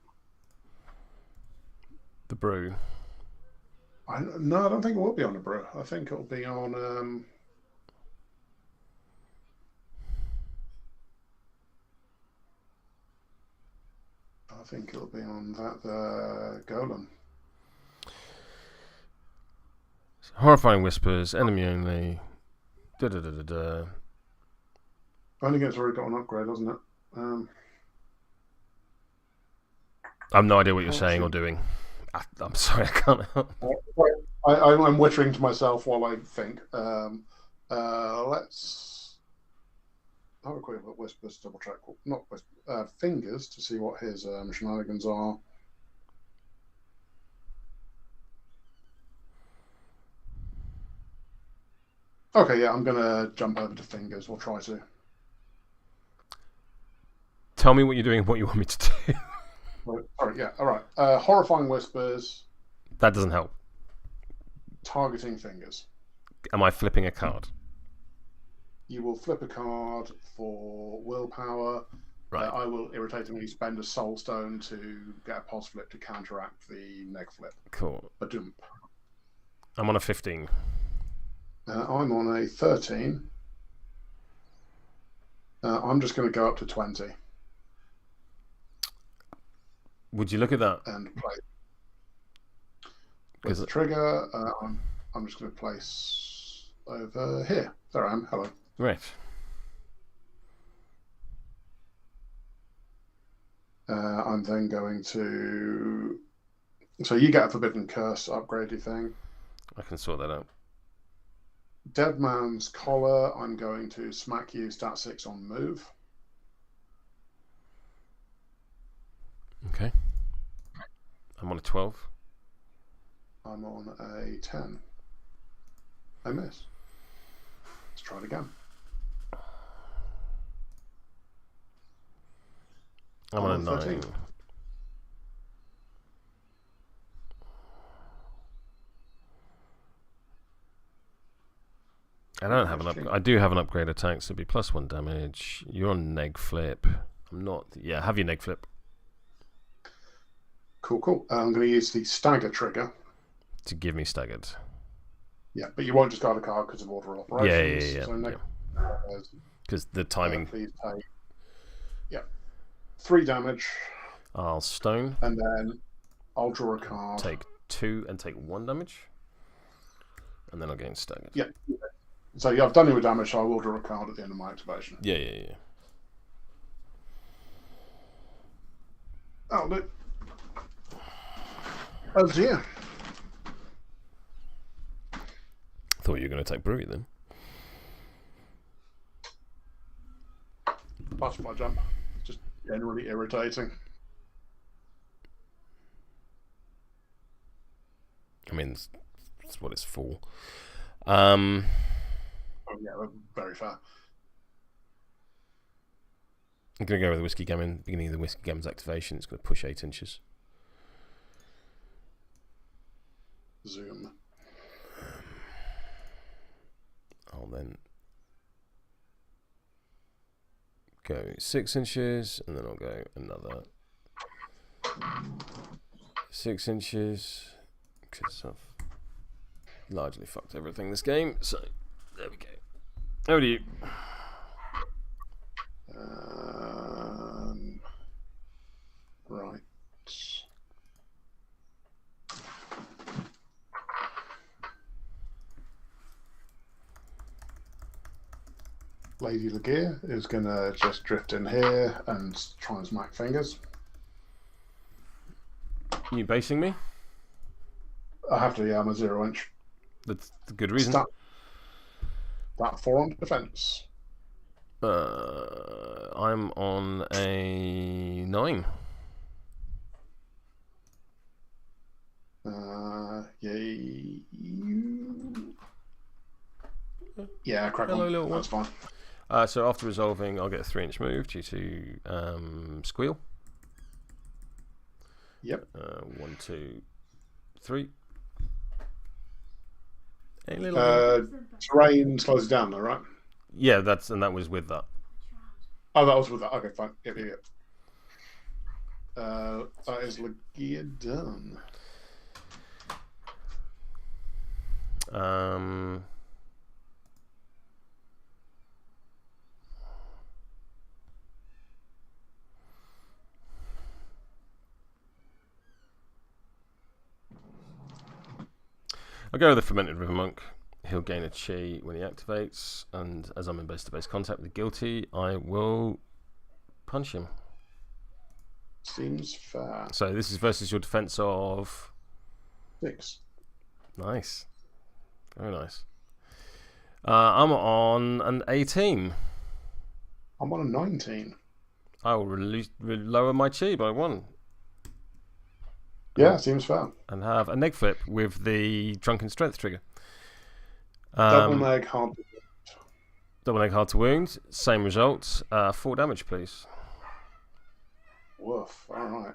the brew. No, I don't think it will be on the brew. I think it'll be on. I think it'll be on that Golem. Horrifying whispers, enemy only. Only gets already got an upgrade, doesn't it? I have no idea what you're saying or doing. I'm sorry, I can't help. I'm whittering to myself while I think. Let's have a quick look at Whispers, double check. Not Whispers, Fingers to see what his shenanigans are. Okay, yeah, I'm going to jump over to Fingers, or try to. Tell me what you're doing and what you want me to do. Sorry, yeah, all right. Horrifying Whispers. That doesn't help. Targeting Fingers. Am I flipping a card? You will flip a card for willpower. Right. I will irritatingly spend a soul stone to get a pos flip to counteract the neg flip. Cool. A dump. I'm on a 15. I'm on a 13. I'm just going to go up to 20. Would you look at that? And play. With the trigger, I'm just going to place over here. There I am. Hello. Right. I'm then going to. So you get a Forbidden Curse upgradey thing. I can sort that out. Dead Man's Collar. I'm going to smack you stat 6 on move. Okay. I'm on a 12. I'm on a 10. I miss. Let's try it again. I'm on a 9. 13. I don't have an I do have an upgrade attack, so it'll be +1 damage. You're on neg flip. I'm not. Yeah, have your neg flip. Cool. I'm going to use the stagger trigger to give me staggered. Yeah, but you won't discard a card because of order of operations. Yeah. So because the timing. Please take. Yeah, 3 damage. I'll stone. And then I'll draw a card. Take 2 and take 1 damage. And then I'll gain staggered. Yeah. So yeah, I've done you with damage, so I will draw a card at the end of my activation. Yeah. Oh, look. Oh dear. Thought you were going to take Brewery then. Butterfly jump. Just generally irritating. I mean, that's what it's for. Oh yeah, very fair. I'm going to go with the Whiskey Gamin. Beginning of the Whiskey Gamin's activation, it's going to push 8 inches. Zoom. I'll then go 6 inches, and then I'll go another 6 inches, because I've largely fucked everything this game. So there we go. Over to you. Right. Lady Legeia is going to just drift in here and try and smack fingers. You basing me? I have to, yeah, I'm a 0-inch. That's a good reason. That 4 on defense. I'm on a 9. Yeah, crack Hello, on. little That's one. fine. So after resolving, I'll get a 3-inch move due to squeal. Yep. 1, 2, 3. Hey, little terrain slows it down though, right? Yeah, that was with that. Oh, that was with that. Okay, fine. Yep. That is Legeia done. I'll go with the Fermented River Monk. He'll gain a chi when he activates, and as I'm in base-to-base contact with the guilty, I will punch him. Seems fair. So this is versus your defense of 6. Nice, very nice. I'm on an 18. I'm on a 19. I will lower my chi by 1. Yeah, seems fair. And have a neg flip with the Drunken Strength trigger. Double neg hard to wound. Double neg hard to wound. Same result. 4 damage, please. Woof. All right.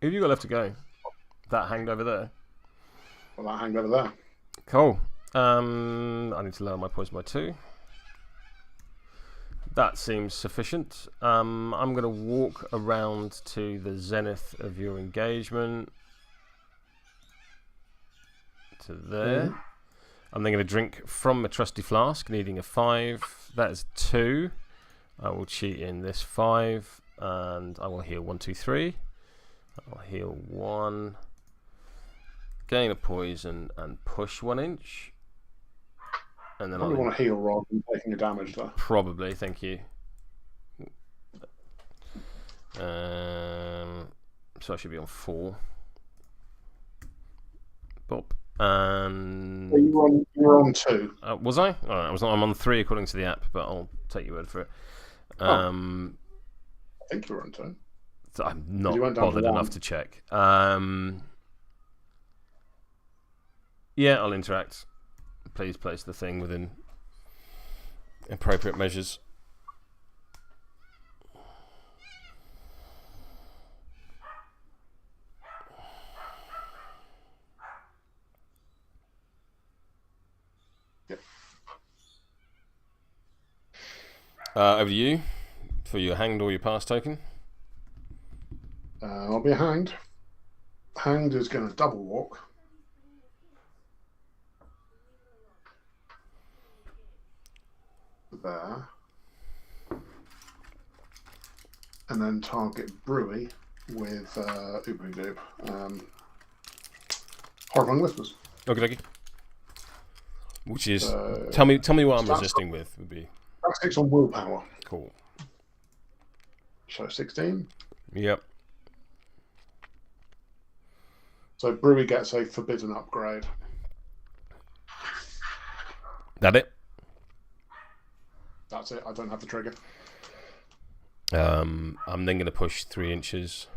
Who have you got left to go? That hanged over there. Well, that hanged over there. Cool. I need to lower my poison by 2. That seems sufficient. I'm going to walk around to the zenith of your engagement. To there. I'm then going to drink from a trusty flask, needing a 5. That is 2. I will cheat in this 5, and I will heal 1, 2, 3. I'll heal 1. Gain a poison and push 1 inch. And then I want to heal rather than taking a damage there. Probably, thank you. So I should be on 4. Bop. And you were on 2. Was I? All right, I was not. I'm on 3 according to the app, but I'll take your word for it. I think you were on 2. So I'm not bothered enough to check. Yeah, I'll interact. Please place the thing within appropriate measures. Yep. Over to you for your hanged or your pass token. I'll be hanged. Hanged is going to double walk. There. And then target Brewy with Horrifying Whispers. Okay. Which is tell me what I'm resisting with would be. That's 6 on willpower. Cool. So 16. Yep. So Brewy gets a forbidden upgrade. That it? That's it. I don't have the trigger. I'm then going to push 3 inches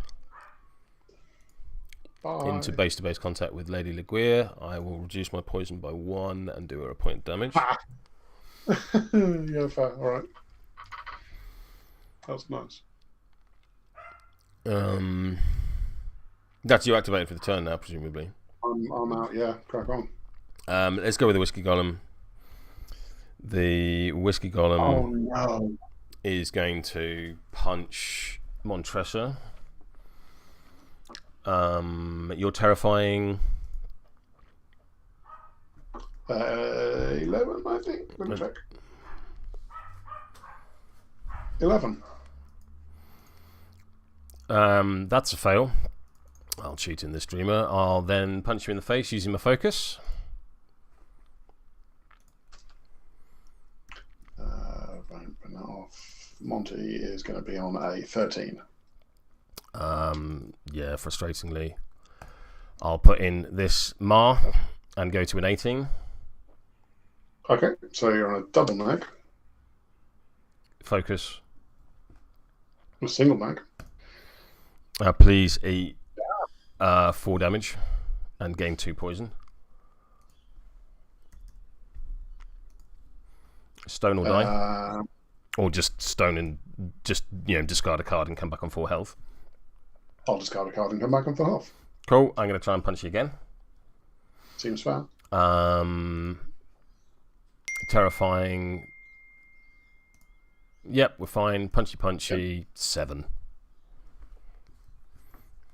into base-to-base contact with Lady Legeia. I will reduce my poison by 1 and do her a point of damage. Yeah, fair. All right. That's nice. That's you activated for the turn now, presumably. I'm out. Yeah, crack on. Let's go with the Whiskey Golem. The Whiskey Golem. Oh no! is going to punch Montresor. You're terrifying. 11, I think. Let me check. 11. That's a fail. I'll cheat in this dreamer. I'll then punch you in the face using my focus. Right, put that off. Monty is going to be on a 13. Yeah, frustratingly. I'll put in this Mar and go to an 18. Okay, so you're on a double mag. Focus. A single mag. Please eat 4 damage and gain 2 poison. Stone or die. Or just stone and just, discard a card and come back on 4 health. I'll discard a card and come back on 4 health. Cool. I'm going to try and punch you again. Seems fair. Terrifying. Yep, we're fine. Punchy, yep. 7.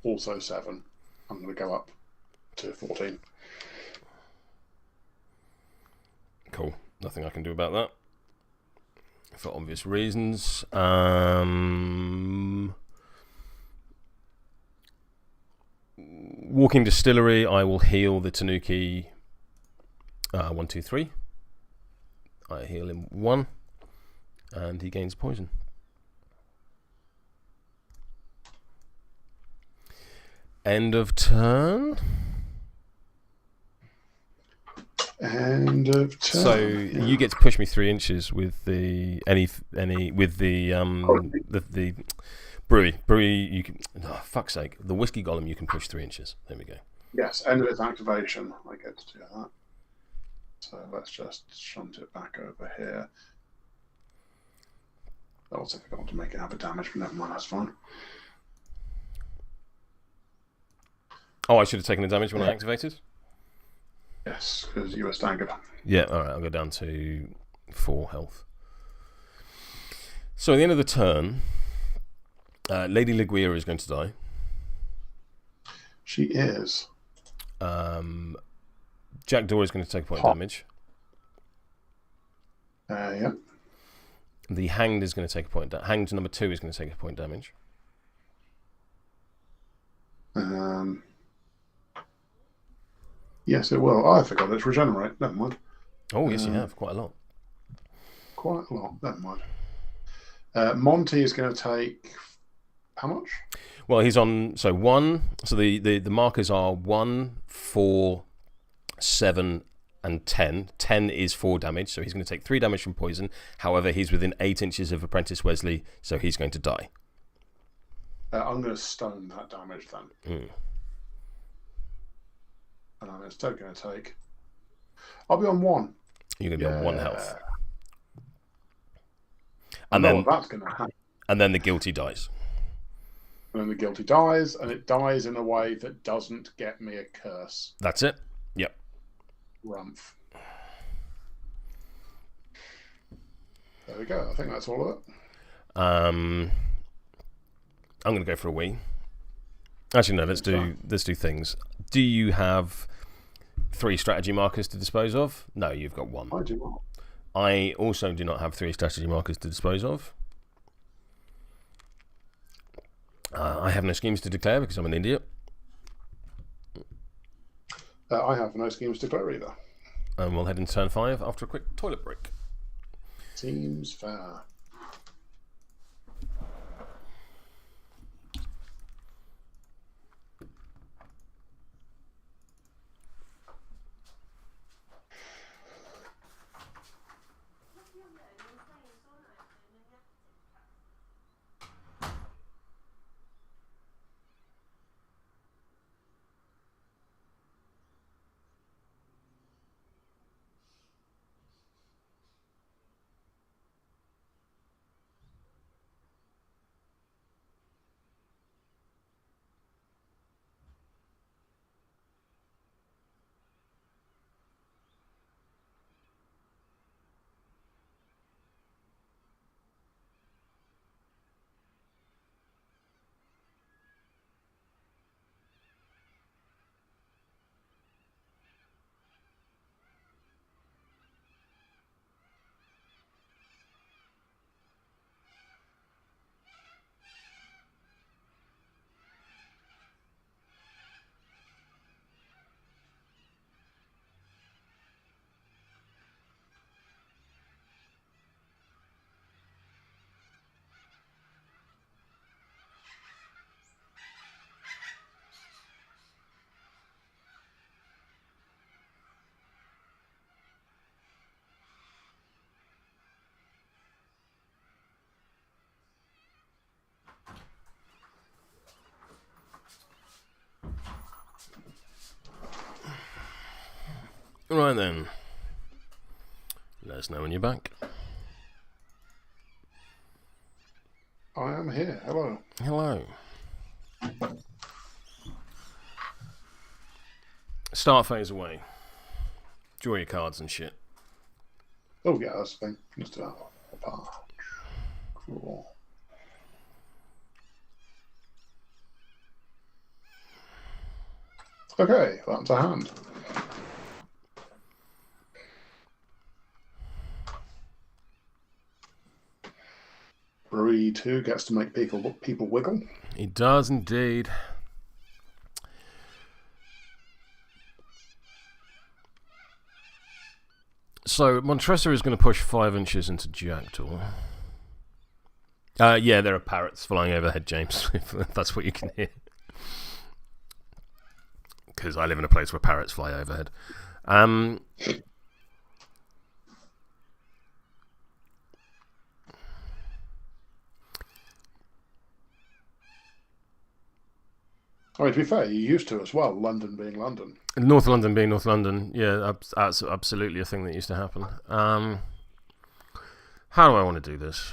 Also 7. I'm going to go up to 14. Cool. Nothing I can do about that. For obvious reasons. Walking Distillery, I will heal the Tanuki 1, 2, 3. I heal him 1. And he gains poison. End of turn. End of turn. So you get to push me 3 inches with the the brewery. You can. Oh, fuck's sake! The whiskey golem you can push 3 inches. There we go. Yes, end of its activation. I get to do that. So let's just shunt it back over here. I also forgot to make it have a damage, but never mind, that's fine. Oh, I should have taken the damage when I activated? Yes, because you were staggered. Yeah, alright, I'll go down to 4 health. So at the end of the turn, Lady Ligeia is going to die. She is. Jack Dora is going to take a point of damage. Yeah. The Hanged is going to take a point. Hanged number 2 is going to take a point damage. Yes, it will. Oh, I forgot it's regenerate. Never mind. Oh, yes, you have. Quite a lot. Quite a lot. Never mind. Monty is going to take... How much? Well, he's on... So 1... So the markers are 1, 4, 7... and 10. 10 is 4 damage, so he's going to take 3 damage from poison. However, he's within 8 inches of Apprentice Wesley, so he's going to die. I'm going to stone that damage then. And I'm instead going to take... I'll be on 1. You're going to be on 1 health. And then that's going to happen. And then the guilty dies. And then the guilty dies, and it dies in a way that doesn't get me a curse. That's it. Yep. Rumph. There we go. I think that's all of it. I'm going to go for a wee. Actually, no. Let's do things. Do you have 3 strategy markers to dispose of? No, you've got 1. I do not. I also do not have 3 strategy markers to dispose of. I have no schemes to declare because I'm an idiot. I have no schemes to declare either. And we'll head into turn 5 after a quick toilet break. Seems fair. Right then. Let us know when you're back. I am here. Hello. Hello. Start phase away. Draw your cards and shit. Oh yeah, that's the thing. Just do that. Cool. Okay, that's a hand. Brewery 2 gets to make people wiggle. He does indeed. So Montresor is going to push 5 inches into Jackdaw. Yeah, there are parrots flying overhead, James, if that's what you can hear. Because I live in a place where parrots fly overhead. I mean, to be fair, you used to as well, London being London. North London being North London, yeah, that's absolutely a thing that used to happen. How do I want to do this?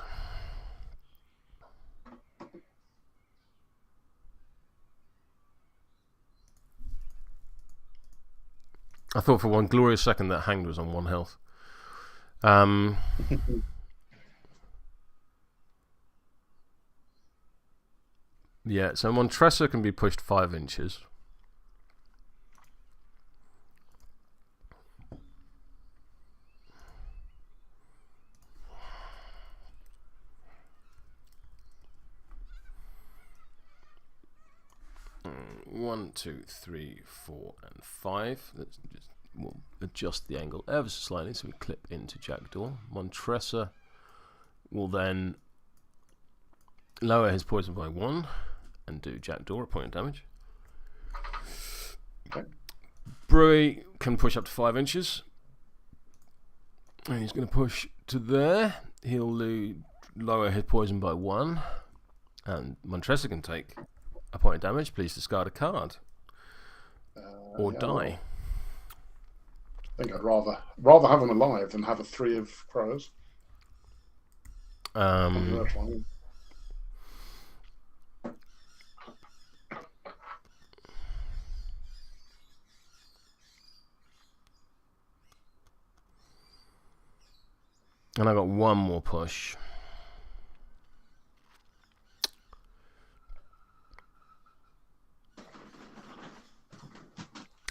I thought for one glorious second that Hanged was on 1 health. Yeah, so Montresor can be pushed 5 inches. One, 2, 3, 4, and 5. We'll adjust the angle ever so slightly so we clip into Jackdaw. Montresor will then lower his poison by 1 and do Jackdaw a point of damage. Okay. Brewery can push up to 5 inches. And he's going to push to there. He'll lower his poison by 1. And Montresor can take a point of damage. Please discard a card. Or yeah, die. I think I'd rather have him alive than have a 3 of crows. And I got one more push.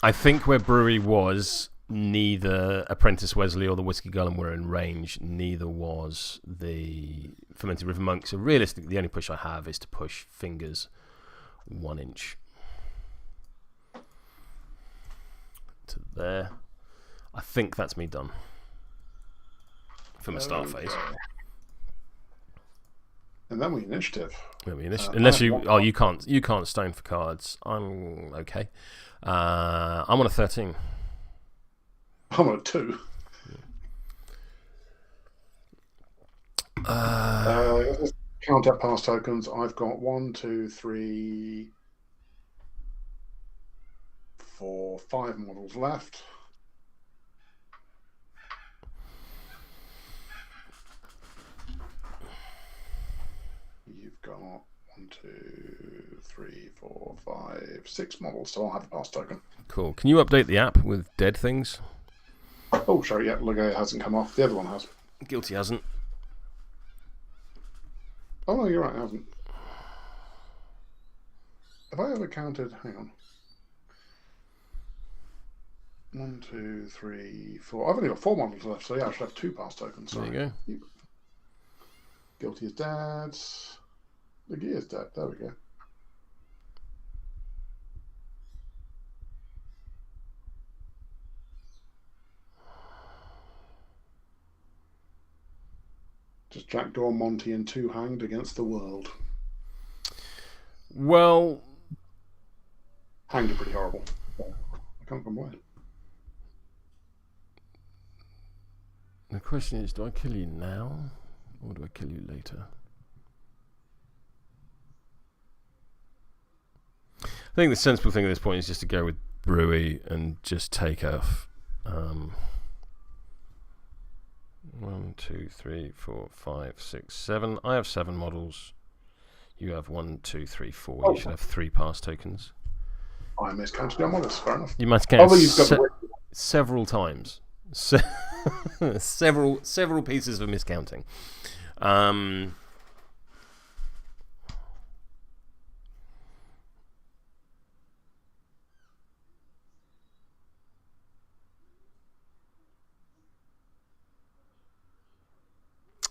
I think where Brewery was, neither Apprentice Wesley or the Whiskey Golem were in range. Neither was the Fermented River Monk. So realistically, the only push I have is to push fingers 1 inch to there. I think that's me done for my start phase. And then we initiative. Unless you can't stone for cards. I'm okay. I'm on a 13. I'm on a 2. Count up past tokens. I've got 1, 2, 3, 4, 5 models left. You've got 1, 2, 3, 4, 5, 6 models, so I'll have a pass token. Cool. Can you update the app with dead things? Oh, sorry, yeah, Ligeia hasn't come off. The other one has. Guilty hasn't. Oh, no, you're right, it hasn't. Have I ever counted? Hang on. 1, 2, 3, 4. I've only got 4 models left, so yeah, I should have 2 pass tokens. Sorry. There you go. Guilty is dead. Ligeia is dead. There we go. Just Jackdaw, Monty, and 2 hanged against the world. Well, hanged are pretty horrible. I can't complain. The question is, do I kill you now, or do I kill you later? I think the sensible thing at this point is just to go with Brewy and just take a 1, 2, 3, 4, 5, 6, 7. I have 7 models. You have 1, 2, 3, 4. Oh. You should have 3 pass tokens. I miscounted your models. Fair enough. You must count got several times. Several pieces of miscounting.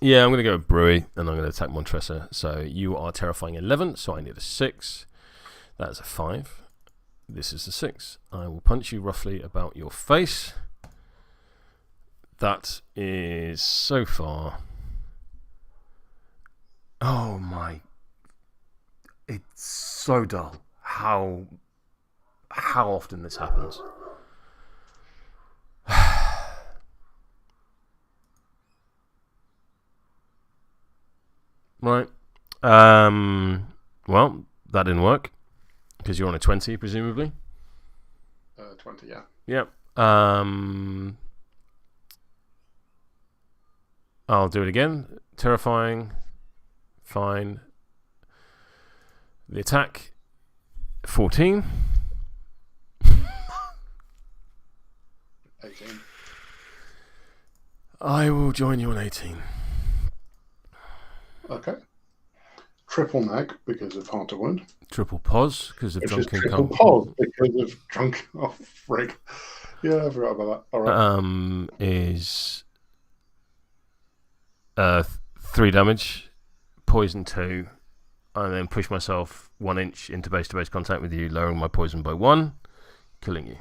Yeah, I'm going to go with Brewy, and I'm going to attack Montresor. So you are terrifying 11, so I need a 6. That's a 5. This is a 6. I will punch you roughly about your face. That is so far. Oh my. It's so dull. How often this happens. Right. Well, that didn't work. Because you're on a 20, presumably. 20, yeah. Yep. I'll do it again. Terrifying. Fine. The attack. 14. 18. I will join you on 18. Okay. Triple nag because of Heart to Wound. Triple pause because of drunken triple pause because of drunken. Oh, frig. Yeah, I forgot about that. All right. Is 3 damage, poison 2, and then push myself 1 inch into base-to-base contact with you, lowering my poison by 1, killing you.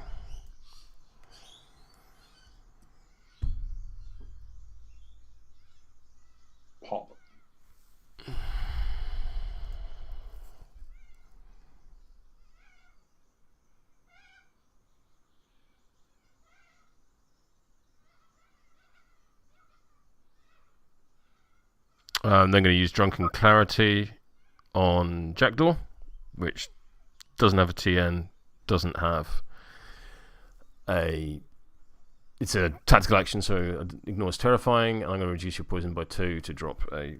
Pop. I'm then going to use Drunken Clarity on Jackdaw, which doesn't have a TN, doesn't have a... It's a tactical action, so it ignores Terrifying. I'm going to reduce your poison by 2 to drop a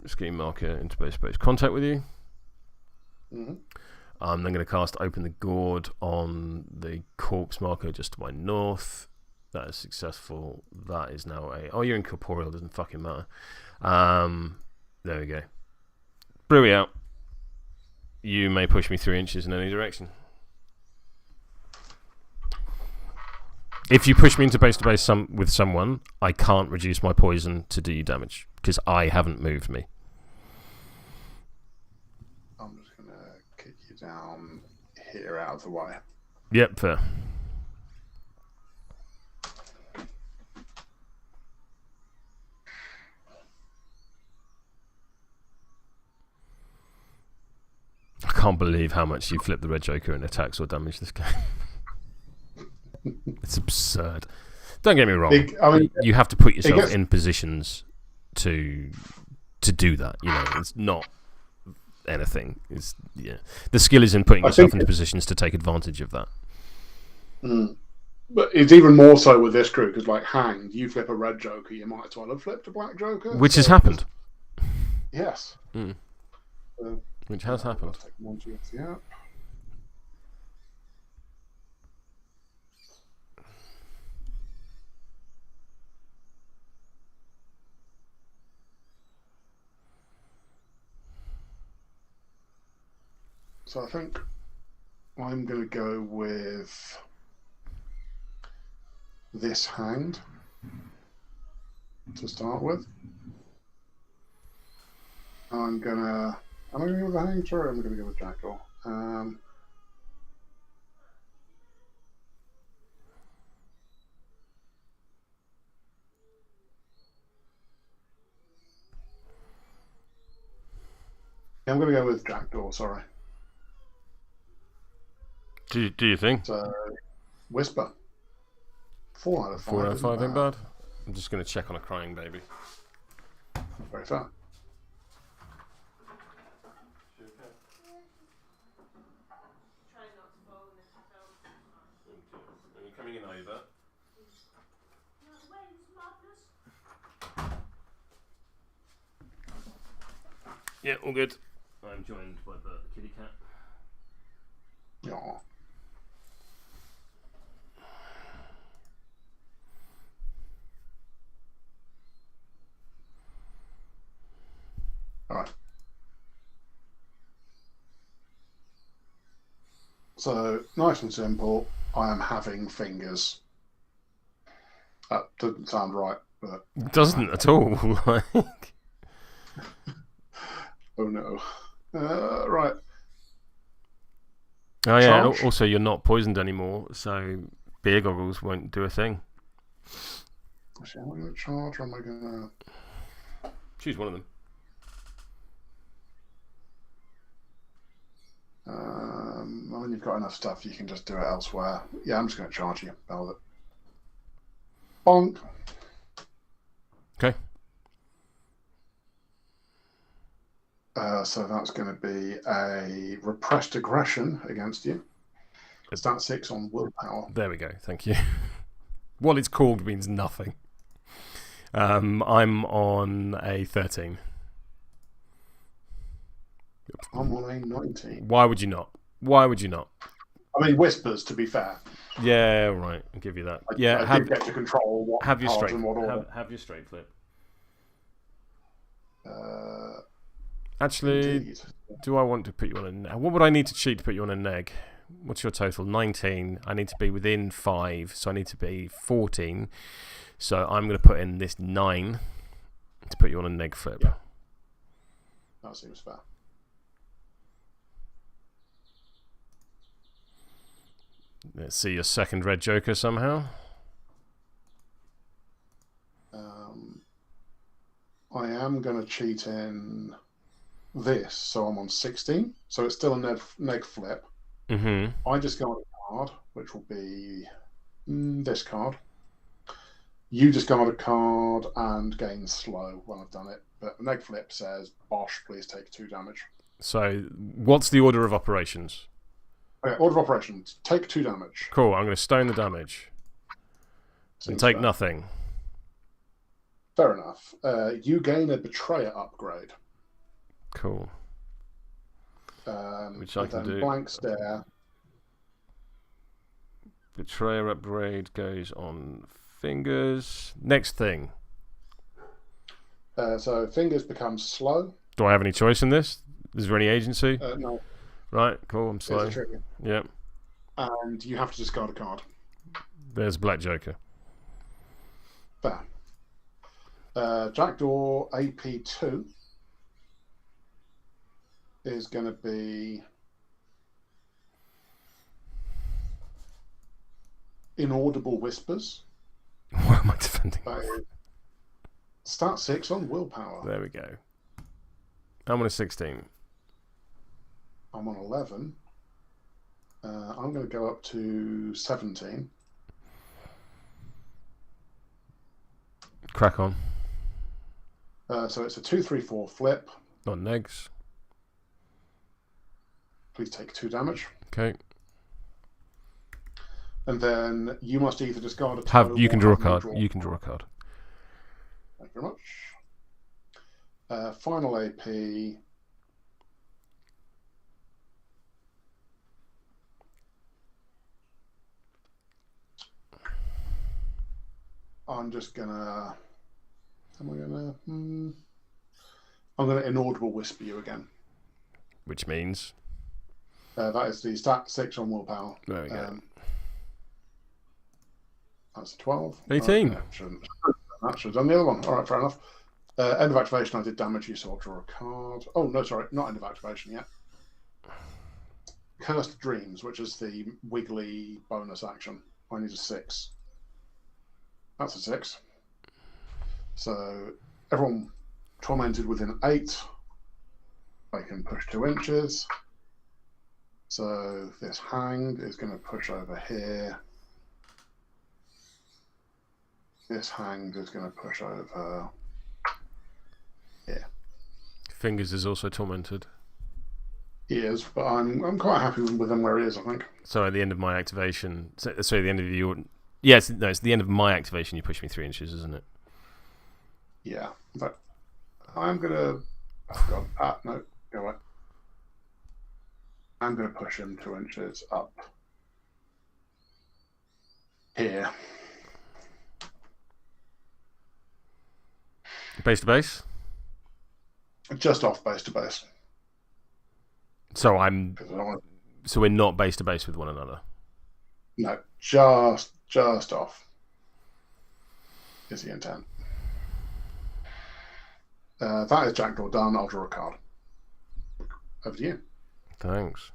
scheme marker into base-to-base contact with you. Mm-hmm. I'm then going to cast Open the Gourd on the corpse marker just to my north. That is successful. That is now a... Oh, you're incorporeal, doesn't fucking matter. There we go. Brewy out. You may push me 3 inches in any direction. If you push me into base-to-base with someone, I can't reduce my poison to do you damage, because I haven't moved me. I'm just going to kick you down here out of the way. Yep, fair. I can't believe how much you flip the red joker and attacks or damage this game. It's absurd. Don't get me wrong. You have to put yourself in positions to do that. You know, it's not anything. It's the skill is in putting yourself into positions to take advantage of that. But it's even more so with this crew because, like, hanged, you flip a red joker, you might as well have flipped a black joker, which has happened. Yes. Which has happened. Yeah. So I think I'm going to go with this hand to start with. I'm going to go with the hang? Sure, I'm going to go with Jackdaw. I'm going to go with Jackdaw, sorry. Do you think? Whisper. 4 out of 5. 4 out of 5 ain't bad. I'm just going to check on a crying baby. Very fair. Are you coming in over? Yeah, all good. I'm joined by the kitty cat. Yeah. All right. So, nice and simple. I am having fingers. That doesn't sound right, but... It doesn't at all. Like... Oh, no. Right. Oh, yeah. Charge? Also, you're not poisoned anymore, so beer goggles won't do a thing. Actually, am I going to charge or am I going to... Choose one of them. I mean, you've got enough stuff, you can just do it elsewhere. Yeah, I'm just going to charge you. Velvet. Bonk. Okay. So that's going to be a repressed aggression against you. Stat 6 on willpower. There we go. Thank you. What it's called means nothing. I'm on a 13. I'm on a 19. Why would you not? Why would you not? I mean, whispers, to be fair. Yeah, right. I'll give you that. I do get to control what have your straight. and what order. Have your straight flip. Indeed. Actually, do I want to put you on a... What would I need to cheat to put you on a neg? What's your total? 19. I need to be within 5, so I need to be 14. So I'm going to put in this 9 to put you on a neg flip. Yeah. That seems fair. Let's see your second red joker somehow. I am going to cheat in this, so I'm on 16. So it's still a neg flip. Mm-hmm. I just got a card, which will be this card. You just got a card and gain slow when I've done it. But the neg flip says, Bosh, please take 2 damage. So what's the order of operations? Okay, order of operations. Take 2 damage. Cool, I'm going to stone the damage. And take nothing. Fair enough. You gain a Betrayer upgrade. Cool. Which I can do. Blank Stare. Betrayer upgrade goes on Fingers. Next thing. So Fingers becomes slow. Do I have any choice in this? Is there any agency? No. Right, cool, I'm slow. Yep. And you have to discard a card. There's Black Joker. Fair. Jackdaw AP2 is going to be Inaudible Whispers. Why am I defending? Stat 6 on willpower. There we go. I'm on a 16. I'm on 11. I'm going to go up to 17. Crack on. So it's a 2-3-4 flip. On negs. Please take 2 damage. Okay. And then you must either discard a totem. You can draw a card. You can draw a card. Thank you very much. Final AP. I'm just gonna. I'm gonna inaudible whisper you again. Which means. That is the stat 6 on willpower. There we go. That's a 12. 18. That should have done the other one. All right, fair enough. End of activation, I did damage you, so I'll draw a card. Oh, no, sorry, not end of activation yet. Cursed Dreams, which is the wiggly bonus action. I need a 6. That's a 6. So everyone tormented within 8. I can push 2 inches. So this hanged is going to push over here. This hanged is going to push over here. Fingers is also tormented. He is, but I'm quite happy with him where he is, I think. So at the end of my activation, sorry, the end of your... Yes, no, it's the end of my activation. You push me 3 inches, isn't it? Yeah, but I'm going to God. No, go away. I'm going to push him 2 inches up here. Base to base? Just off base to base. So we're not base to base with one another? No, just off is the intent. That is Jackdaw done. I'll draw a card. Over to you. Thanks.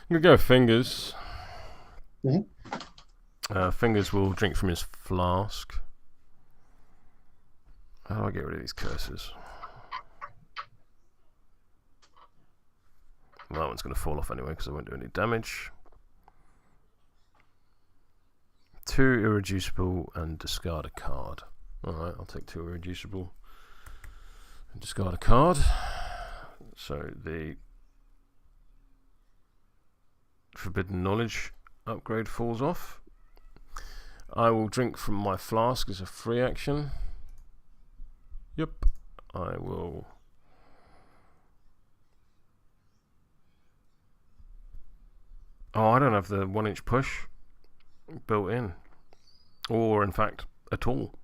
I'm going to go Fingers. Mm-hmm. Fingers will drink from his flask. How do I get rid of these curses? Well, that one's going to fall off anyway because I won't do any damage. 2 irreducible and discard a card. Alright, I'll take 2 irreducible and discard a card. So the Forbidden Knowledge upgrade falls off. I will drink from my flask as a free action. Yep, I will. Oh, I don't have the 1-inch push built in, or in fact at all.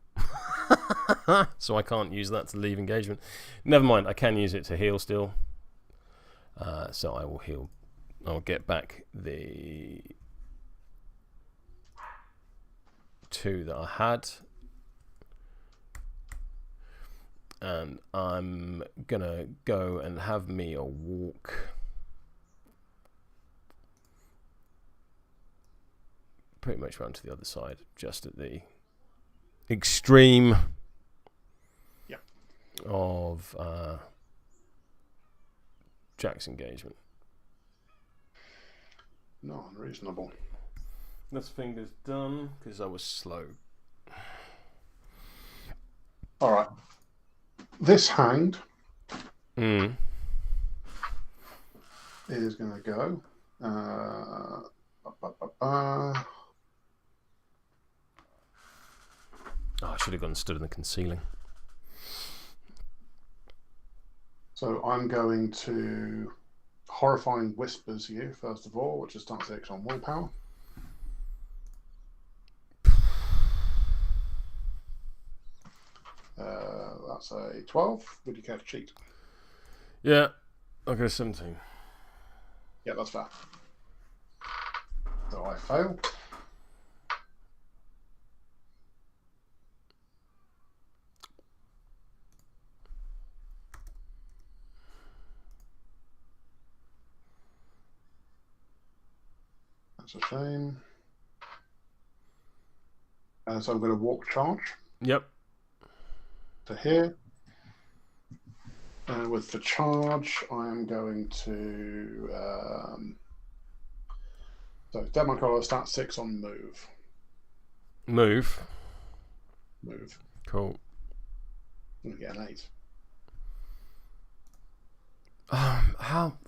So I can't use that to leave engagement. Never mind, I can use it to heal still. So I will heal. I'll get back the 2 that I had. And I'm gonna go and have me a walk. Pretty much round to the other side, just at the extreme of Jack's engagement. No, unreasonable. That's Fingers done because I was slow. All right. This Hanged is going to go. Oh, I should have gone and stood in the concealing. So I'm going to Horrifying Whispers you, first of all, which is start 6 on willpower. That's a 12. Would you care to cheat? Yeah, I'll go 17. Yeah, that's fair. So I fail. That's a shame. So I'm going to walk charge. Yep. To here. With the charge, I am going to. So Dead Collar start 6 on move. Move. Cool. I'm going to get an 8. How?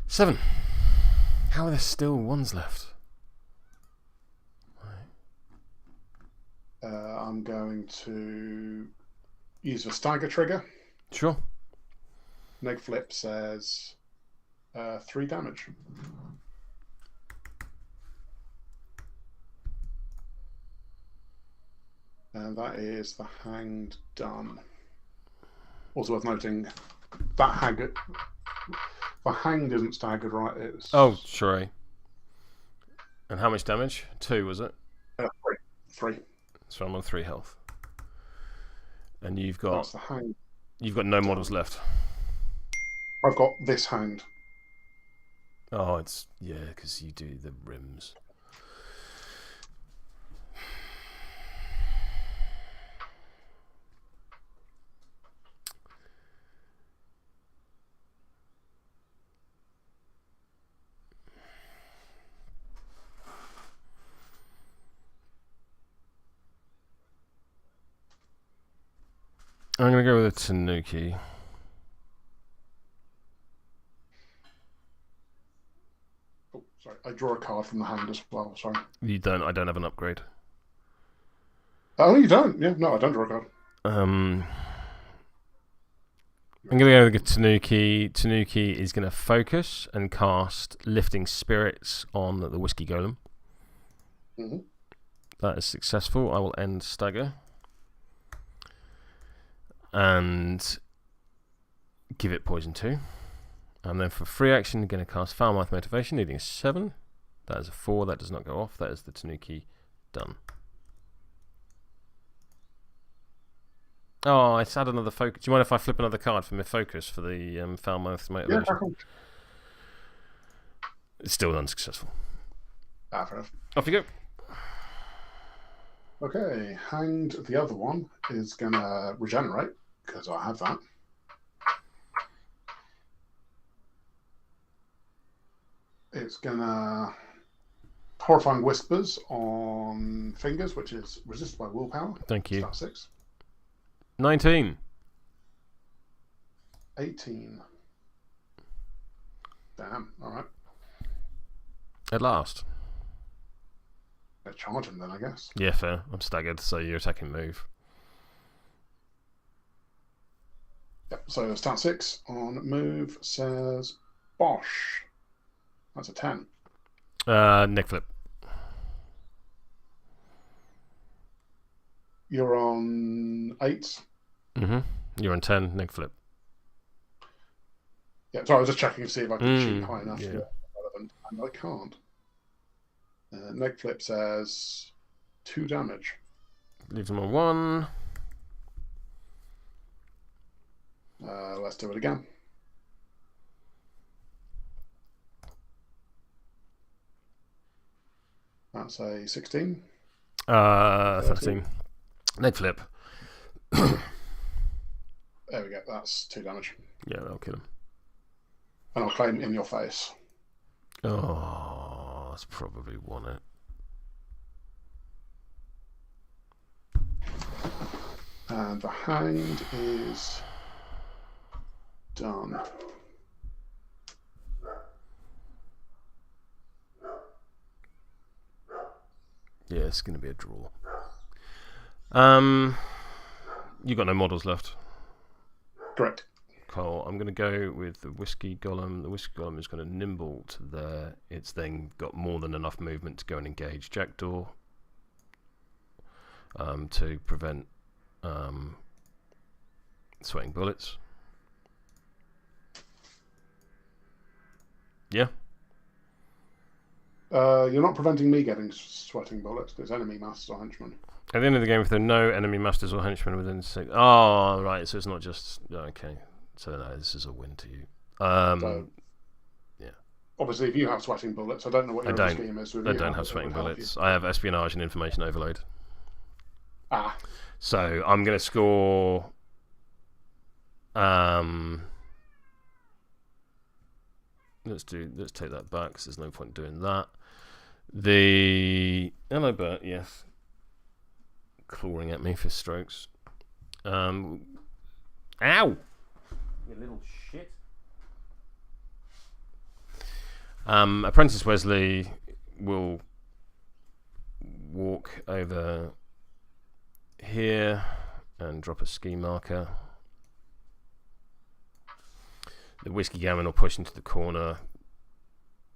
7. How are there still 1s left? I'm going to use the stagger trigger. Sure. Neg flip says 3 damage. And that is the Hanged done. Also worth noting that the Hanged isn't staggered, right? It's oh, sure. And how much damage? 2, was it? 3. 3. So I'm on 3 health. And you've got... That's the hang. You've got no models left. I've got this hanged. Oh, it's... Yeah, because you do the rims. I'm going to go with a Tanuki. Oh, sorry. I draw a card from the hand as well. Sorry. You don't. I don't have an upgrade. Oh, you don't? Yeah, no, I don't draw a card. I'm going to go with a Tanuki. Tanuki is going to focus and cast Lifting Spirits on the Whiskey Golem. Mm-hmm. That is successful. I will end stagger. And give it poison 2. And then for free action, I'm going to cast Foul Mouth Motivation, needing a 7. That is a 4. That does not go off. That is the Tanuki done. Oh, I had another focus. Do you mind if I flip another card for my focus for the Foul Mouth Motivation? Yeah, It's still unsuccessful. fair enough. Off you go. Okay, hanged. The other one is going to regenerate, because I have that. It's going to Horrifying Whispers on Fingers, which is resisted by willpower. Thank you. Stat 6. 19. 18. Damn, alright. At last. Charge him then, I guess. Yeah, fair. I'm staggered, so your attacking move. Yep, so stat 6 on move says Bosh. That's a 10. Neck flip. You're on 8. Mm-hmm. You're on 10, neck flip. Yeah, sorry, I was just checking to see if I could shoot high enough yeah. to be relevant, and I can't. Neck flip says 2 damage. Leaves him on 1. Let's do it again. That's a 16. 13. Neck flip. There we go. That's 2 damage. Yeah, that'll kill him. And I'll claim in your face. Oh, that's probably won it. And the hanged is done. Yeah, it's going to be a draw. You got no models left. Correct. Cool. I'm going to go with the Whiskey Golem. The Whiskey Golem is going to nimble to there. It's then got more than enough movement to go and engage Jackdaw to prevent sweating bullets. Yeah. You're not preventing me getting sweating bullets. There's enemy masters or henchmen. At the end of the game, if there are no enemy masters or henchmen within 6... Oh, right. So it's not just... Okay. So no, this is a win to you. So, yeah. Obviously, if you have sweating bullets, I don't know what your other scheme is. I don't have sweating bullets. I have espionage and information overload. Ah. So I'm going to score... Let's take that back because there's no point doing that. Hello, Bert. Yes, clawing at me for strokes. Ow! You little shit. Apprentice Wesley will walk over here and drop a ski marker. The Whiskey Gamin will push into the corner,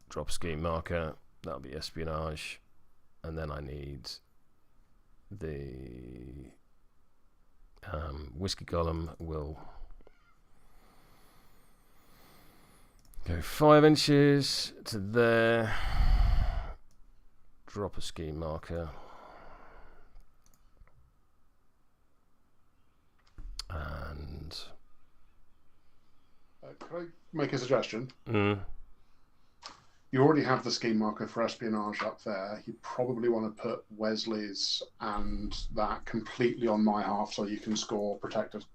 drop a ski marker. That'll be espionage. And then I need the Whiskey Golem will go 5 inches to there, drop a ski marker, I make a suggestion? Mm. You already have the scheme marker for Espionage up there. You probably want to put Wesley's and that completely on my half so you can score Protected.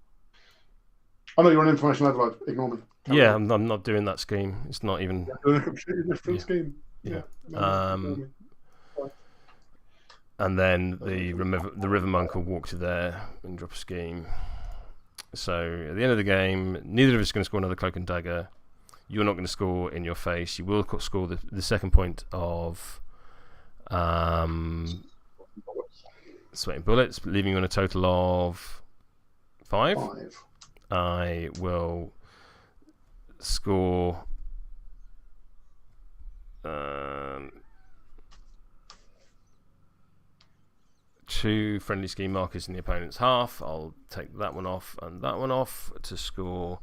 Oh no, you're on information overload. Ignore me. Yeah, I'm not doing that scheme. It's not even. You're doing a completely different scheme. Yeah. No, and then the River Monk will walk to there and drop a scheme. So at the end of the game, neither of us is going to score another Cloak and Dagger. You're not going to score in your face. You will score the second point of Sweating Bullets, leaving you on a total of 5. I will score 2 friendly scheme markers in the opponent's half. I'll take that one off and that one off to score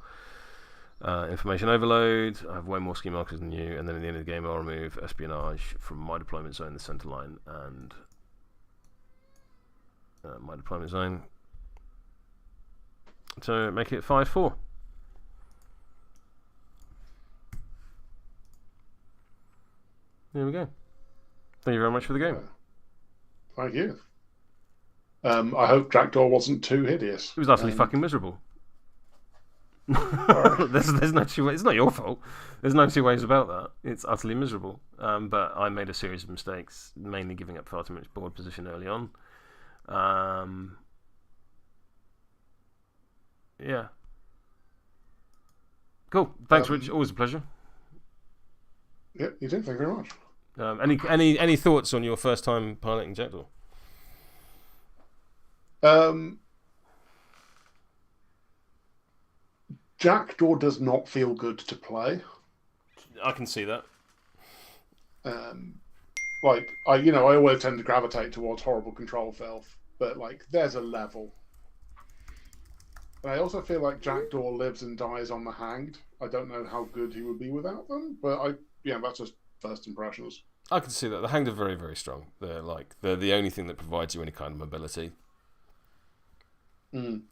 information overload. I have way more scheme markers than you, and then at the end of the game I'll remove Espionage from my deployment zone, the center line, and my deployment zone to make it 5-4. There we go. Thank you very much for the game. Thank you. I hope Jackdaw wasn't too hideous. It was utterly fucking miserable. There's no two ways. It's not your fault. There's no two ways about that. It's utterly miserable. But I made a series of mistakes, mainly giving up far too much board position early on. Yeah. Cool. Thanks, Rich. Always a pleasure. Yeah, you too. Thank you very much. Any thoughts on your first time piloting Jackdaw? Jackdaw does not feel good to play. I can see that. I always tend to gravitate towards horrible control filth, but there's a level. And I also feel like Jackdaw lives and dies on the Hanged. I don't know how good he would be without them, but that's just first impressions. I can see that. The Hanged are very, very strong. They're the only thing that provides you any kind of mobility. And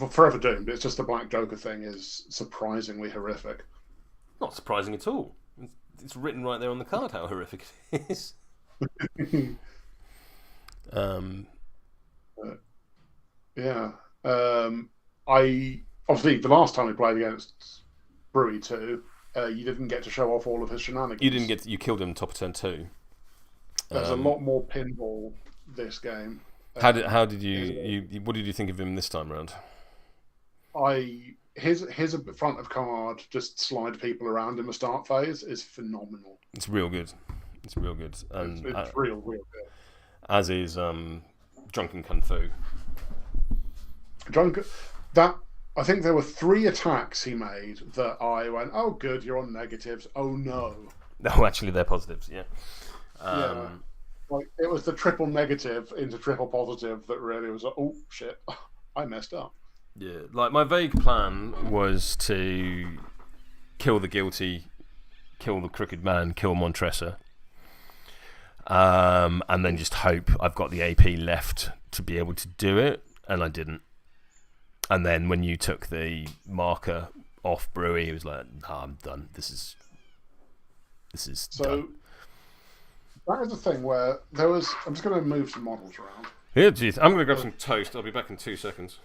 Forever Doomed, it's just the Black Joker thing is surprisingly horrific. Not surprising at all. It's written right there on the card how horrific it is. I obviously the last time we played against Brewy 2, you didn't get to show off all of his shenanigans. You killed him top of turn 2. There's a lot more pinball this game. How did you what did you think of him this time around? His front of card just slide people around in the start phase is phenomenal. It's real good. It's real good. And it's real good. As is Drunken Kung Fu. I think there were 3 attacks he made that I went, oh good, you're on negatives. Oh no. No, actually they're positives, yeah. It was the triple negative into triple positive that really was like, oh shit, I messed up. Yeah, my vague plan was to kill the guilty, kill the crooked man, kill Montresor, and then just hope I've got the AP left to be able to do it, and I didn't. And then when you took the marker off Brewy, he was like, "Nah, I'm done. This is done." That is the thing where there was. I'm just going to move some models around. Here, geez, I'm going to grab some toast. I'll be back in 2 seconds.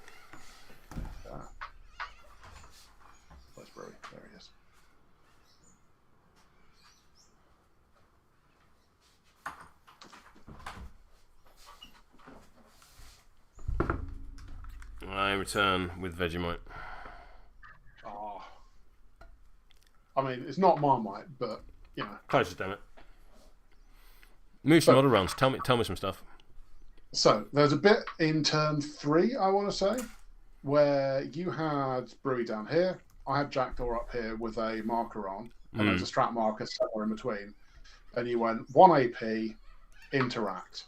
Where's Brewy? There he is. I return with Vegemite. Oh. I mean, it's not Marmite, but Close it, damn it. Move some other rounds. Tell me some stuff. So there's a bit in turn 3, I want to say, where you had Brewy down here. I had Jackdaw up here with a marker on, and there's a strat marker somewhere in between. And you went 1 AP, interact.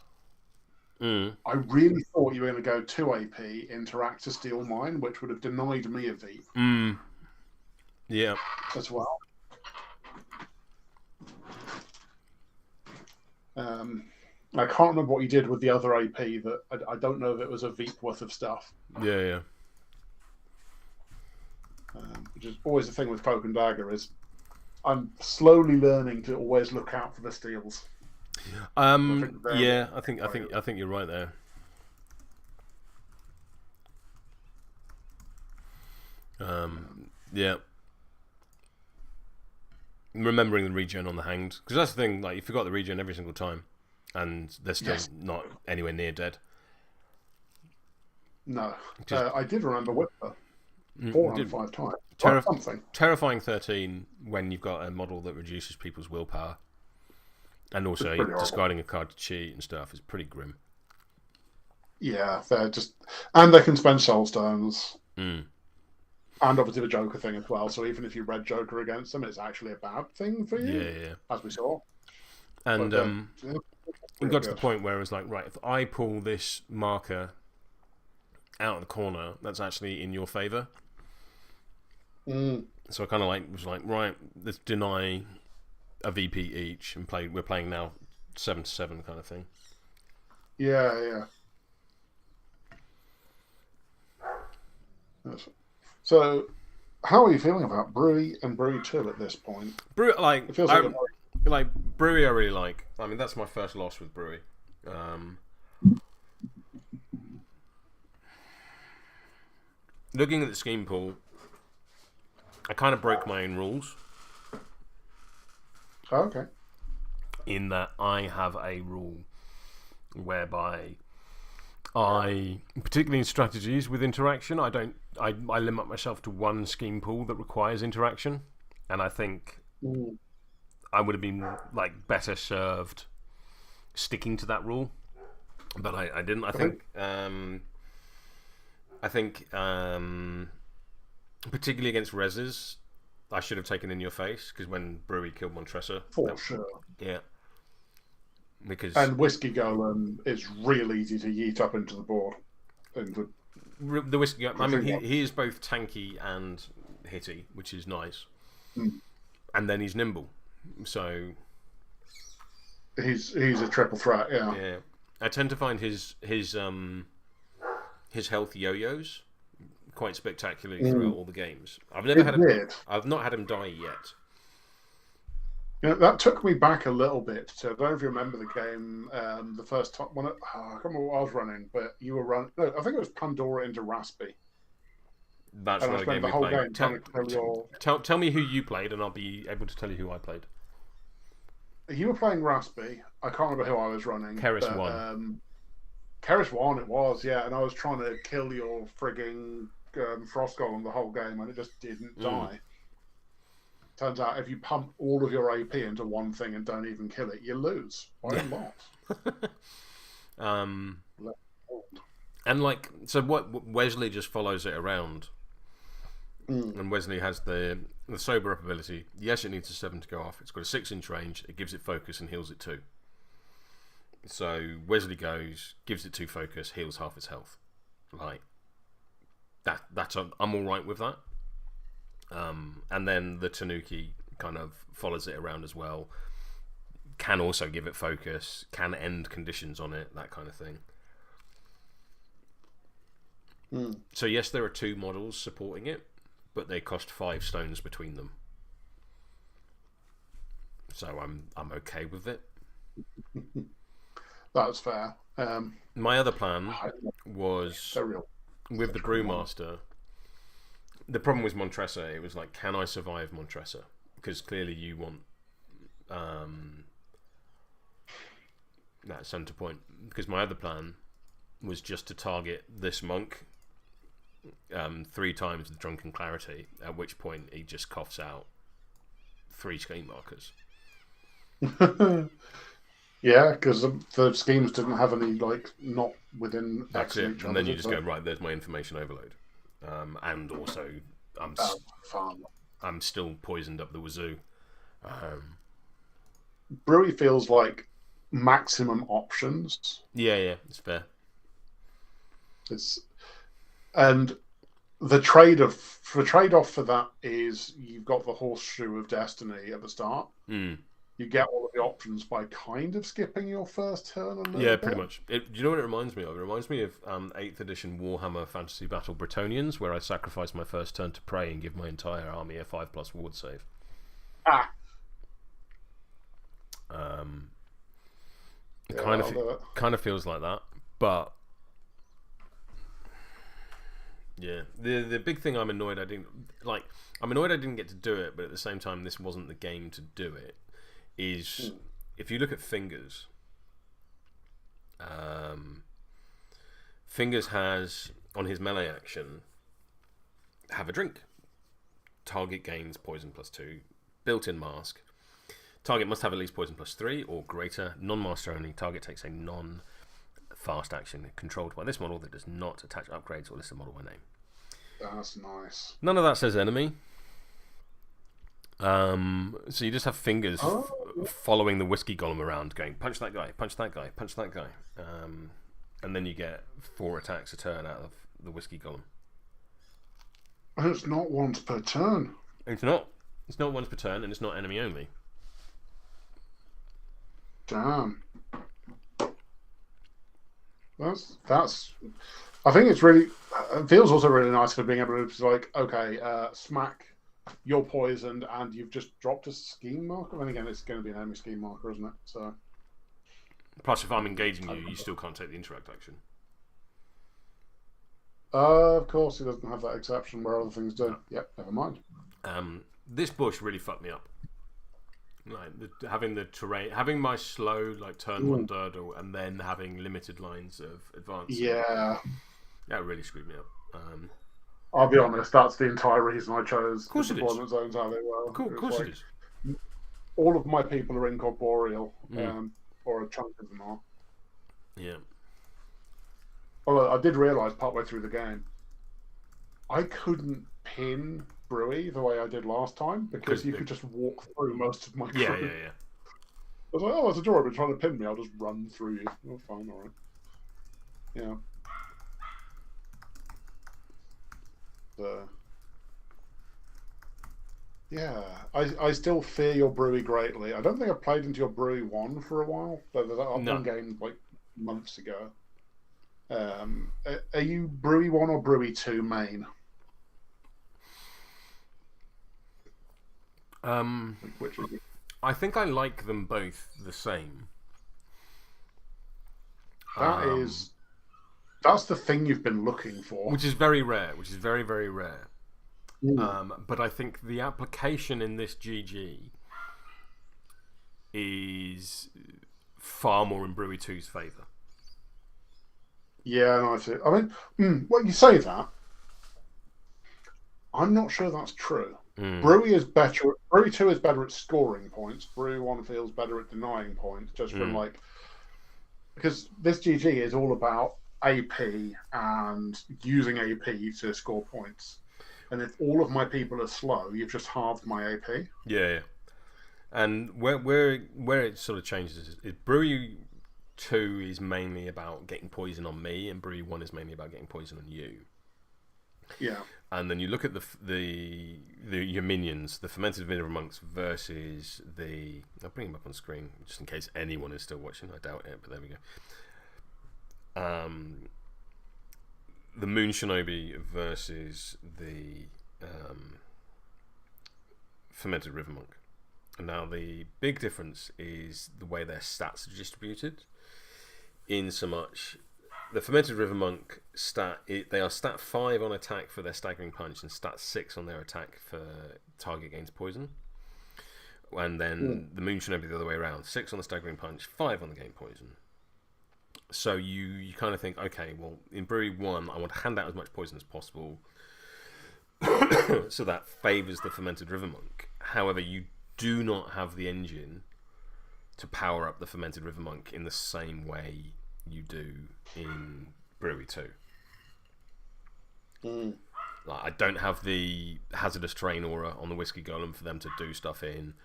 I really thought you were going to go 2 AP, interact to steal mine, which would have denied me a V. Yeah. As well. I can't remember what you did with the other AP. That I don't know if it was a Veep worth of stuff. Yeah. which is always the thing with Cloak and Dagger, is I'm slowly learning to always look out for the steals. Yeah, I think you're right there. Yeah. Remembering the regen on the hanged, because that's the thing. Like, you forgot the regen every single time, and they're still not anywhere near dead. No, I did remember Whipper 4 out of 5 times. Terrifying 13 when you've got a model that reduces people's willpower, and also discarding a card to cheat and stuff is pretty grim. Yeah, they're just, and they can spend soul stones. Mm. And obviously the Joker thing as well. So even if you read Joker against them, it's actually a bad thing for you. Yeah. As we saw. And we got to the point where it was like, right, if I pull this marker out of the corner, that's actually in your favour. Mm. So I kind of was like, right, let's deny a VP each and we're playing now 7-7 kind of thing. Yeah. So, how are you feeling about Brewy and Brewy 2 at this point? Brewy, it feels like Brewy, I really like. I mean, that's my first loss with Brewy. Looking at the scheme pool, I kind of broke my own rules. Oh, okay. In that I have a rule whereby particularly in strategies with interaction, I limit myself to one scheme pool that requires interaction, and I think I would have been better served sticking to that rule, but I didn't. I think particularly against reses, I should have taken in your face, because when Brewy killed Montresor, for sure, yeah. And Whiskey Golem is real easy to yeet up into the board. The Whiskey Golem, I mean, he is both tanky and hitty, which is nice. Mm. And then he's nimble, so he's a triple threat. Yeah. Yeah, I tend to find his health yo-yos quite spectacularly throughout all the games. I've not had him die yet. You know, that took me back a little bit. So I don't know if you remember the game, the first time I can't remember what I was running, but you were running. No, I think it was Pandora into Raspy. That's not a game we played. Tell me who you played, and I'll be able to tell you who I played. You were playing Raspy. I can't remember who I was running. Keris 1. Keris 1 it was, yeah. And I was trying to kill your frigging Frost Golem the whole game, and it just didn't die. Turns out if you pump all of your AP into one thing and don't even kill it, you lose by a lot. And so what Wesley just follows it around. And Wesley has the sober up ability. Yes, it needs a 7 to go off. It's got a 6-inch range. It gives it focus and heals it 2. So Wesley goes, gives it 2 focus, heals half its health. I'm all right with that. And then the Tanuki kind of follows it around as well. Can also give it focus, can end conditions on it, that kind of thing. So yes, there are 2 models supporting it, but they cost 5 stones between them. So I'm okay with it. That's fair. My other plan was with the Brewmaster. The problem with Montresor, it was like, can I survive Montresor? Because clearly you want that center point. Because my other plan was just to target this monk 3 times with Drunken Clarity, at which point he just coughs out 3 scheme markers. Yeah, because the schemes didn't have any, not within... That's it, and then you just go, right, there's my information overload. And also, I'm still poisoned up the wazoo. Brewy feels like maximum options. Yeah, it's fair. And the trade-off for that is you've got the Horseshoe of Destiny at the start. you get all of the options by kind of skipping your first turn a little bit. Pretty much. Do you know what it reminds me of? It reminds me of 8th edition Warhammer Fantasy Battle Bretonnians, where I sacrifice my first turn to pray and give my entire army a 5+ ward save. It kind of feels like that, but yeah. The big thing I'm annoyed I didn't get to do it, but at the same time this wasn't the game to do it. Is if you look at Fingers, Fingers has on his melee action, have a drink. Target gains poison +2, built-in mask. Target must have at least poison +3 or greater. Non-master only. Target takes a non-fast action controlled by this model that does not attach upgrades or list the model by name. That's nice. None of that says enemy. So you just have Fingers following the whiskey golem around, going punch that guy, punch that guy, punch that guy, and then you get 4 attacks a turn out of the whiskey golem. And it's not once per turn. It's not. It's not once per turn, and it's not enemy only. Damn. That's. I think it's really. It feels also really nice for being able to like, okay, smack. You're poisoned, and you've just dropped a scheme marker. And again, it's going to be an enemy scheme marker, isn't it? So. Plus, if I'm engaging you, you still can't take the interact action. Of course, he doesn't have that exception where other things do. Yep, never mind. This bush really fucked me up. Like having the terrain, having my slow like turn 1 durdle, and then having limited lines of advance. Yeah, that really screwed me up. I'll be honest, that's the entire reason I chose the deployment zones how they were. Of course it is. All of my people are incorporeal, or a chunk of them are. Yeah. Although I did realise partway through the game, I couldn't pin Brewy the way I did last time because you could just walk through most of my crew. Yeah. I was like, oh, it's a drawer, but trying to pin me, I'll just run through you. Oh, fine, alright. Yeah. Yeah, I still fear your Brewy greatly. I don't think I played into your Brewy 1 for a while. But there's that one game like months ago. Are you Brewy 1 or Brewy 2 main? Which is it? I think I like them both the same. That's the thing you've been looking for. Which is very rare, which is very, very rare. But I think the application in this GG is far more in Brewy 2's favour. Yeah, no, I see. I mean, well, you say that. I'm not sure that's true. Brewy is better. Brewy 2 is better at scoring points. Brewy 1 feels better at denying points, just from like because this GG is all about AP and using AP to score points. And if all of my people are slow, you've just halved my AP. Yeah. And where it sort of changes is Brewy 2 is mainly about getting poison on me, and Brewy 1 is mainly about getting poison on you. Yeah. And then you look at your minions, the Fermented Vinegar Monks versus the... I'll bring them up on screen, just in case anyone is still watching. I doubt it, but there we go. The Moonshiner versus the Fermented River Monk. And now the big difference is the way their stats are distributed. In so much, the Fermented River Monk they are stat 5 on attack for their staggering punch and stat 6 on their attack for target gains poison. And then the Moonshiner the other way around, 6 on the staggering punch, 5 on the gain poison. So you kind of think, okay, well, in Brewy 1, I want to hand out as much poison as possible, so that favours the Fermented River Monk. However, you do not have the engine to power up the Fermented River Monk in the same way you do in Brewy 2. Like, I don't have the hazardous terrain aura on the Whiskey Golem for them to do stuff in.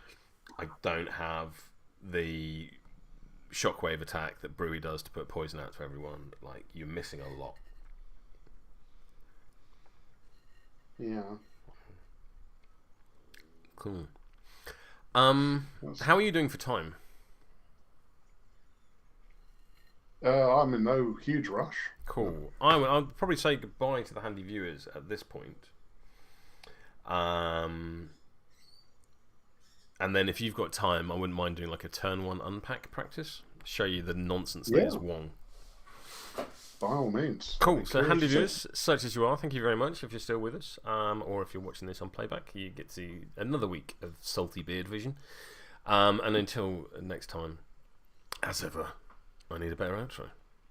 I don't have the shockwave attack that Brewy does to put poison out to everyone. Like, you're missing a lot. Yeah. Cool. How are you doing for time? I'm in no huge rush. Cool. I'll probably say goodbye to the handy viewers at this point. And then if you've got time, I wouldn't mind doing like a turn 1 unpack practice. Show you the nonsense that is Wong. By all means. Cool. So handy viewers, such as you are, thank you very much if you're still with us. Or if you're watching this on playback, you get to see another week of Salty Beard Vision. And until next time, as ever, I need a better outro.